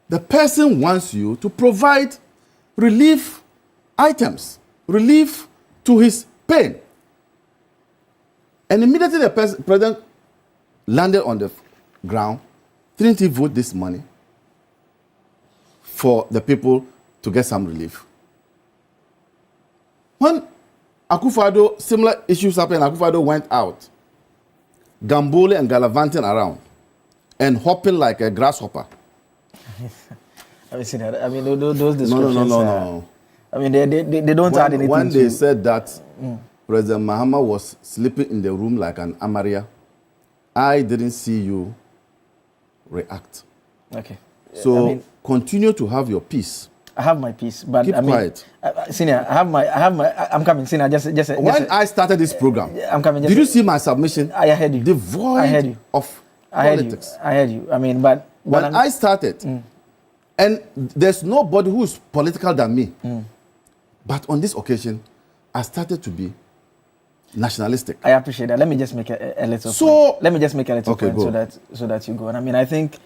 The person wants you to provide relief items, relief to his pain. And immediately the president landed on the ground, didn't he vote this money for the people to get some relief? When Akufo-Addo, similar issues happened, Akufo-Addo went out, gamboling and gallivanting around, and hopping like a grasshopper. Have you seen that? I mean, those descriptions. No. I mean, they don't add anything. When they said that President Mahama was sleeping in the room like an Amaria, I didn't see you react. Okay. So continue to have your peace. I have my peace, but keep quiet. Senior, I'm coming. Senior, when I started this program, I'm coming. Did you see my submission? I heard you. Devoid of politics. I heard you. I mean, but when I started, and there's nobody who is political than me. But on this occasion, I started to be nationalistic. I appreciate that. Let me just make a little point. Let me just make a little point so that you go. And I mean, I think,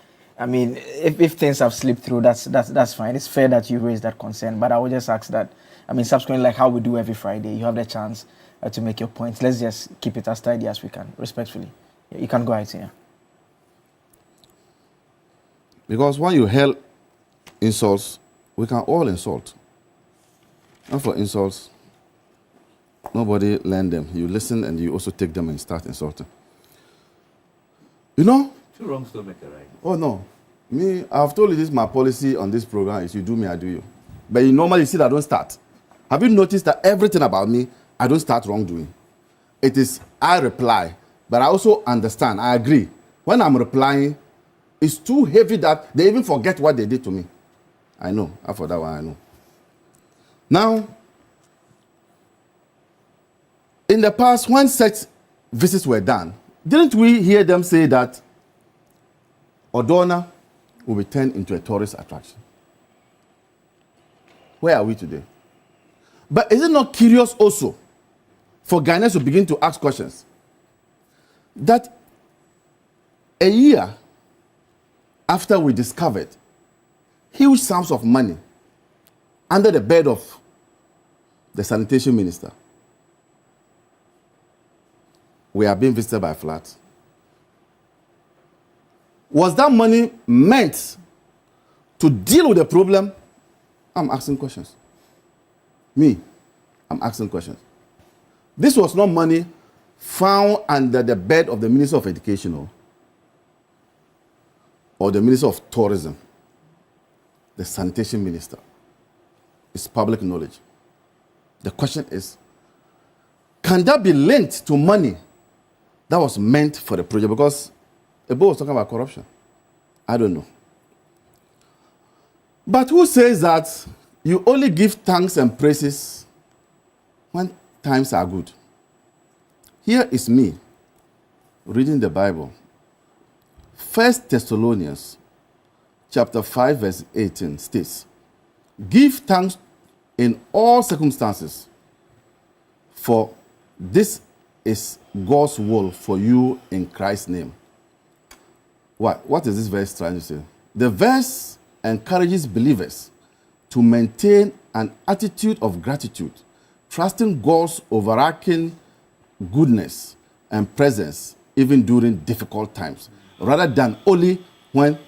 if things have slipped through, that's fine. It's fair that you raise that concern. But I would just ask that, subsequently, like how we do every Friday, you have the chance to make your points. Let's just keep it as tidy as we can, respectfully. You can go ahead, Senior. Because when you hail insults, we can all insult. And for insults, nobody learn them. You listen and you also take them and start insulting. You know? Two wrongs don't make a right. Oh, no. Me, I've told you this, my policy on this program is you do me, I do you. But you normally see that I don't start. Have you noticed that everything about me, I don't start wrongdoing? It is, I reply, but I also understand, I agree. When I'm replying, it's too heavy that they even forget what they did to me. I know, after that one, I know. Now, in the past, when such visits were done, didn't we hear them say that Odona will be turned into a tourist attraction? Where are we today? But is it not curious also for Ghanaians to begin to ask questions? That a year after we discovered huge sums of money under the bed of the sanitation minister, we are being visited by floods. Was that money meant to deal with the problem? I'm asking questions. I'm asking questions. This was not money found under the bed of the Minister of Education or the Minister of Tourism, the Sanitation Minister. It's public knowledge. The question is, can that be linked to money that was meant for the project? Because Ebo was talking about corruption. I don't know. But who says that you only give thanks and praises when times are good? Here is me reading the Bible. 1 Thessalonians chapter 5 verse 18 states, give thanks in all circumstances, for this is God's will for you in Christ's name. What is this verse trying to say? The verse encourages believers to maintain an attitude of gratitude, trusting God's overarching goodness and presence even during difficult times, rather than only when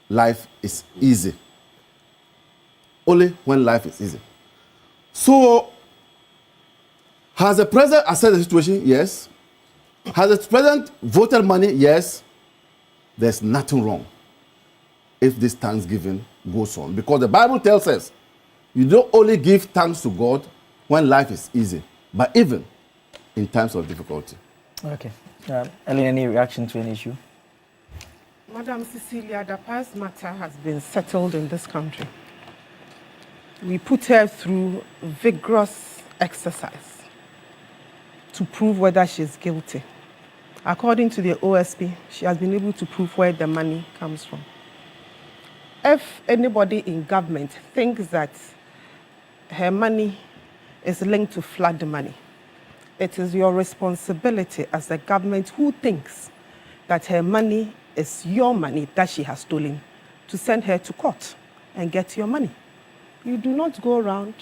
life is easy. Only when life is easy. So, has the president assessed the situation? Yes. Has the president voted money? Yes. There's nothing wrong if this thanksgiving goes on. Because the Bible tells us you don't only give thanks to God when life is easy, but even in times of difficulty. Okay. Any reaction to an issue? Madam Cecilia, the past matter has been settled in this country. We put her through vigorous exercise to prove whether she's guilty. According to the OSP, she has been able to prove where the money comes from. If anybody in government thinks that her money is linked to flood money, it is your responsibility as a government who thinks that her money is your money that she has stolen to send her to court and get your money. You do not go around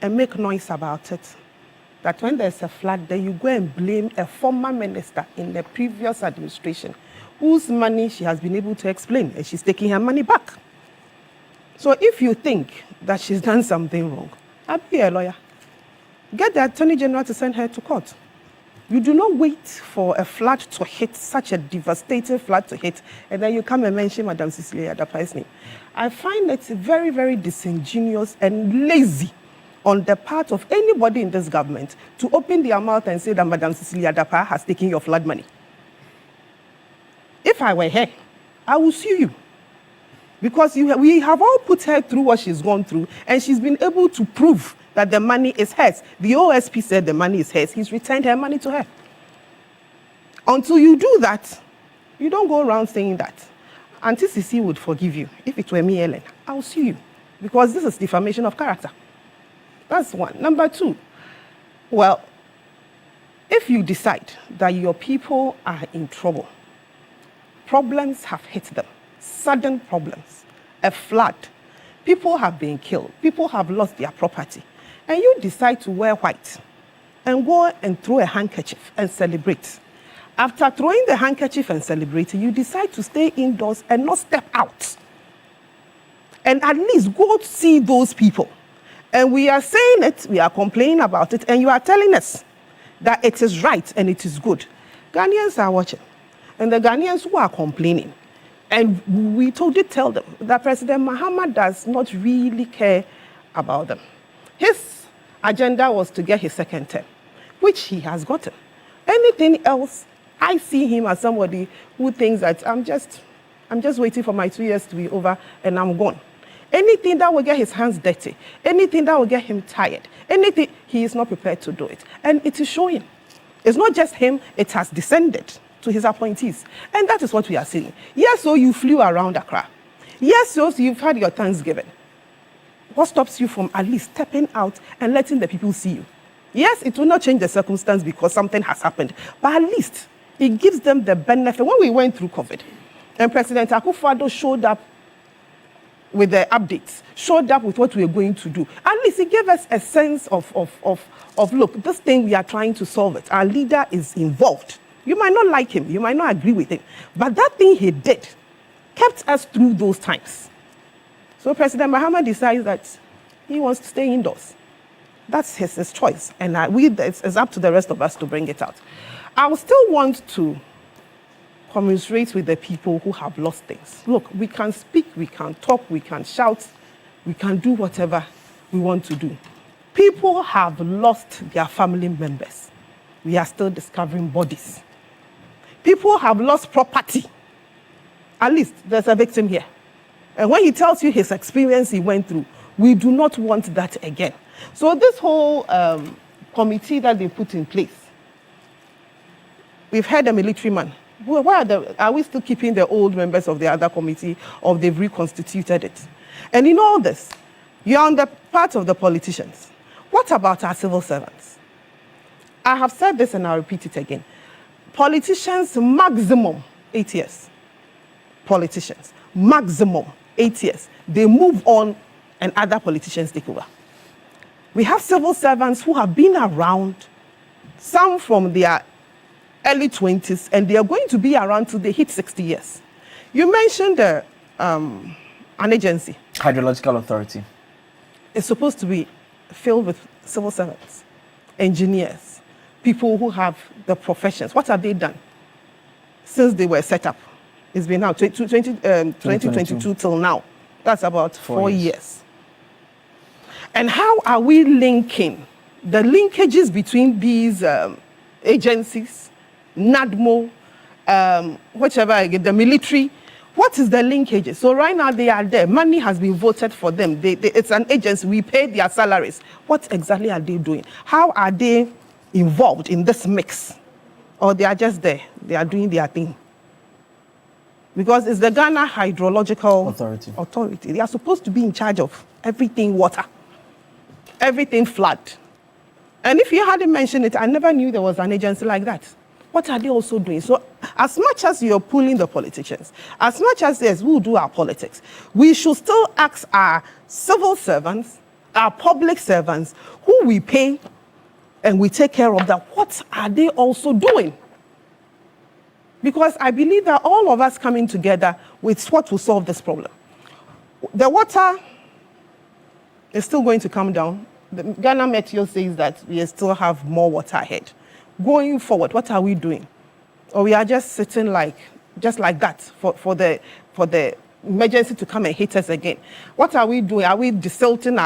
and make noise about it. That when there's a flood, then you go and blame a former minister in the previous administration whose money she has been able to explain, and she's taking her money back. So if you think that she's done something wrong, I'll be a lawyer. Get the Attorney General to send her to court. You do not wait for a flood to hit, such a devastating flood to hit, and then you come and mention Madam Cecilia Dapa's name. I find it very, very disingenuous and lazy on the part of anybody in this government to open their mouth and say that Madam Cecilia Dapa has taken your flood money. if I were her, I would sue you. Because we have all put her through what she's gone through, and she's been able to prove that the money is hers. The OSP said the money is hers. He's returned her money to her. Until you do that, you don't go around saying that. Auntie Sisi would forgive you. If it were me, Ellen, I'll sue you. Because this is defamation of character. That's one. Number two, well, if you decide that your people are in trouble, problems have hit them, sudden problems, a flood, people have been killed, people have lost their property, and you decide to wear white and go and throw a handkerchief and celebrate. After throwing the handkerchief and celebrating, you decide to stay indoors and not step out. And at least go see those people. And we are saying it, we are complaining about it, and you are telling us that it is right and it is good. Ghanaians are watching. And the Ghanaians who are complaining, and we tell them that President Mahama does not really care about them. His agenda was to get his second term, which he has gotten. Anything else, I see him as somebody who thinks that I'm just waiting for my 2 years to be over and I'm gone. Anything that will get his hands dirty, anything that will get him tired, anything, he is not prepared to do it. And it is showing. It's not just him, it has descended to his appointees. And that is what we are seeing. Yes, so you flew around Accra. Yes, so you've had your Thanksgiving. What stops you from at least stepping out and letting the people see you? Yes, it will not change the circumstance because something has happened, but at least it gives them the benefit. When we went through COVID, and President Akufo-Addo showed up with the updates, showed up with what we are going to do, at least it gave us a sense of look, this thing we are trying to solve it. Our leader is involved. You might not like him, you might not agree with him, but that thing he did kept us through those times. So President Mahama decides that he wants to stay indoors. That's his choice, and it's up to the rest of us to bring it out. I will still want to commiserate with the people who have lost things. Look, we can speak, we can talk, we can shout, we can do whatever we want to do. People have lost their family members. We are still discovering bodies. People have lost property. At least there's a victim here. And when he tells you his experience he went through, we do not want that again. So this whole committee that they put in place, we've had a military man. Are we still keeping the old members of the other committee, or they've reconstituted it? And in all this, you're on the part of the politicians. What about our civil servants? I have said this and I'll repeat it again. Politicians, maximum 8 years. Politicians, maximum 8 years. They move on and other politicians take over. We have civil servants who have been around, some from their early 20s, and they are going to be around till they hit 60 years. You mentioned an agency. Hydrological Authority. It's supposed to be filled with civil servants, engineers, people who have the professions. What have they done since they were set up? It's been now 2022 till now. That's about 4 years. And how are we linking the linkages between these agencies, NADMO, whichever, the military? What is the linkages? So right now they are there. Money has been voted for them. It's an agency. We pay their salaries. What exactly are they doing? How are they involved in this mix? Or they are just there? They are doing their thing. Because it's the Ghana Hydrological Authority. They are supposed to be in charge of everything water, everything flood. And if you hadn't mentioned it, I never knew there was an agency like that. What are they also doing? So as much as you're pulling the politicians, as much as yes, we'll do our politics, we should still ask our civil servants, our public servants, who we pay and we take care of that, what are they also doing? Because I believe that all of us coming together with what will solve this problem. The water is still going to come down. The Ghana Meteo says that we still have more water ahead. Going forward, what are we doing? Or we are just sitting just like that for the emergency to come and hit us again? What are we doing? Are we desilting?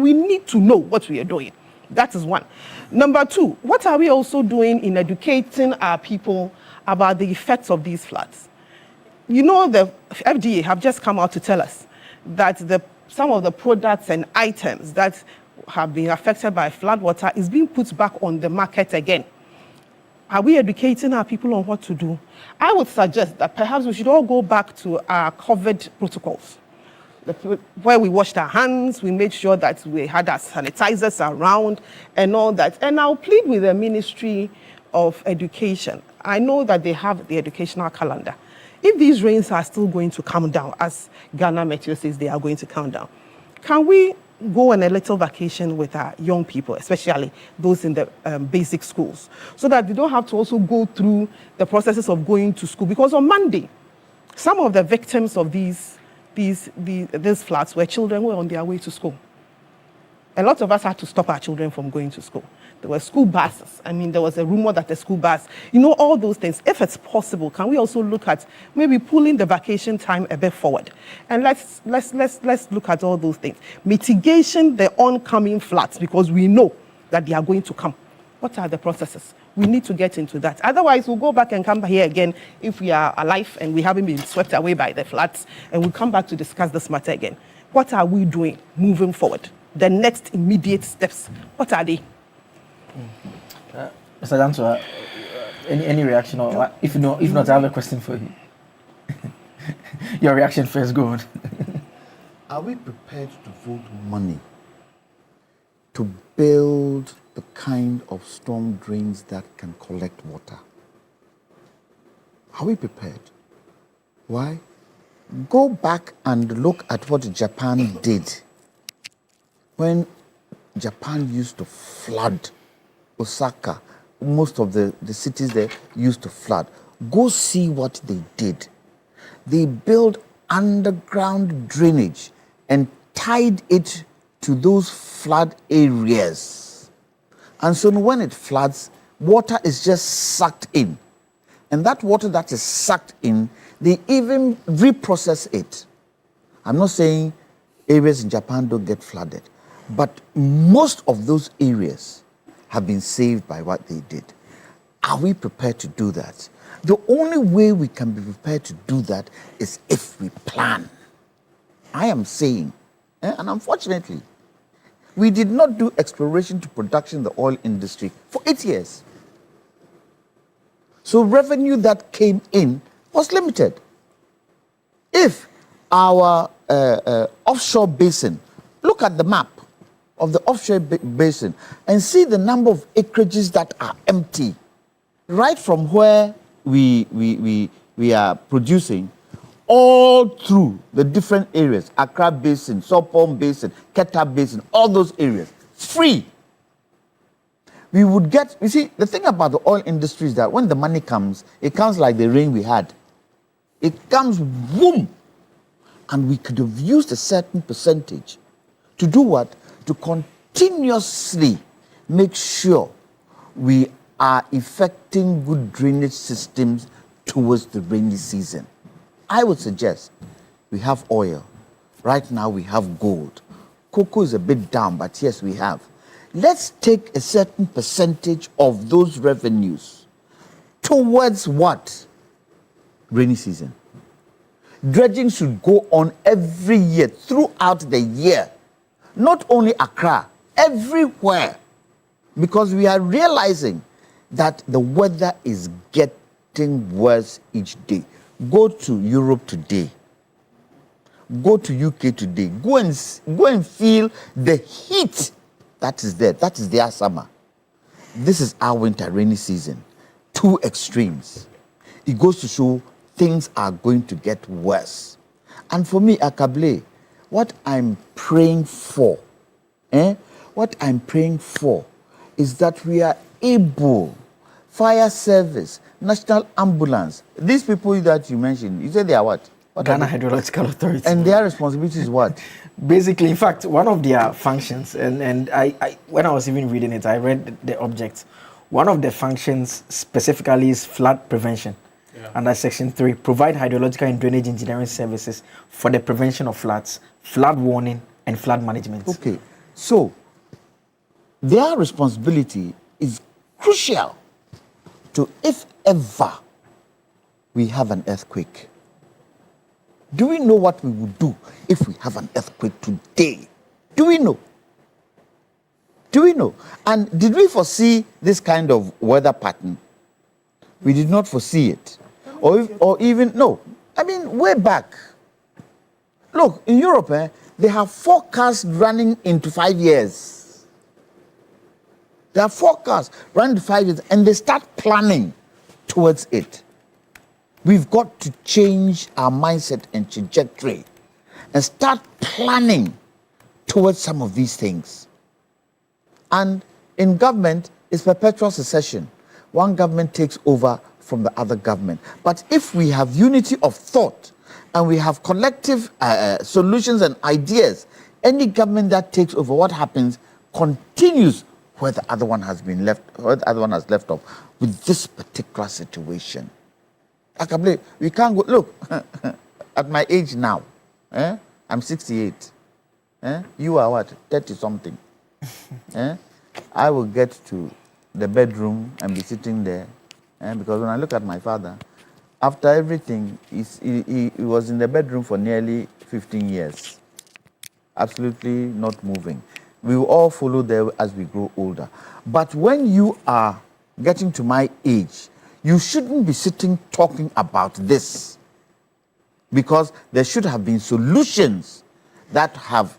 We need to know what we are doing. That is one. Number two, what are we also doing in educating our people about the effects of these floods. You know, the FDA have just come out to tell us that some of the products and items that have been affected by flood water is being put back on the market again. Are we educating our people on what to do? I would suggest that perhaps we should all go back to our COVID protocols, where we washed our hands, we made sure that we had our sanitizers around and all that. And I'll plead with the Ministry of Education. I know that they have the educational calendar. If these rains are still going to come down, as Ghana Meteo says they are going to come down, can we go on a little vacation with our young people, especially those in the basic schools, so that they don't have to also go through the processes of going to school? Because on Monday, some of the victims of these floods were children who were on their way to school. A lot of us had to stop our children from going to school. There were school buses. I mean, there was a rumor that the school bus, all those things. If it's possible, can we also look at maybe pulling the vacation time a bit forward? And let's look at all those things. Mitigation the oncoming floods, because we know that they are going to come. What are the processes? We need to get into that. Otherwise, we'll go back and come here again if we are alive and we haven't been swept away by the floods, and we'll come back to discuss this matter again. What are we doing moving forward? The next immediate steps, what are they? Mr. Danso, any reaction? Or if not, I have a question for you. Your reaction first, go on. Are we prepared to vote money to build the kind of storm drains that can collect water? Are we prepared? Why? Go back and look at what Japan did when Japan used to flood Osaka. Most of the cities there used to flood. Go see what they did. They built underground drainage and tied it to those flood areas. And so when it floods, water is just sucked in. And that water that is sucked in, they even reprocess it. I'm not saying areas in Japan don't get flooded, but most of those areas have been saved by what they did. Are we prepared to do that? The only way we can be prepared to do that is if we plan. I am saying, and unfortunately, we did not do exploration to production in the oil industry for 8 years. So revenue that came in was limited. If our offshore basin, look at the map of the offshore basin and see the number of acreages that are empty, right from where we are producing, all through the different areas, Accra Basin, Sopon Basin, Keta Basin, all those areas, free. We would get, you see, the thing about the oil industry is that when the money comes, it comes like the rain we had. It comes, boom, and we could have used a certain percentage to do what? To continuously make sure we are effecting good drainage systems towards the rainy season. I would suggest we have oil. Right now we have gold. Cocoa is a bit down, but yes, we have. Let's take a certain percentage of those revenues towards what? Rainy season. Dredging should go on every year, throughout the year. Not only Accra, everywhere. Because we are realizing that the weather is getting worse each day. Go to Europe today. Go to UK today. Go and feel the heat that is there. That is their summer. This is our winter, rainy season. Two extremes. It goes to show things are going to get worse. And for me, Akable, what I'm praying for, what I'm praying for is that we are able, fire service, national ambulance, these people that you mentioned, you said they are what? Ghana Hydrological Authority. And their responsibility is what? Basically, in fact, one of their functions, and I when I was even reading it, I read the object. One of the functions specifically is flood prevention. Yeah. Under Section 3, provide hydrological and drainage engineering services for the prevention of floods, flood warning, and flood management. Okay, so their responsibility is crucial to, if ever we have an earthquake. Do we know what we would do if we have an earthquake today? Do we know? Do we know? And did we foresee this kind of weather pattern? We did not foresee it. Or even, no. I mean, way back. Look, in Europe, they have forecasts running into 5 years. They have forecasts running into 5 years, and they start planning towards it. We've got to change our mindset and trajectory and start planning towards some of these things. And in government, it's perpetual succession. One government takes over from the other government. But if we have unity of thought and we have collective solutions and ideas, any government that takes over, what happens continues where the other one has been left, where the other one has left off with this particular situation. I can believe we can't go. Look, at my age now, I'm 68. You are what? 30 something. I will get to the bedroom and be sitting there, because when I look at my father, after everything, he was in the bedroom for nearly 15 years, absolutely not moving. We will all follow there as we grow older. But when you are getting to my age, you shouldn't be sitting talking about this, because there should have been solutions that have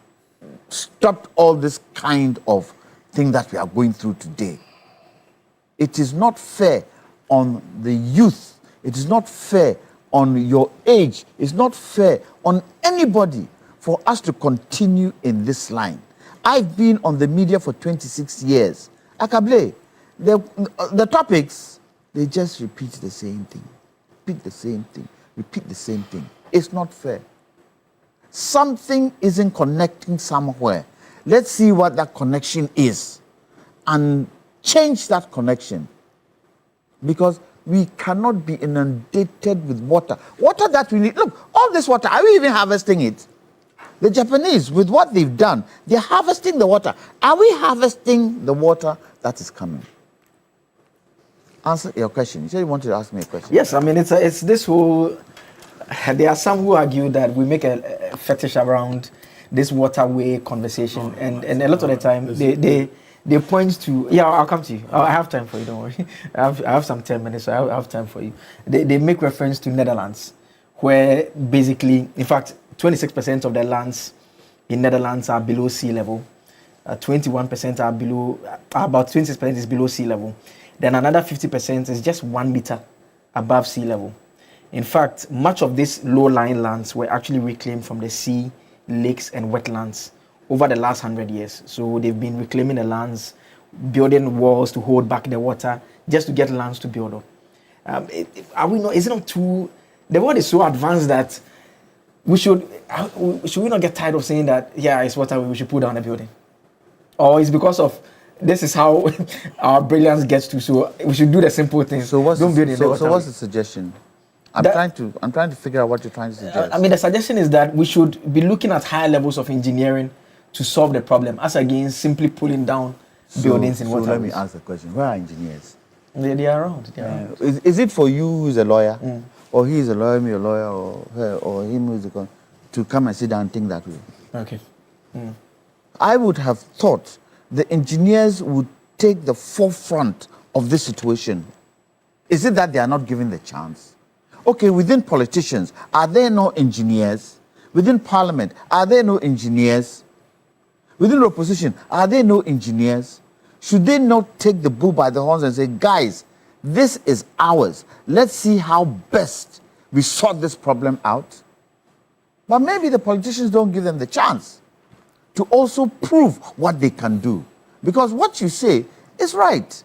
stopped all this kind of thing that we are going through today. It is not fair on the youth. It is not fair on your age. It's not fair on anybody for us to continue in this line. I've been on the media for 26 years. Akable, the topics, they just repeat the same thing. Repeat the same thing. Repeat the same thing. It's not fair. Something isn't connecting somewhere. Let's see what that connection is and change that connection. Because we cannot be inundated with water. Water that we need. Look, all this water, are we even harvesting it? The Japanese, with what they've done, they're harvesting the water. Are we harvesting the water that is coming? Answer your question. You said you wanted to ask me a question. Yes, I mean, it's this whole... There are some who argue that we make a fetish around this waterway conversation, and a lot of the time they point to... Yeah, I'll come to you. I have time for you, don't worry. I have some 10 minutes, so I have time for you. They make reference to Netherlands, where basically, in fact, 26% of the lands in Netherlands are below sea level. 21% are below, about 26% is below sea level. Then another 50% is just 1 meter above sea level. In fact, much of these low-lying lands were actually reclaimed from the sea, lakes, and wetlands over the last 100 years. So they've been reclaiming the lands, building walls to hold back the water, just to get lands to build up. Is it not too... The world is so advanced that should we not get tired of saying that, yeah, it's water, we should pull down the building? Or it's because of... This is how our brilliance gets to, so we should do the simple thing. So what's the suggestion? I'm trying to figure out what you're trying to suggest. I mean, the suggestion is that we should be looking at higher levels of engineering to solve the problem, as against simply pulling down buildings in waterways. So let me ask the question. Where are engineers? They are around. Is it for you who's a lawyer, or he is a lawyer, me a lawyer, or her, or him who's a to come and sit down and think that way? Okay. I would have thought the engineers would take the forefront of this situation. Is it that they are not given the chance? Okay, within politicians, are there no engineers? Within parliament, are there no engineers? Within the opposition, are there no engineers? Should they not take the bull by the horns and say, guys, this is ours. Let's see how best we sort this problem out? But maybe the politicians don't give them the chance to also prove what they can do. Because what you say is right.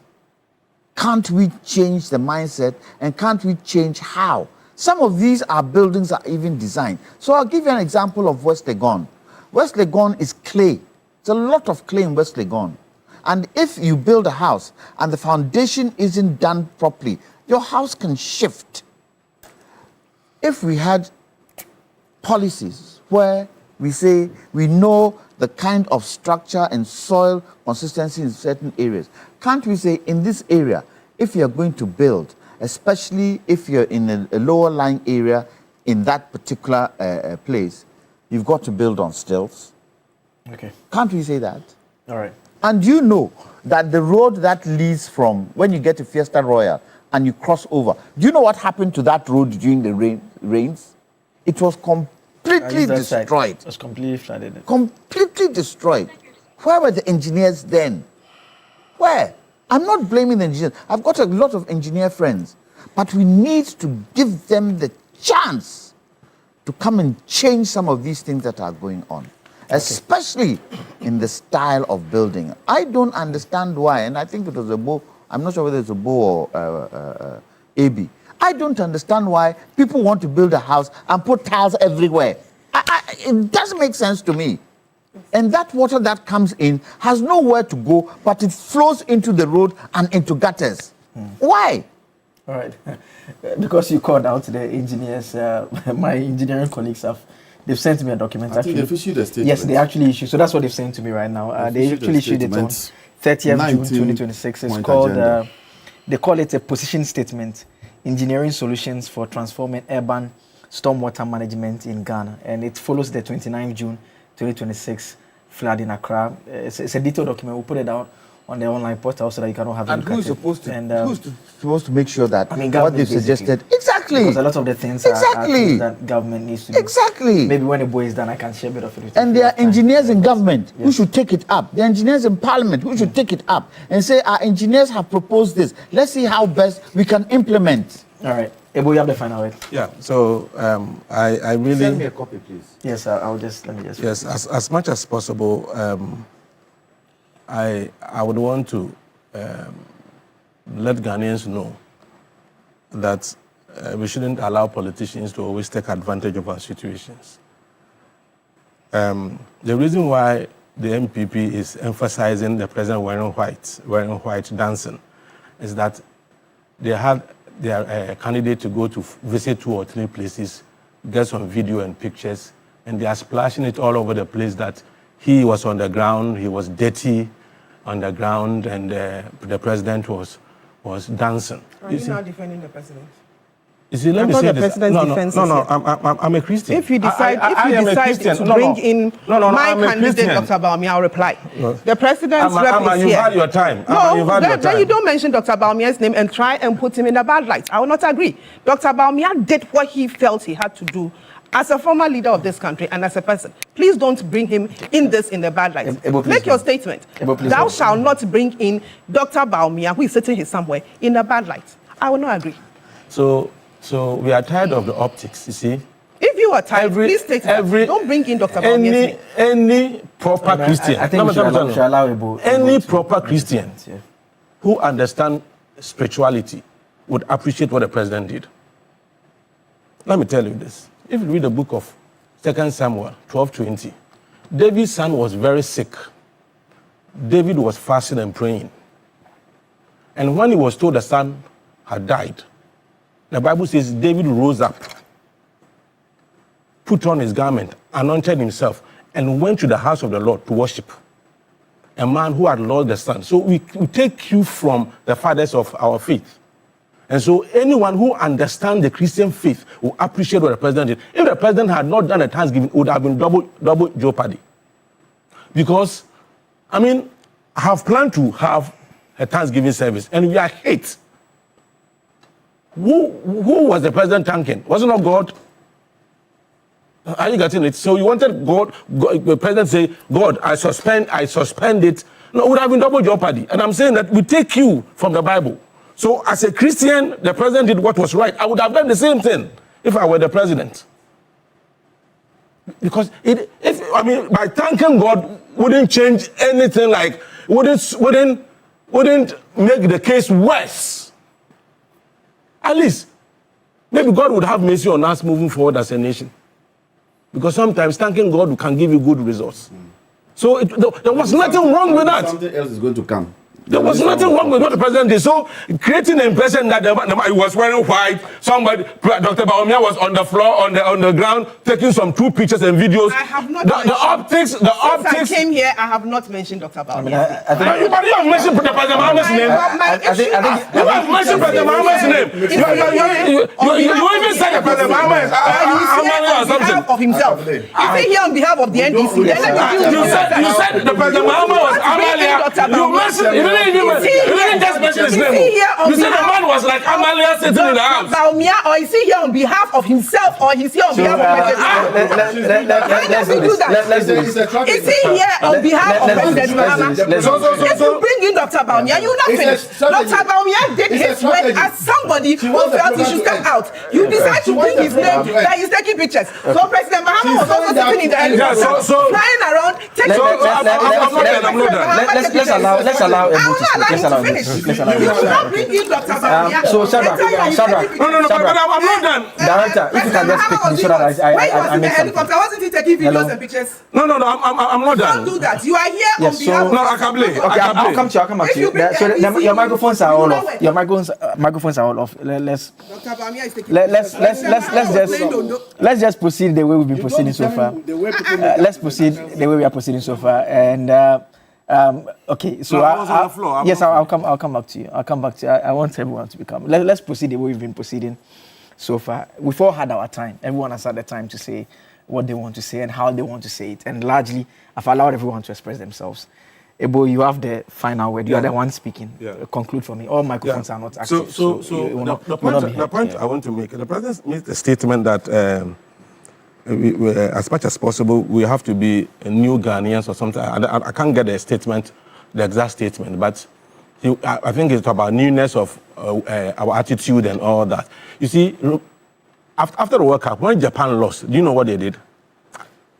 Can't we change the mindset, and can't we change how? Some of these buildings are even designed. So I'll give you an example of West Legon. West Legon is clay. It's a lot of clay in West Legon. And if you build a house and the foundation isn't done properly, your house can shift. If we had policies where we say we know the kind of structure and soil consistency in certain areas, can't we say in this area, if you're going to build, especially if you're in a lower lying area in that particular place, you've got to build on stilts. Okay. Can't we say that? All right. And you know that the road that leads from when you get to Fiesta Royal and you cross over, do you know what happened to that road during the rains? It was completely destroyed. It was completely flooded. Completely destroyed. Where were the engineers then? Where? I'm not blaming the engineers. I've got a lot of engineer friends. But we need to give them the chance to come and change some of these things that are going on, especially in the style of building. I don't understand why, and I think it was a Bo, I'm not sure whether it's a Bo or AB. I don't understand why people want to build a house and put tiles everywhere. It doesn't make sense to me. And that water that comes in has nowhere to go, but it flows into the road and into gutters. Why? All right. Because you called out the engineers, my engineering colleagues they've sent me a document. I think they've issued a statement. Yes, they actually issued. So that's what they've sent to me right now. They actually issued it on 30th June 2026. It's called, they call it a position statement, Engineering Solutions for Transforming Urban Stormwater Management in Ghana. And it follows the 29th June 2026 flood in Accra. It's a detailed document. We'll put it out on the online portal so that you can all have a look at it. Who's supposed to make sure that what they've suggested? Exactly. Because a lot of the things are things that government needs to do. Exactly. Maybe when the boy is done, I can share a bit of it with you. And there are engineers in government who should take it up. There are engineers in parliament who should take it up and say, our engineers have proposed this. Let's see how best we can implement. All right. Ebo, you have the final word. Yeah, so I really... Send me a copy, please. Yes, let me just... Yes, as much as possible, I would want to let Ghanaians know that we shouldn't allow politicians to always take advantage of our situations. The reason why the MPP is emphasizing the president wearing white dancing is that they had their candidate to go to visit 2 or 3 places, get some video and pictures, and they are splashing it all over the place that he was on the ground, he was dirty on the ground, and the president was dancing. Are you now defending the president? You see, let me say this. No, I'm a Christian. If you decide to bring in my candidate, Dr. Bawumia, I'll reply. The president's rep is here. You had your time. Then you don't mention Dr. Bawumia's name and try and put him in a bad light. I will not agree. Dr. Bawumia did what he felt he had to do as a former leader of this country and as a person. Please don't bring him in the bad light. Make your statement. Thou shalt not bring in Dr. Bawumia, who is sitting here somewhere, in a bad light. I will not agree. So we are tired of the optics, you see. If you are tired, please state that. Don't bring in Dr. Bawumia's name. Any proper Christian, any proper Christian who understands spirituality would appreciate what the president did. Let me tell you this. If you read the book of 2 Samuel 12:20, David's son was very sick. David was fasting and praying. And when he was told the son had died, the Bible says David rose up, put on his garment, anointed himself, and went to the house of the Lord to worship. A man who had lost the son. So we take cue from the fathers of our faith. And so anyone who understands the Christian faith will appreciate what the president did. If the president had not done a Thanksgiving, it would have been double jeopardy. Because, I have planned to have a Thanksgiving service, and we are hate. Who was the president thanking? Was it not God? Are you getting it? So you wanted God, the president say, God, I suspend it. No, it would have been double jeopardy. And I'm saying that we take cue from the Bible. So as a Christian, the president did what was right. I would have done the same thing if I were the president. Because by thanking God wouldn't change anything, like wouldn't make the case worse. At least, maybe God would have mercy on us moving forward as a nation. Because sometimes thanking God can give you good results. So there was nothing wrong with that. Something else is going to come. There was nothing wrong with what the president did. So creating the impression that he was wearing white somebody, Dr. Baumia was on the floor, on the ground, taking some 2 pictures and videos. I have not the optics. Since I came here, I have not mentioned Dr. Baumia. But you have mentioned President Mahamad's name. You have mentioned President Mahamad's name. You even said that President Mahamad is Amalia or something. Of himself. Is he here on behalf of the NDC? You said the President Mahamad was Amalia. You mentioned. You didn't just mention his name. You said the man was like Amalia sitting in the house. Baumia, or is he here on behalf of himself, or is he on behalf of President? Let's do this. Is he here on behalf of President Mahamad? If you bring in Dr. Baumia, you will not finish. Dr. Baumia did his work as somebody who felt he should step out. You decide to bring his name that he's taking pictures. So President Mahamad was also sitting in the helicopter, flying around, taking pictures. Let's allow Ebu to finish. You will not bring in Dr. Baumia. So Shadrach, I'm not done. Director, if you can just pick me so that I make something. Wasn't he taking videos and pictures? No, I'm not done. Don't do that. You are here on behalf of... No, I can play. Okay, I'll come to you. So your microphones are all off. Your microphones are all off. Let's just proceed the way we've been proceeding so far. Let's proceed the way we are proceeding so far. And okay, so I'll come back to you. I want everyone to become. Let's proceed the way we've been proceeding so far. We've all had our time. Everyone has had the time to say what they want to say and how they want to say it. And largely, I've allowed everyone to express themselves. Ebo, you have the final word. You are the one speaking. Conclude for me. All microphones are not active. So the point I want to make, the President made a statement that as much as possible, we have to be new Ghanaians or something. I can't get the statement, the exact statement, but I think it's about newness of our attitude and all that. You see, after the World Cup, when Japan lost, do you know what they did?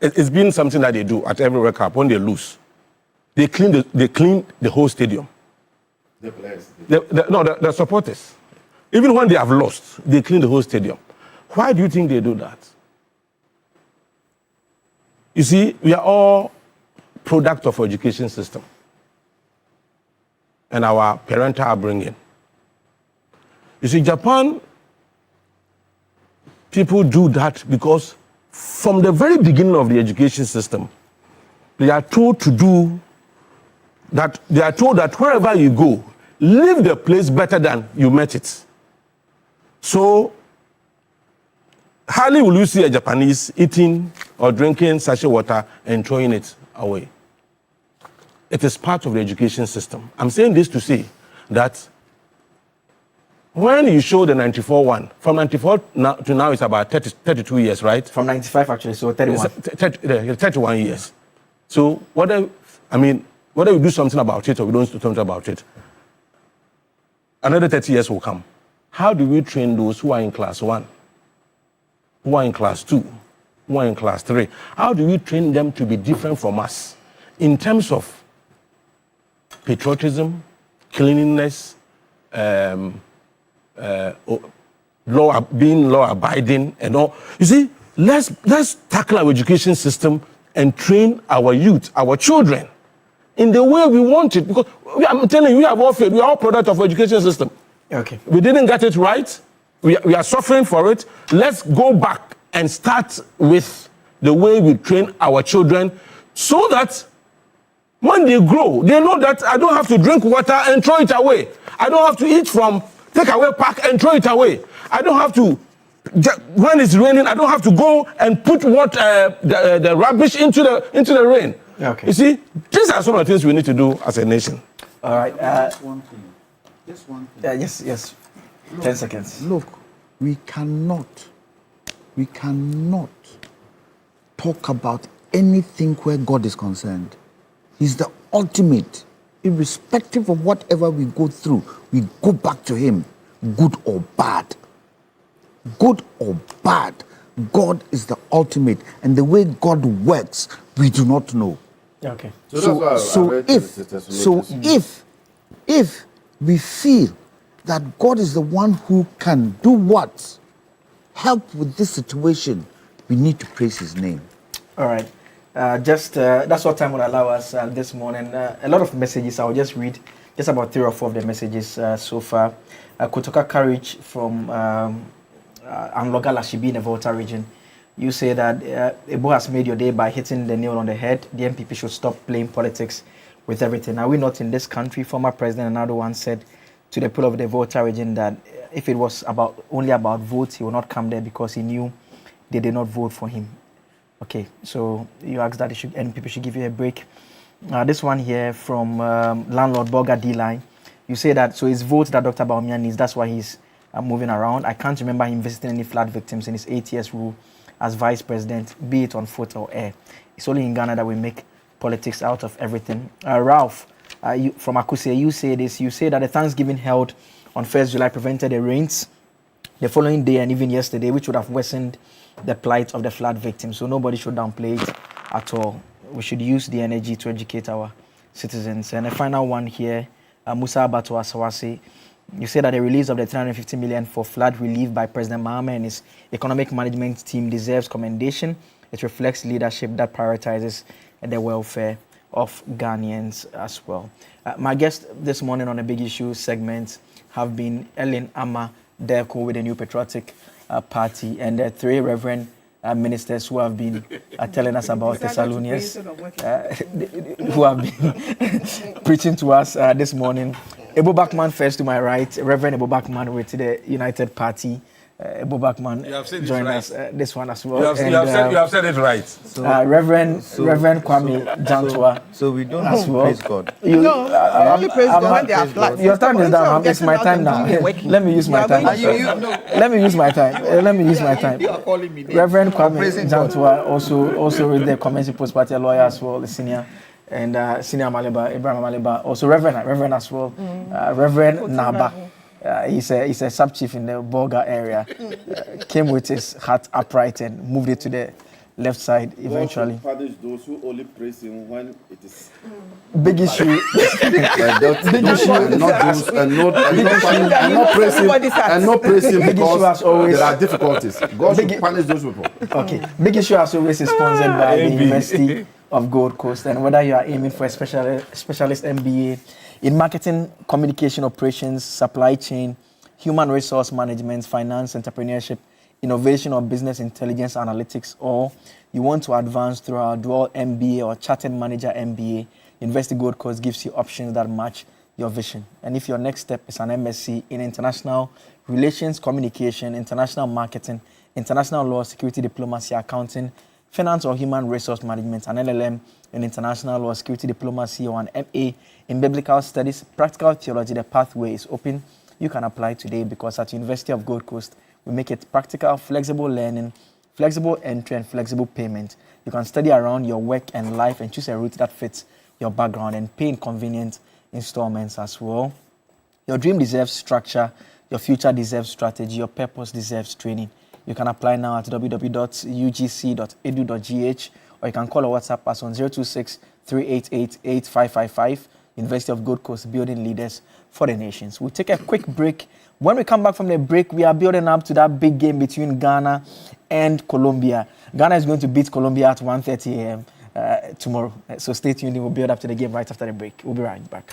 It's been something that they do at every World Cup. When they lose, they clean the whole stadium. The players? The supporters. Even when they have lost, they clean the whole stadium. Why do you think they do that? You see, we are all product of our education system and our parental upbringing. You see, Japan, people do that because from the very beginning of the education system, they are told to do that. They are told that wherever you go, leave the place better than you met it. So, hardly will you see a Japanese eating or drinking sachet water and throwing it away. It is part of the education system. I'm saying this to say that when you show the 94 one, from 94 to now it's about 32 years, right? From 95 actually, so 31. 31 years. So whether we do something about it or we don't do something about it, another 30 years will come. How do we train those who are in class 1, who are in class 2, who are in class 3? How do we train them to be different from us in terms of patriotism, cleanliness, being law-abiding and all? You see, let's tackle our education system and train our youth, our children, in the way we want it. Because I'm telling you, we have all failed. We are all product of our education system. Okay. We didn't get it right. We are suffering for it. Let's go back and start with the way we train our children so that when they grow, they know that I don't have to drink water and throw it away. I don't have to eat from takeaway pack and throw it away. I don't have to, when it's raining, I don't have to go and put the rubbish into the rain. Okay. You see, these are some of the things we need to do as a nation. All right. Just one thing. Yes. 10 seconds. Look, we cannot talk about anything where God is concerned. He's the ultimate. Irrespective of whatever we go through, we go back to Him, good or bad. Good or bad, God is the ultimate. And the way God works, we do not know. Okay. So if we feel that God is the one who can do what? Help with this situation, we need to praise His name. All right. That's what time will allow us this morning. A lot of messages. I'll just read just about 3 or 4 of the messages so far. Kotoka Courage from Anglogala should be in the Volta region. You say that Ebo has made your day by hitting the nail on the head. The MPP should stop playing politics with everything. Are we not in this country? Former President Nana said to the people of the Volta region that if it was only about votes, he would not come there because he knew they did not vote for him. Okay, so you asked that NPP should give you a break. This one here from landlord Borga D-Line. You say that, so it's votes that Dr. Baumia needs. That's why he's moving around. I can't remember him visiting any flood victims in his 8 years rule as vice president, be it on foot or air. It's only in Ghana that we make politics out of everything. Ralph, from Akuse, you say this. You say that the Thanksgiving held on 1st July prevented the rains the following day and even yesterday, which would have worsened the plight of the flood victims. So nobody should downplay it at all. We should use the energy to educate our citizens. And the final one here, Musa Abatu Asawase. You say that the release of the 350 million for flood relief by President Mahama and his economic management team deserves commendation. It reflects leadership that prioritizes the welfare of Ghanaians as well. My guests this morning on the Big Issue segment have been Ellen Ama Derko with the New Patriotic Party and the 3 Reverend ministers who have been telling us about Thessalonians, who have been preaching to us this morning. Ebo Bachman first to my right, Reverend Ebo Bachman with the United Party. Ebo Bachman join us this one as well. You have said it right. So, Reverend Kwame Jantua. So we don't as well. praise God. Only praise God when they are flat. Your time is down. It's my time now. Let me use my time. Let me use my time. Reverend Kwame Jantua also with the Convention Post Party lawyer as well, the senior. And Senior Maleba, Ibrahim Maleba, also Reverend as well. Reverend Naba, he's a sub-chief in the Bolga area. Came with his heart upright and moved it to the left side eventually. God should punish those who only praise him when it is big issue. Big issue, and not praising because there are difficulties. God should punish those people. Okay, Big Issue as always is sponsored by the University of Gold Coast, and whether you are aiming for a specialist MBA in marketing, communication operations, supply chain, human resource management, finance, entrepreneurship, innovation or business intelligence analytics, or you want to advance through our dual MBA or chartered manager MBA, University Gold Coast gives you options that match your vision. And if your next step is an MSc in international relations, communication, international marketing, international law, security diplomacy, accounting, finance or human resource management, an LLM in international law, security diplomacy, or an MA in biblical studies, practical theology, the pathway is open. You can apply today because at University of Gold Coast, we make it practical, flexible learning, flexible entry, and flexible payment. You can study around your work and life and choose a route that fits your background and pay in convenient installments as well. Your dream deserves structure, your future deserves strategy, your purpose deserves training. You can apply now at www.ugc.edu.gh or you can call or WhatsApp us on 026-388-8555. University of Gold Coast, building leaders for the nations. We'll take a quick break. When we come back from the break, we are building up to that big game between Ghana and Colombia. Ghana is going to beat Colombia at 1:30 a.m. Tomorrow. So stay tuned. We'll build up to the game right after the break. We'll be right back.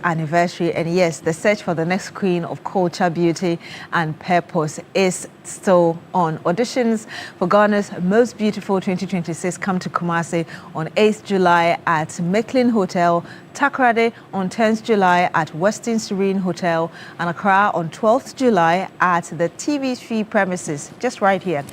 anniversary. And yes, the search for the next queen of culture, beauty, and purpose is still on. Auditions for Ghana's Most Beautiful 2026 come to Kumasi on 8th July at Meklin Hotel, Takoradi on 10th July at Westin Serene Hotel, and Accra on 12th July at the TV3 premises, just right here.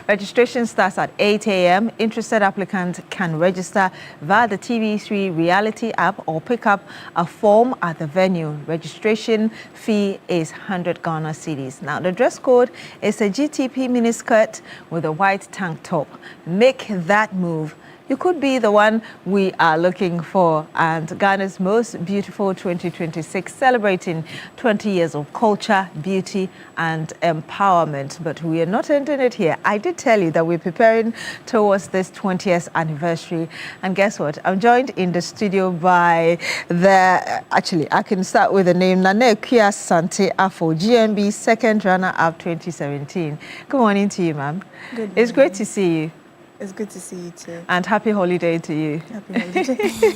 Registration starts at 8 a.m. Interested applicants can register via the TV3 Reality app or pick up a form at the venue. Registration fee is 100 Ghana cedis. Now, the dress code is a GTP miniskirt with a white tank top. Make that move. You could be the one we are looking for. And Ghana's Most Beautiful 2026, celebrating 20 years of culture, beauty, and empowerment. But we are not ending it here. I did tell you that we're preparing towards this 20th anniversary. And guess what? I'm joined in the studio by actually, I can start with the name, Nane Kia Sante Afo, GMB second runner-up 2017. Good morning to you, ma'am. Good morning. It's great to see you. It's good to see you too. And happy holiday to you. Happy holiday.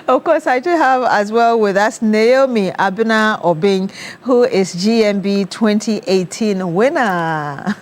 Of course, I do have as well with us Naomi Abena Obing, who is GMB 2018 winner.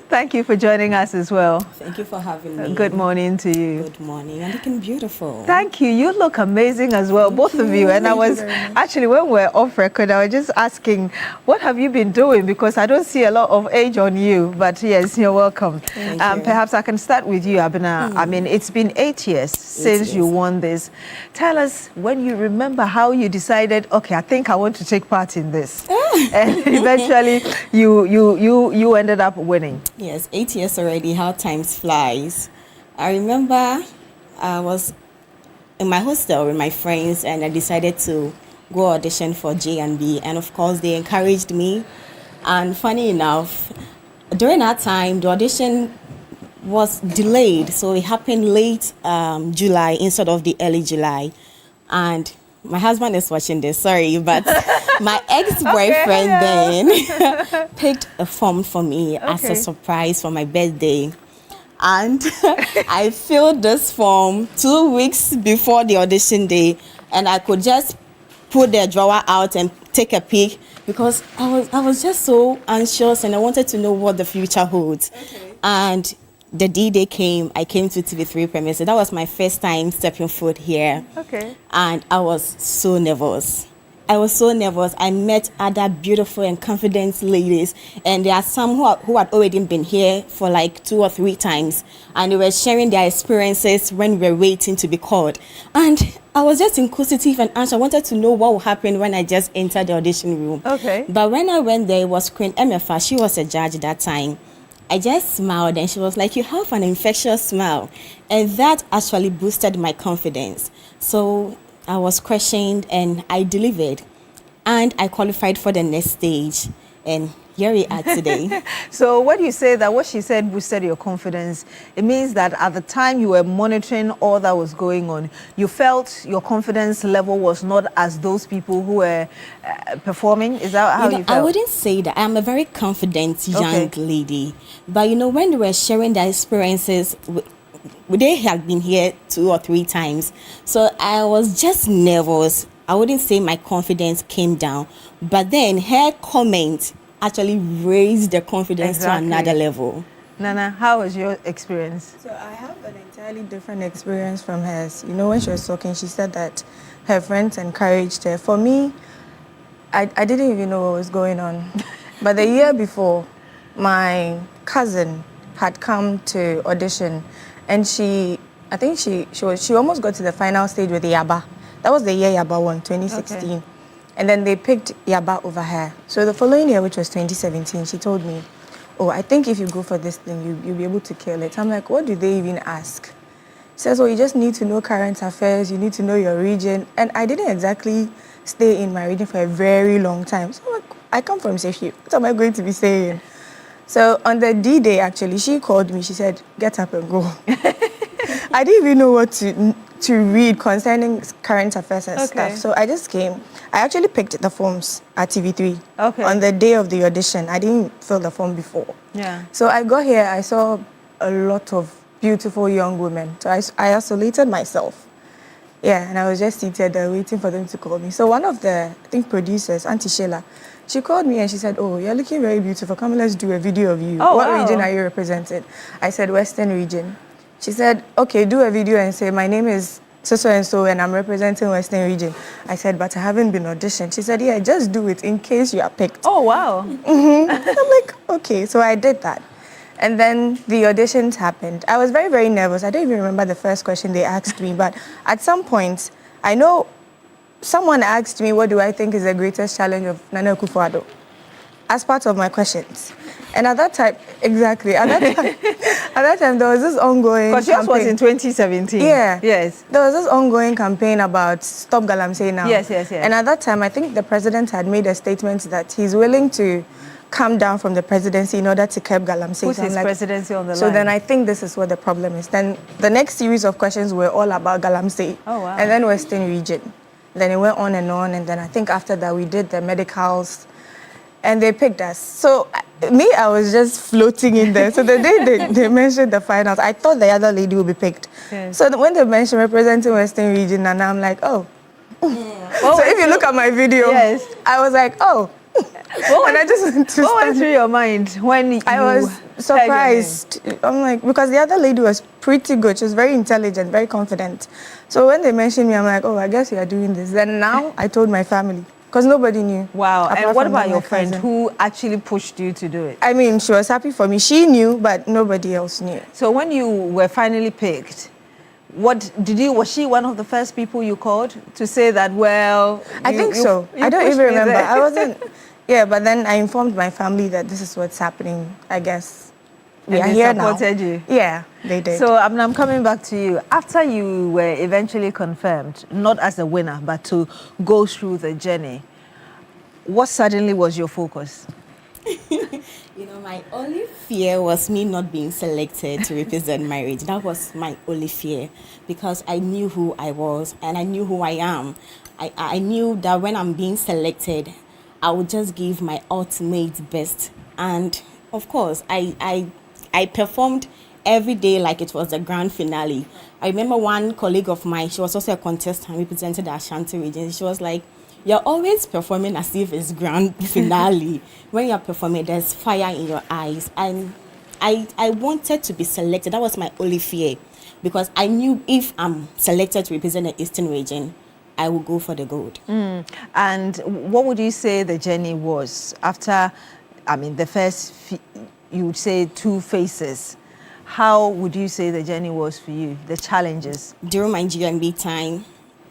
Thank you for joining us as well. Thank you for having me. Good morning to you. Good morning. And looking beautiful. Thank you. You look amazing as well, both of you. And I was actually, when we're off record, I was just asking, what have you been doing? Because I don't see a lot of age on you. But yes, you're welcome. Thank you. Perhaps I can start with you, Abena. I mean, it's been 8 years since you won this. Tell us when you remember how you decided, okay, I think I want to take part in this. And eventually you ended up winning. Yes, 8 years already, how time flies. I remember I was in my hostel with my friends and I decided to go audition for J&B, and of course they encouraged me. And funny enough, during that time the audition was delayed, so it happened late July instead of the early July. And my husband is watching this, sorry, but my ex-boyfriend then picked a form for me as a surprise for my birthday. And I filled this form 2 weeks before the audition day, and I could just put the drawer out and take a peek because I was just so anxious and I wanted to know what the future holds. And the D-Day came, I came to TV3 premises. That was my first time stepping foot here. And I was so nervous. I met other beautiful and confident ladies, and there are some who had already been here for like 2 or 3 times, and they were sharing their experiences when we were waiting to be called. And I was just inquisitive and anxious. I wanted to know what would happen when I just entered the audition room. But when I went there, it was Queen MFA. She was a judge that time. I just smiled and she was like, you have an infectious smile. And that actually boosted my confidence. So I was questioned and I delivered. And I qualified for the next stage. And here we are today. So when you say that what she said boosted your confidence, it means that at the time you were monitoring all that was going on, you felt your confidence level was not as those people who were performing? Is that how you felt? I wouldn't say that. I'm a very confident young lady. But when they were sharing their experiences, they had been here 2 or 3 times. So I was just nervous. I wouldn't say my confidence came down. But then her comment actually raised the confidence to another level. Nana, how was your experience? So I have an entirely different experience from hers. When she was talking, she said that her friends encouraged her. For me, I didn't even know what was going on. But the year before, my cousin had come to audition, and I think she almost got to the final stage with Yaba. That was the year Yaba won, 2016. And then they picked Yaba over her. So the following year, which was 2017, she told me, oh, I think if you go for this thing, you'll be able to kill it. I'm like, what do they even ask? She says, oh, you just need to know current affairs, you need to know your region. And I didn't exactly stay in my region for a very long time. So I'm like, I come from Seshi. What am I going to be saying? So on the D-Day, actually, she called me. She said, get up and go. I didn't even know what to read concerning current affairs and stuff. So I just came. I actually picked the forms at TV3 on the day of the audition. I didn't fill the form before. So I got here, I saw a lot of beautiful young women. So I isolated myself. Yeah, and I was just seated there waiting for them to call me. So one of the, I think, producers, Auntie Sheila, she called me and she said, oh, you're looking very beautiful. Come, let's do a video of you. Oh, what wow. region are you representing? I said, Western region. She said, okay, do a video and say, my name is so and I'm representing Western region. I said, but I haven't been auditioned. She said, yeah, just do it in case you are picked. Oh, wow. I'm like, okay. So I did that. And then the auditions happened. I was very, very nervous. I don't even remember the first question they asked me, but at some point, I know someone asked me, what do I think is the greatest challenge of Nana Akufo-Addo? As part of my questions. And at that time, exactly, at that time there was this ongoing Because yours was in 2017. Yeah. Yes. There was this ongoing campaign about Stop Galamsey Now. Yes, yes, yes. And at that time, I think the president had made a statement that he's willing to come down from the presidency in order to curb Galamsey. Put his presidency on the line. So then I think this is what the problem is. Then the next series of questions were all about Galamsey. Oh, wow. And then Western region. Then it went on, and then I think after that we did the medicals, and they picked us. So me, I was just floating in there. So the day they mentioned the finals, I thought the other lady would be picked. Yes. So when they mentioned representing Western region, and I'm like, oh. So if you look at my video, yes. I was like, oh. And I just went to what went through your mind when I was surprised. I'm like, because the other lady was pretty good. She was very intelligent, very confident. So when they mentioned me, I'm like, oh, I guess you are doing this. Then now I told my family, because nobody knew. Wow. And what about your friend cousin. who actually pushed you to do it? I mean, she was happy for me. She knew, but nobody else knew. So when you were finally picked, was she one of the first people you called to say that, well... I think so. I don't even remember. I wasn't... Yeah, but then I informed my family that this is what's happening, I guess. We are here now. And they supported you? Yeah, they did. So I'm coming back to you. After you were eventually confirmed, not as a winner, but to go through the journey, what suddenly was your focus? You know, my only fear was me not being selected to represent my region. That was my only fear, because I knew who I was and I knew who I am. I knew that when I'm being selected, I would just give my ultimate best. And of course, I performed every day like it was the grand finale. I remember one colleague of mine, she was also a contestant, represented the Ashanti region. She was like, you're always performing as if it's grand finale. When you're performing, there's fire in your eyes. And I wanted to be selected. That was my only fear, because I knew if I'm selected to represent the Eastern region, I will go for the gold. And what would you say the journey was after, I mean, the first, you would say 2 phases. How would you say the journey was for you, the challenges? During my GMB time,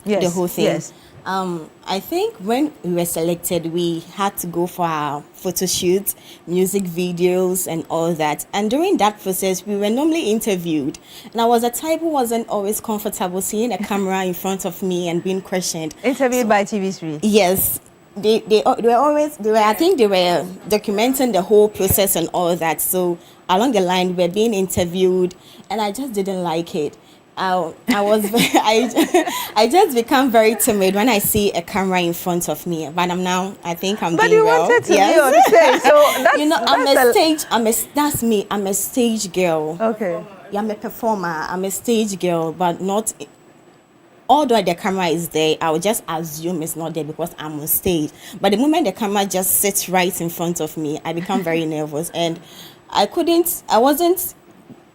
yes, the whole thing. Yes. I think when we were selected, we had to go for our photo shoots, music videos, and all that. And during that process, we were normally interviewed. And I was a type who wasn't always comfortable seeing a camera in front of me and being questioned. Interviewed by TV3? Yes. They were always, I think they were documenting the whole process and all that. So along the line, we were being interviewed, and I just didn't like it. I just become very timid when I see a camera in front of me. But I think I'm doing well. But you wanted to be on stage, so that's, you know, that's me. I'm a stage girl. Okay. Yeah, I'm a performer. I'm a stage girl, but not. Although the camera is there, I would just assume it's not there because I'm on stage. But the moment the camera just sits right in front of me, I become very nervous, and I wasn't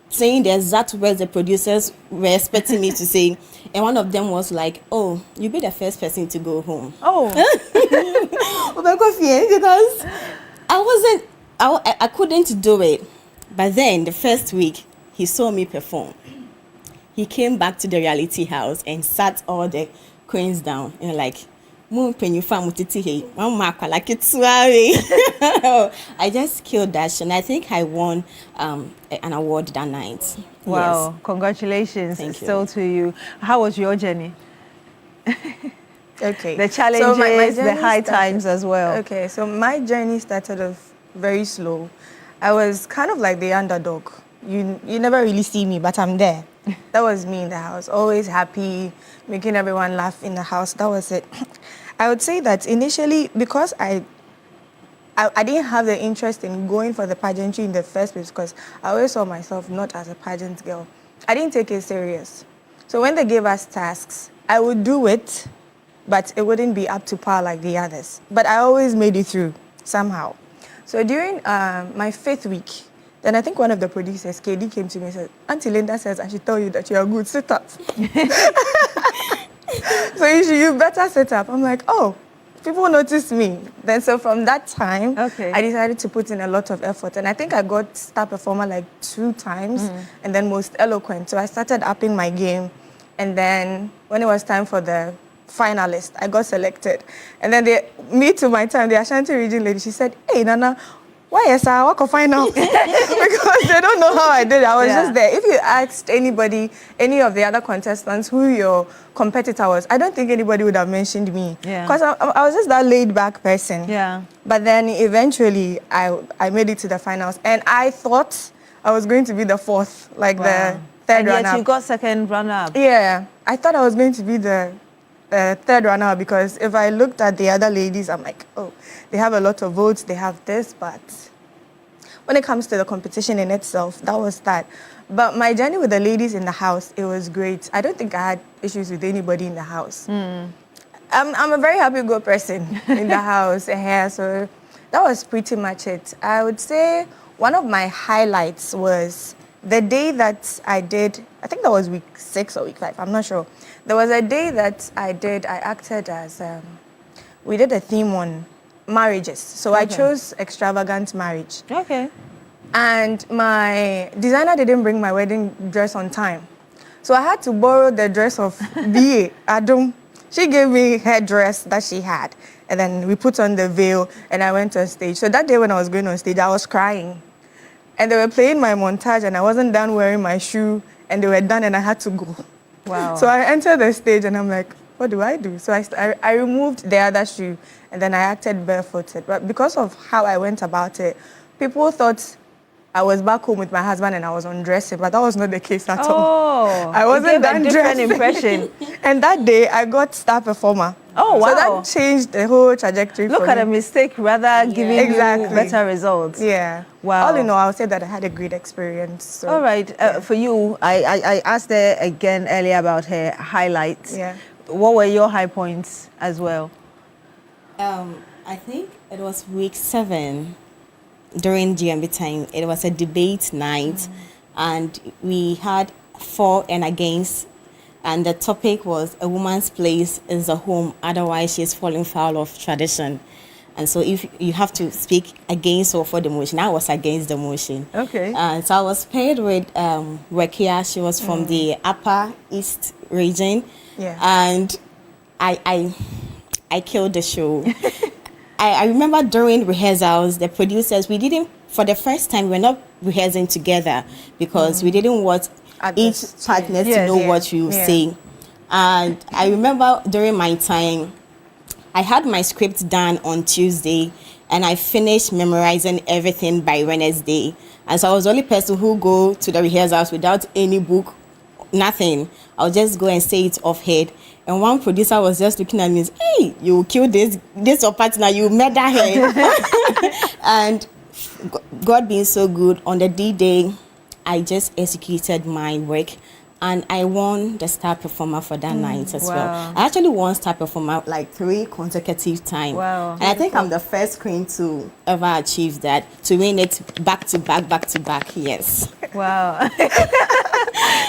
saying the exact words the producers were expecting me to say. And one of them was like, oh, you'll be the first person to go home. Oh. Because I couldn't do it. But then the first week, he saw me perform. He came back to the reality house and sat all the queens down and like, I just killed that, and I think I won an award that night. Wow, yes. Congratulations. Thank you. Still to you. How was your journey? Okay. The challenges, so my the high times as well. Okay, so my journey started off very slow. I was kind of like the underdog. You never really see me, but I'm there. That was me in the house, always happy, making everyone laugh in the house. That was it. I would say that initially, because I didn't have the interest in going for the pageantry in the first place, because I always saw myself not as a pageant girl. I didn't take it serious. So when they gave us tasks, I would do it, but it wouldn't be up to par like the others. But I always made it through somehow. So during my 5th week, then I think one of the producers, KD, came to me and said, Auntie Linda says I should tell you that you are good, sit up. So you better sit up. I'm like, oh, people noticed me. Then so from that time, I decided to put in a lot of effort. And I think I got star performer like 2 times and then most eloquent. So I started upping my game. And then when it was time for the finalist, I got selected. And then to my time, the Ashanti region lady, she said, hey, Nana, why is I walk a final? Because they don't know how I did it. I was just there. If you asked anybody, any of the other contestants who your competitor was, I don't think anybody would have mentioned me. Because I was just that laid-back person. But then eventually, I made it to the finals. And I thought I was going to be the 4th, like the 3rd runner-up. And yet you got 2nd runner-up. Yeah. I thought I was going to be the 3rd runner-up because if I looked at the other ladies, I'm like, oh, they have a lot of votes, they have this, but when it comes to the competition in itself, that was that. But my journey with the ladies in the house, it was great. I don't think I had issues with anybody in the house. I'm a very happy-go person in the house. So that was pretty much it. I would say one of my highlights was the day that I did, I think that was week 6 or week 5, I'm not sure. There was a day that I acted as, we did a theme on marriages. So I chose extravagant marriage. And my designer didn't bring my wedding dress on time. So I had to borrow the dress of BA, Adum. She gave me her dress that she had. And then we put on the veil and I went on stage. So that day when I was going on stage, I was crying. And they were playing my montage and I wasn't done wearing my shoe and they were done and I had to go. Wow. So I entered the stage and I'm like, what do I do? So I removed the other shoe and then I acted barefooted. But because of how I went about it, people thought I was back home with my husband and I was undressing, but that was not the case at all. I wasn't done dressing. Impression. And that day I got star performer. Oh, wow. So that changed the whole trajectory Look for at me. a mistake rather giving you better results. Yeah. Wow. All in all, I would say that I had a great experience. So, all right. For you, I asked her again earlier about her highlights. Yeah. What were your high points as well? I think it was week 7 during GMB time. It was a debate night and we had for and against. And the topic was a woman's place is a home, otherwise she's falling foul of tradition. And so if you have to speak against or for the motion, I was against the motion. Okay. So I was paired with Rekia. She was from the Upper East region. Yeah. And I killed the show. I remember during rehearsals, the producers, for the first time, we're not rehearsing together because we didn't want each partner to know what you say. And I remember during my time, I had my script done on Tuesday and I finished memorizing everything by Wednesday. And so I was the only person who go to the rehearsals without any book, nothing. I'll just go and say it off head. And one producer was just looking at me and said, hey, you kill this your partner, you murder her. And God being so good, on the D-Day, I just executed my work and I won the star performer for that night as well. I actually won star performer like 3 consecutive times. Wow. And I think I'm the first queen to ever achieve that, to win it back to back, yes. Wow.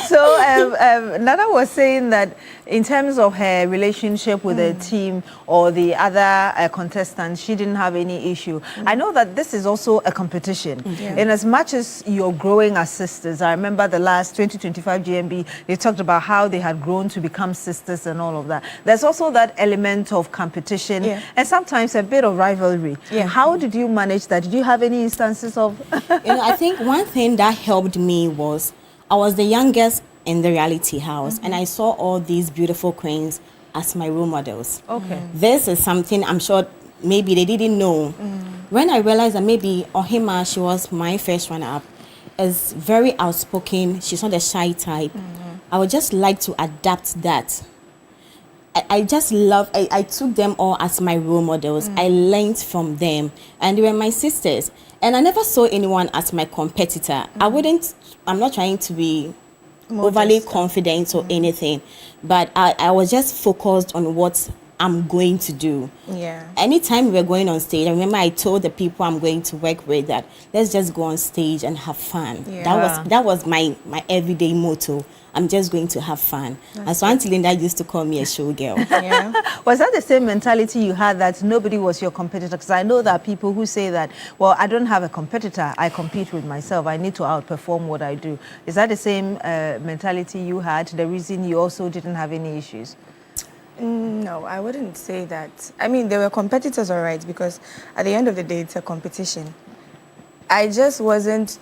So Nana was saying that in terms of her relationship with the team or the other contestants, she didn't have any issue. I know that this is also a competition. In as much as you're growing as sisters, I remember the last 2025 GMB, they talked about how they had grown to become sisters and all of that. There's also that element of competition and sometimes a bit of rivalry. How did you manage that? Did you have any instances of... I think one thing that helped me was I was the youngest in the reality house and I saw all these beautiful queens as my role models. This is something I'm sure maybe they didn't know. When I realized that maybe Ohima, she was my first runner-up, is very outspoken, she's not a shy type. I would just like to adapt that. I just love, I took them all as my role models. I learned from them and they were my sisters. And I never saw anyone as my competitor. I'm not trying to be overly confident or anything, but I was just focused on what I'm going to do. Yeah. Anytime we were going on stage, I remember I told the people I'm going to work with that let's just go on stage and have fun. Yeah. That was my everyday motto. I'm just going to have fun. And so Auntie Linda used to call me a showgirl. Yeah. Was that the same mentality you had, that nobody was your competitor? Because I know that people who say that, well, I don't have a competitor, I compete with myself, I need to outperform what I do. Is that the same mentality you had, the reason you also didn't have any issues? No, I wouldn't say that. I mean, there were competitors, all right, because at the end of the day, it's a competition. I just wasn't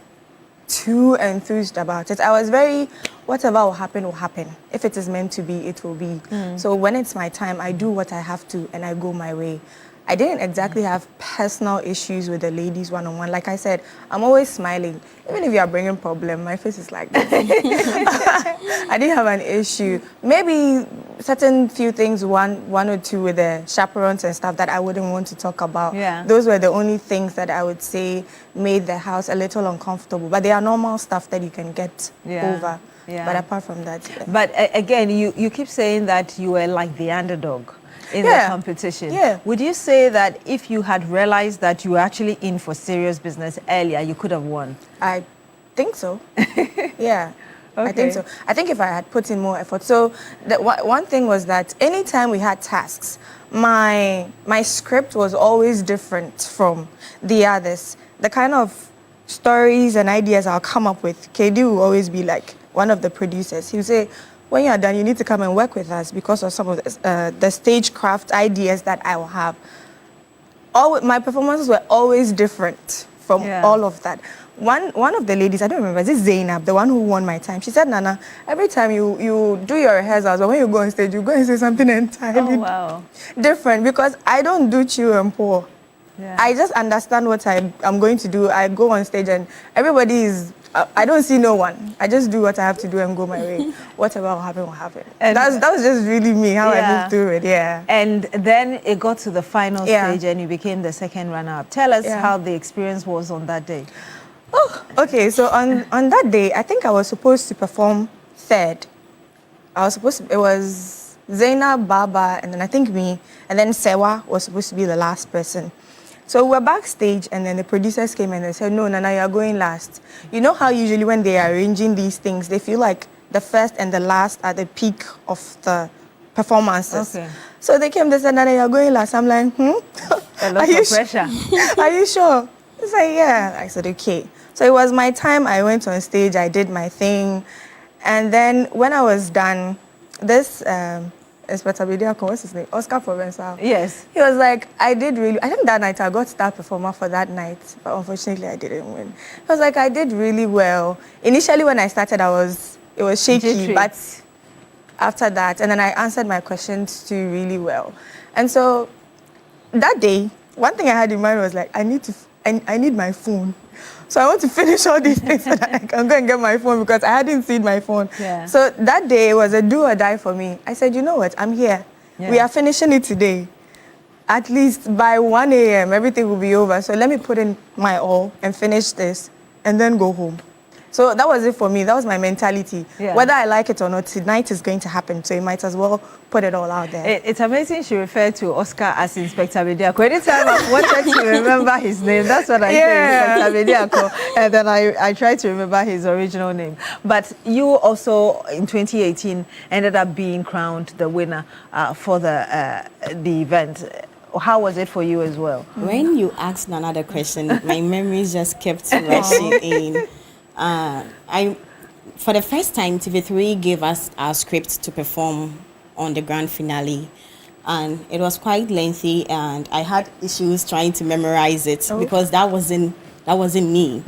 too enthused about it. I was very, whatever will happen, will happen. If it is meant to be, it will be. So when it's my time, I do what I have to and I go my way. I didn't exactly have personal issues with the ladies one-on-one. Like I said, I'm always smiling. Even if you are bringing problem, my face is like this. I didn't have an issue. Maybe certain few things, one or two with the chaperones and stuff that I wouldn't want to talk about. Yeah. Those were the only things that I would say made the house a little uncomfortable. But they are normal stuff that you can get over. Yeah. But apart from that, But again, you keep saying that you were like the underdog in the competition. Yeah. Would you say that if you had realized that you were actually in for serious business earlier, you could have won? I think so. Yeah. Okay. I think so. I think if I had put in more effort. So one thing was that anytime we had tasks, my script was always different from the others. The kind of stories and ideas I'll come up with, KD will always be like one of the producers. He'll say, when you're done, you need to come and work with us because of some of the stagecraft ideas that I will have. My performances were always different from all of that. One of the ladies, I don't remember, is it Zainab, the one who won my time? She said, Nana, every time you do your rehearsals, or when you go on stage, you go and say something entirely different, because I don't do chill and pour. Yeah. I just understand what I'm going to do. I go on stage and everybody is, I don't see no one. I just do what I have to do and go my way. Whatever will happen, will happen. And that was just really me, how I moved through it, And then it got to the final stage and you became the second runner-up. Tell us how the experience was on that day. Oh, okay, so on that day, I think I was supposed to perform third. It was Zainab, Baba, and then I think me, and then Sewa was supposed to be the last person. So we were backstage, and then the producers came and they said, no, Nana, you're going last. You know how usually when they are arranging these things, they feel like the first and the last are the peak of the performances. Okay. So they came, they said, Nana, you're going last. I'm like, A lot of pressure. Are you sure? It's like, yeah. I said, okay. So it was my time. I went on stage, I did my thing. And then when I was done, this Inspector Bidiako, what's his name? Oscar Provençal. Yes. He was like, I think that night I got star performer for that night, but unfortunately I didn't win. He was like, I did really well. Initially when I started, it was shaky, but after that, and then I answered my questions too really well. And so that day, one thing I had in mind was like, I need my phone. So I want to finish all these things so that I can go and get my phone, because I hadn't seen my phone. Yeah. So that day was a do or die for me. I said, you know what, I'm here. Yeah. We are finishing it today. At least by 1 a.m., everything will be over. So let me put in my all and finish this and then go home. So that was it for me. That was my mentality. Yeah. Whether I like it or not, tonight is going to happen. So you might as well put it all out there. It's amazing she referred to Oscar as Inspector Bidiako. Anytime I wanted to remember his name, that's what I say, Inspector Bidiako. And then I try to remember his original name. But you also, in 2018, ended up being crowned the winner for the event. How was it for you as well? When you asked another question, my memories just kept rushing in. For the first time, TV3 gave us our script to perform on the grand finale, and it was quite lengthy, and I had issues trying to memorize it because that wasn't me.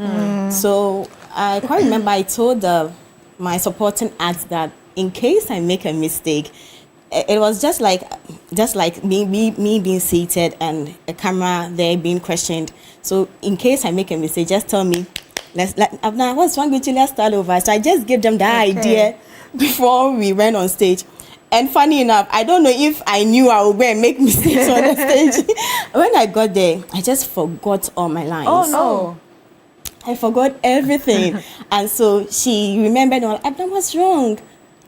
So I quite remember I told my supporting act that in case I make a mistake, it was just like me being seated and a camera there being questioned. So in case I make a mistake, just tell me. What's wrong with you? Let's start over. So I just gave them that idea before we went on stage. And funny enough, I don't know if I knew I would go and make mistakes on the stage. When I got there, I just forgot all my lines. Oh, no. I forgot everything. And so she remembered, Abna, what's wrong?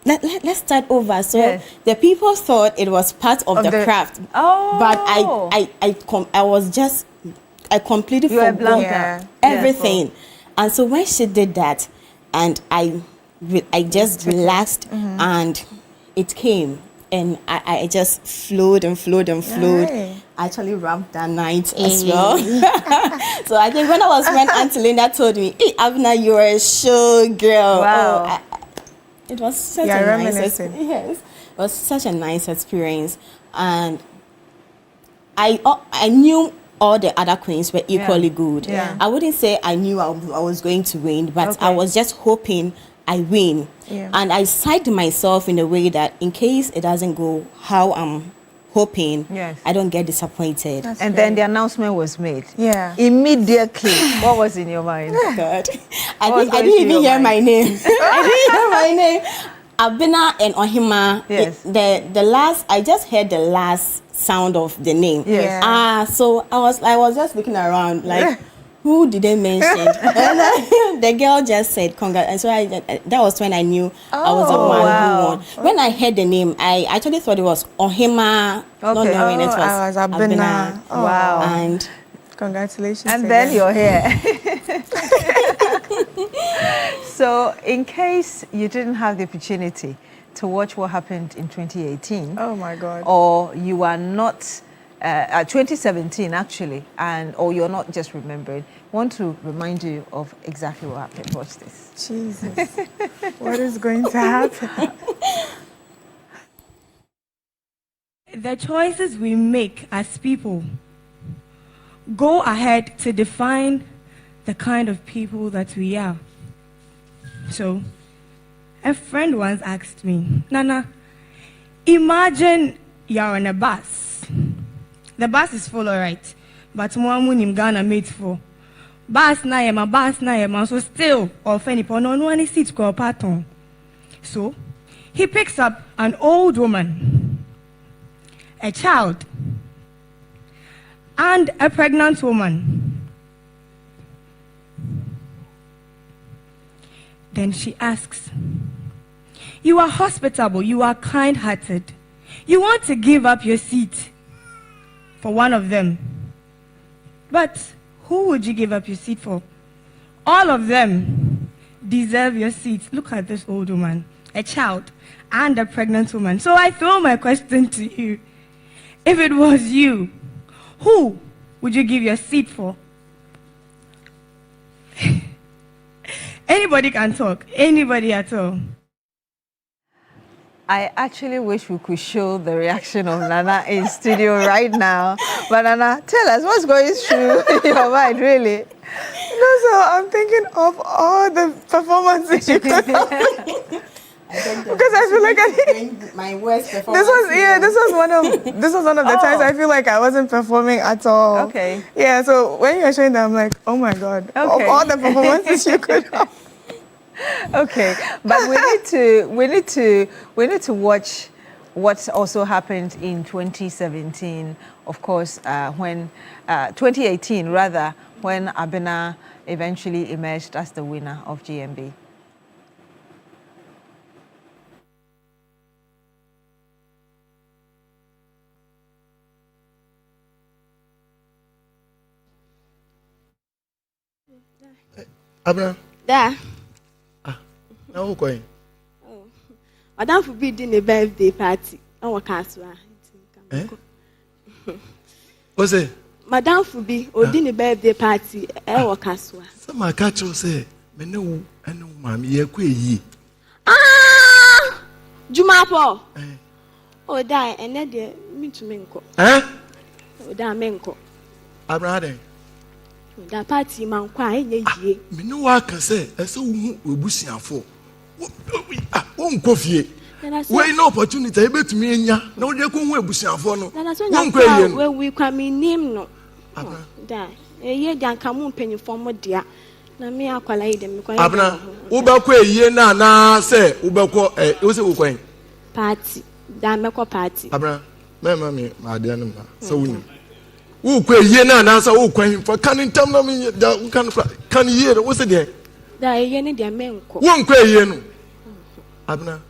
Let's start over. So the people thought it was part of the craft. Oh. But I completely forgot everything. And so when she did that, and I just relaxed, and it came. And I just flowed and flowed and flowed. Right. I actually rapped that night as well. So I think when Auntie Linda told me, hey, Abna, you're a show girl. Wow. It was such a nice experience. Yes, it was such a nice experience. And I knew all the other queens were equally good. Yeah. I wouldn't say I knew I was going to win, but I was just hoping I win. Yeah. And I psyched myself in a way that in case it doesn't go how I'm hoping, I don't get disappointed. And then the announcement was made. Yeah. Immediately. What was in your mind? God. I didn't even hear my name. I didn't hear my name. Abena and Ohima. Yes. The last, I just heard the last sound of the name. Yes. So I was just looking around like, who did they mention? And the girl just said congrats. And so that was when I knew I was the one who won. When I heard the name, I actually thought it was Ohima, not knowing it was Abena. Oh. Wow. And congratulations. And then you're here. So in case you didn't have the opportunity to watch what happened in 2018. Oh my God. Or you are not 2017 actually, or you're not just remembering, I want to remind you of exactly what happened. Watch this. Jesus. What is going to happen? The choices we make as people go ahead to define the kind of people that we are. So, a friend once asked me, Nana, imagine you're on a bus. The bus is full, all right, but Mwamunim Ghana made for bus na so still or feni no one seat go pattern. So he picks up an old woman, a child, and a pregnant woman. Then she asks, you are hospitable, you are kind-hearted. You want to give up your seat for one of them. But who would you give up your seat for? All of them deserve your seat. Look at this old woman, a child, and a pregnant woman. So I throw my question to you. If it was you, who would you give your seat for? Anybody can talk. Anybody at all. I actually wish we could show the reaction of Nana in studio right now. But Nana, tell us what's going through your mind, really. No, so I'm thinking of all the performances you could have. Because I feel like my worst performance. This was one of the times I feel like I wasn't performing at all. Okay. Yeah, so when you're showing that, I'm like, oh my God, of all the performances you could have. Okay, but we need to watch what also happened in 2017. Of course, when 2018 rather, when Abena eventually emerged as the winner of GMB. Abena. Da. Now who going? Oh, Madam for be doing a birthday party. Our castle. Eh? What's it? Madam for be doing a birthday party. Our castle. Some my catch will say, "Me no, I know, ma'am. Ye kwe Ah, Jumapo. Oh, die and then they meet to menko. Eh? Oh, da menko. Abraham. Da party man kwa enye yie. Me no wa kan say, ese wo obusiafo. Wo nkofie. We no opportunity e betumi enya. Na wo de ko hu ebusiafo no. Wo nkwa we we kwa me nim no. Da. Eye dan kamu mpanyifo mo dia. Na me akwala yi dem kwa. Abna, wo ba kwa eye na say wo ba ko wo say wo kwan. Party. Da me ko party. Abna, me ma de no ma. So wuni. Who quay ye na answer who quay for canning tell me can hear what's it there? Da ye ne dia menko. Won quay ye no. Abna.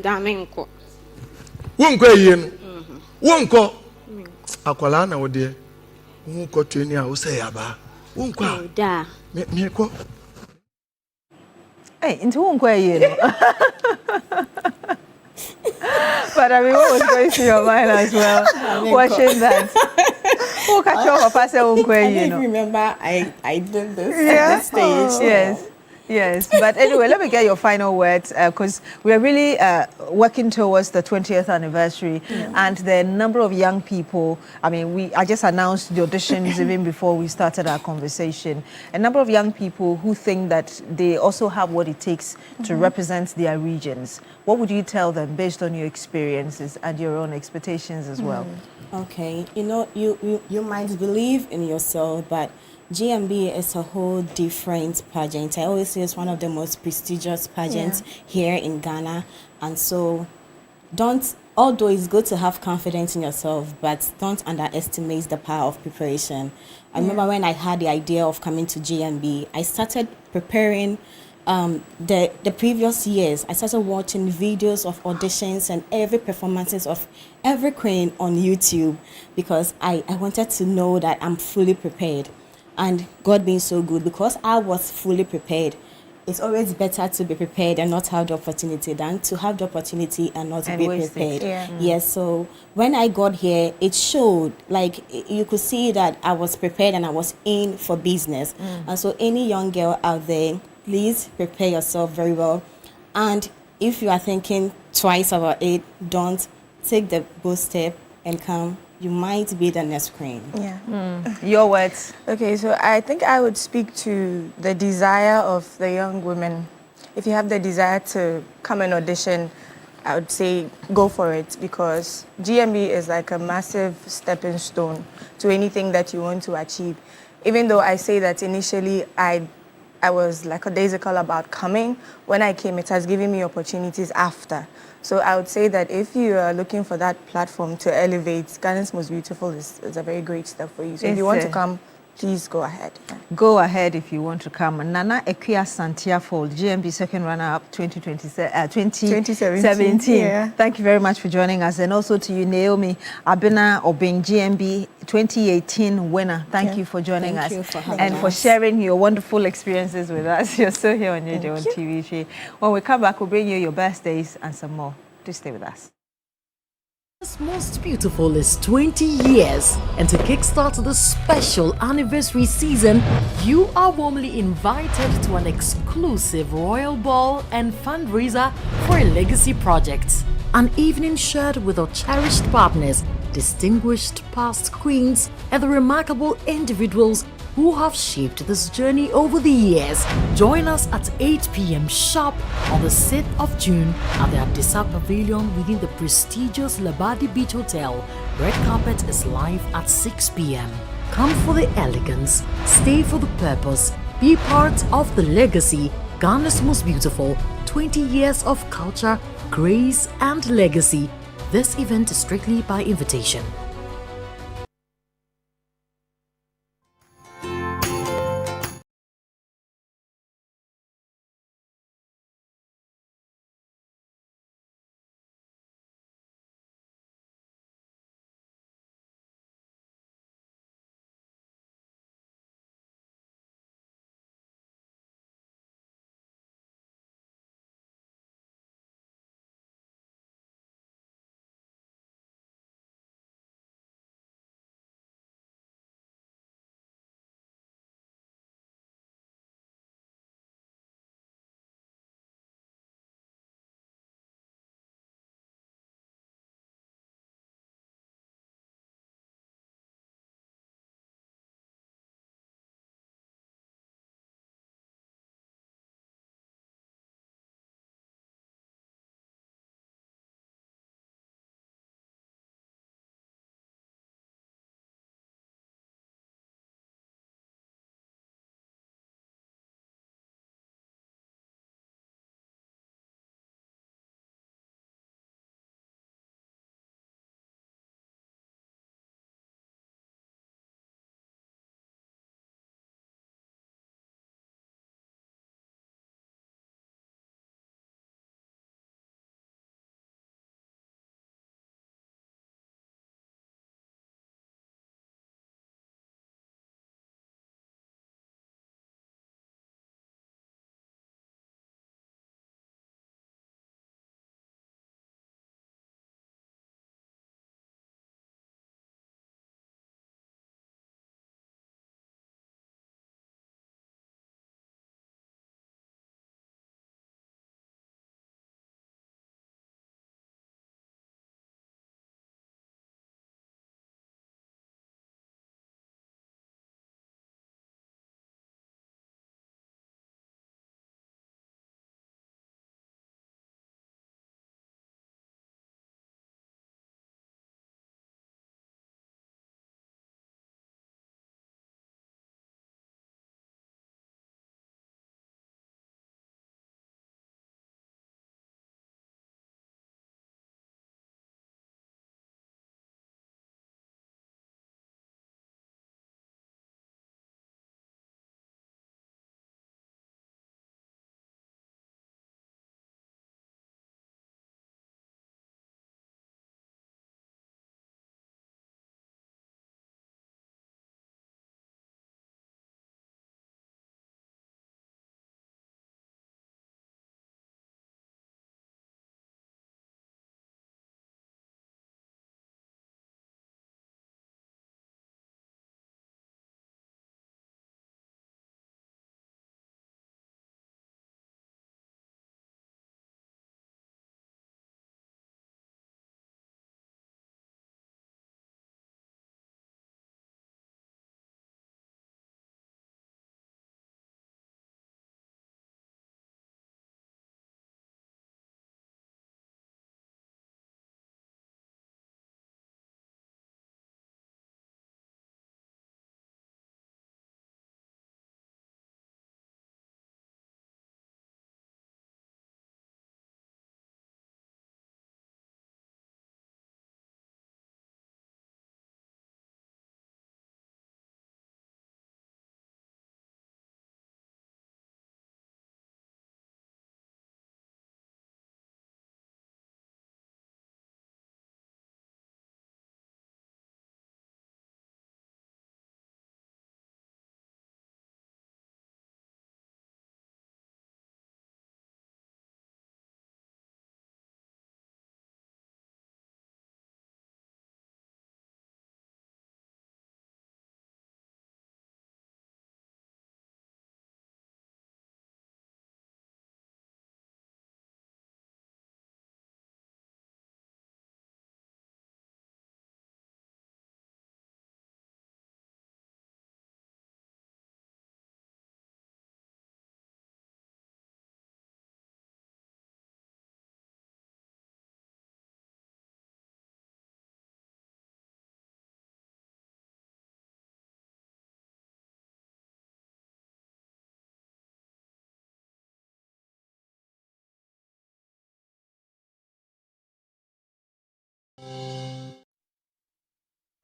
Da menko. Won quay ye no. Won ko. Akwala na wo de. Won ko training a wo say aba. Won kwa. Da. Me ko. Hey, into one quay, But I mean, what was going through your mind as well, watching that? Oh, catch your papa say one quay, I don't remember I did this yeah. at this stage. Yes. Yes, but anyway, let me get your final words because we are really working towards the 20th anniversary, and the number of young people. I mean, I just announced the auditions even before we started our conversation. A number of young people who think that they also have what it takes to represent their regions. What would you tell them based on your experiences and your own expectations as well? Okay, you know, you might believe in yourself, but GMB is a whole different pageant. I always say it's one of the most prestigious pageants here in Ghana. And so although it's good to have confidence in yourself, but don't underestimate the power of preparation. I remember when I had the idea of coming to GMB, I started preparing the previous years. I started watching videos of auditions and every performances of every queen on YouTube because I wanted to know that I'm fully prepared. And God being so good, because I was fully prepared, it's always better to be prepared and not have the opportunity than to have the opportunity and not be prepared. Yes, so when I got here, it showed, like, you could see that I was prepared and I was in for business. And so any young girl out there, please prepare yourself very well. And if you are thinking twice about it, don't take the bold step and come. You might be the next queen. Your words. Okay, so I think I would speak to the desire of the young women. If you have the desire to come and audition, I would say go for it because GMB is like a massive stepping stone to anything that you want to achieve. Even though I say that initially I was like a daisical about coming, when I came, it has given me opportunities after. So I would say that if you are looking for that platform to elevate, Ghana's Most Beautiful is a very great step for you. So if you want to come, please go ahead. Go ahead if you want to come. Nana Ekia Santiafold, GMB second runner-up 2017. Yeah. Thank you very much for joining us. And also to you, Naomi Abena Obeng, GMB 2018 winner. Thank you for joining us. Thank you for having and us. for sharing your wonderful experiences with us. You're still here on Newday on TV3. When we come back, we'll bring you your birthdays and some more. Do stay with us. Most Beautiful is 20 years, and to kickstart the special anniversary season, you are warmly invited to an exclusive royal ball and fundraiser for a legacy project. An evening shared with our cherished partners, distinguished past queens, and the remarkable individuals who have shaped this journey over the years. Join us at 8 p.m. sharp on the 6th of June at the Adisa Pavilion within the prestigious Labadi Beach Hotel. Red carpet is live at 6 p.m. Come for the elegance, stay for the purpose, be part of the legacy. Ghana's Most Beautiful, 20 years of culture, grace and legacy. This event is strictly by invitation.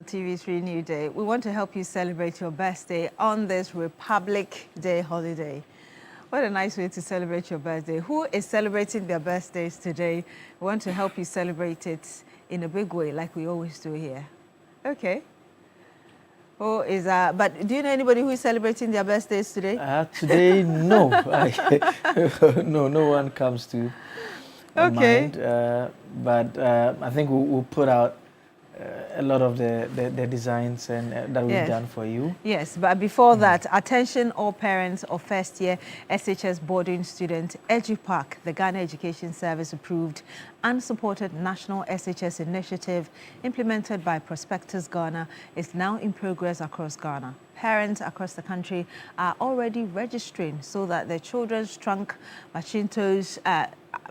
TV3 Newday. We want to help you celebrate your birthday on this Republic Day holiday. What a nice way to celebrate your birthday. Who is celebrating their birthdays today? We want to help you celebrate it in a big way, like we always do here. Okay. Who is but do you know anybody who is celebrating their birthdays today? Today, no. No one comes to mind. But I think we'll put out a lot of the designs and that we've done for you. Yes, but before that, attention all parents of first-year SHS boarding student. EduPark, the Ghana Education Service approved and supported national SHS initiative implemented by Prospectus Ghana, is now in progress across Ghana. Parents across the country are already registering so that their children's trunk, machintos,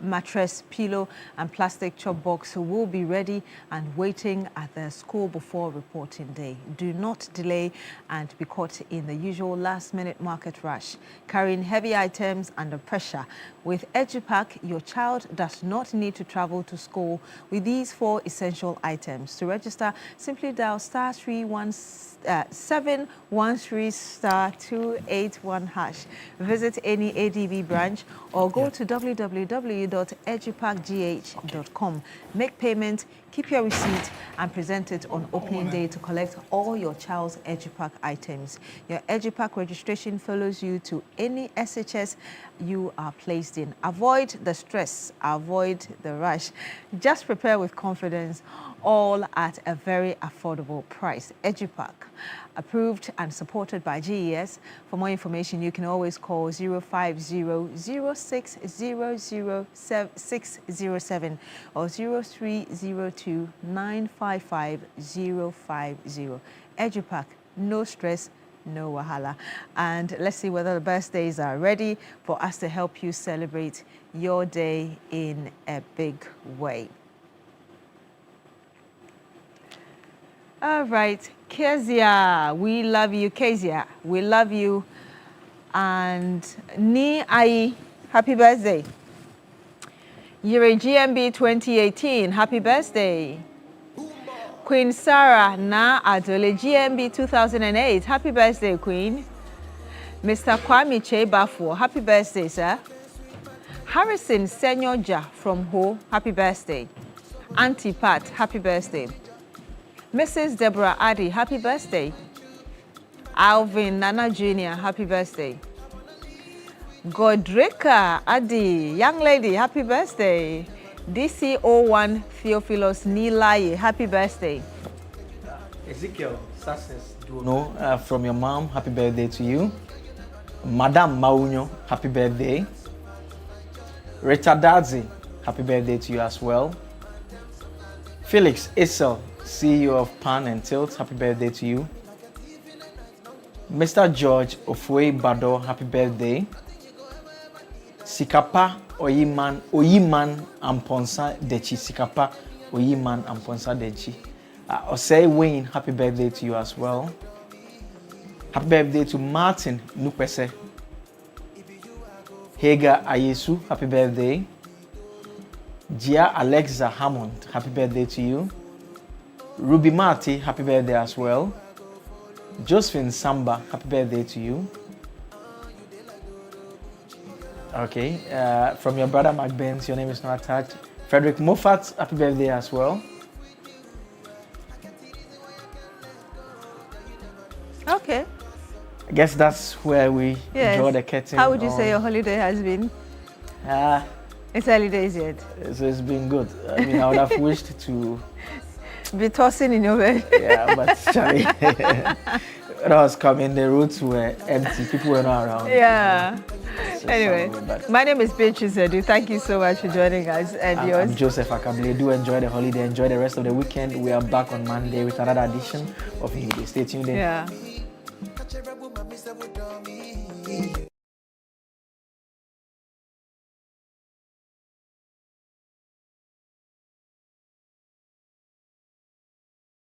mattress, pillow and plastic chop box will be ready and waiting at their school before reporting day. Do not delay and be caught in the usual last-minute market rush, carrying heavy items under pressure. With EduPark, your child does not need to travel to school with these 4 essential items. To register, simply dial *713*281#. Visit any ADB branch or go to www.eduparkgh.com. Make payment, keep your receipt and present it on opening day to collect all your child's EduPark items. Your EduPark registration follows you to any SHS you are placed in. Avoid the stress, avoid the rush. Just prepare with confidence, all at a very affordable price. EduPark, approved and supported by GES. For more information, you can always call 050-0600-607 or 0302-955-050. EduPark, no stress, no wahala. And let's see whether the birthdays are ready for us to help you celebrate your day in a big way. All right, Kezia, we love you. Kezia, we love you. And Ni Ai, happy birthday. You're a GMB 2018, happy birthday. Queen Sarah Na Adole, GMB 2008, happy birthday, Queen. Mr. Kwame Chebafo, happy birthday, sir. Harrison Senyoja from Ho, happy birthday. Auntie Pat, happy birthday. Mrs. Deborah Addy, happy birthday. Alvin Nana Jr., happy birthday. Godrika Addy, young lady, happy birthday. DC01 Theophilus Nilaye, happy birthday. Ezekiel Success Duno from your mom, happy birthday to you. Madame Maunyo, happy birthday. Richard Dadzi, happy birthday to you as well. Felix Issel, CEO of Pan and Tilt, happy birthday to you. Mr. George Ofwe Bado, happy birthday. Sikapa Oyiman Amponsa Dechi, Sikapa Oyiman Amponsa Dechi. Osei Wayne, happy birthday to you as well. Happy birthday to Martin Nupese. Hager Ayesu, happy birthday. Gia Alexa Hammond, happy birthday to you. Ruby Marty, happy birthday as well. Josephine Samba, happy birthday to you. Okay, from your brother Mark Benz, your name is not attached. Frederick Moffat, happy birthday as well. Okay. I guess that's where we draw the curtain. How would you say your holiday has been? It's early days yet. So it's been good. I mean, I would have wished to be tossing in your bed. Yeah, but Charlie, when I was coming, the roads were empty. People were not around. Yeah. Anyway, my name is Beatrice Edu. Thank you so much for joining us. And yours? I'm Joseph Akable. Do enjoy the holiday. Enjoy the rest of the weekend. We are back on Monday with another edition of Newday. Stay tuned in. Yeah.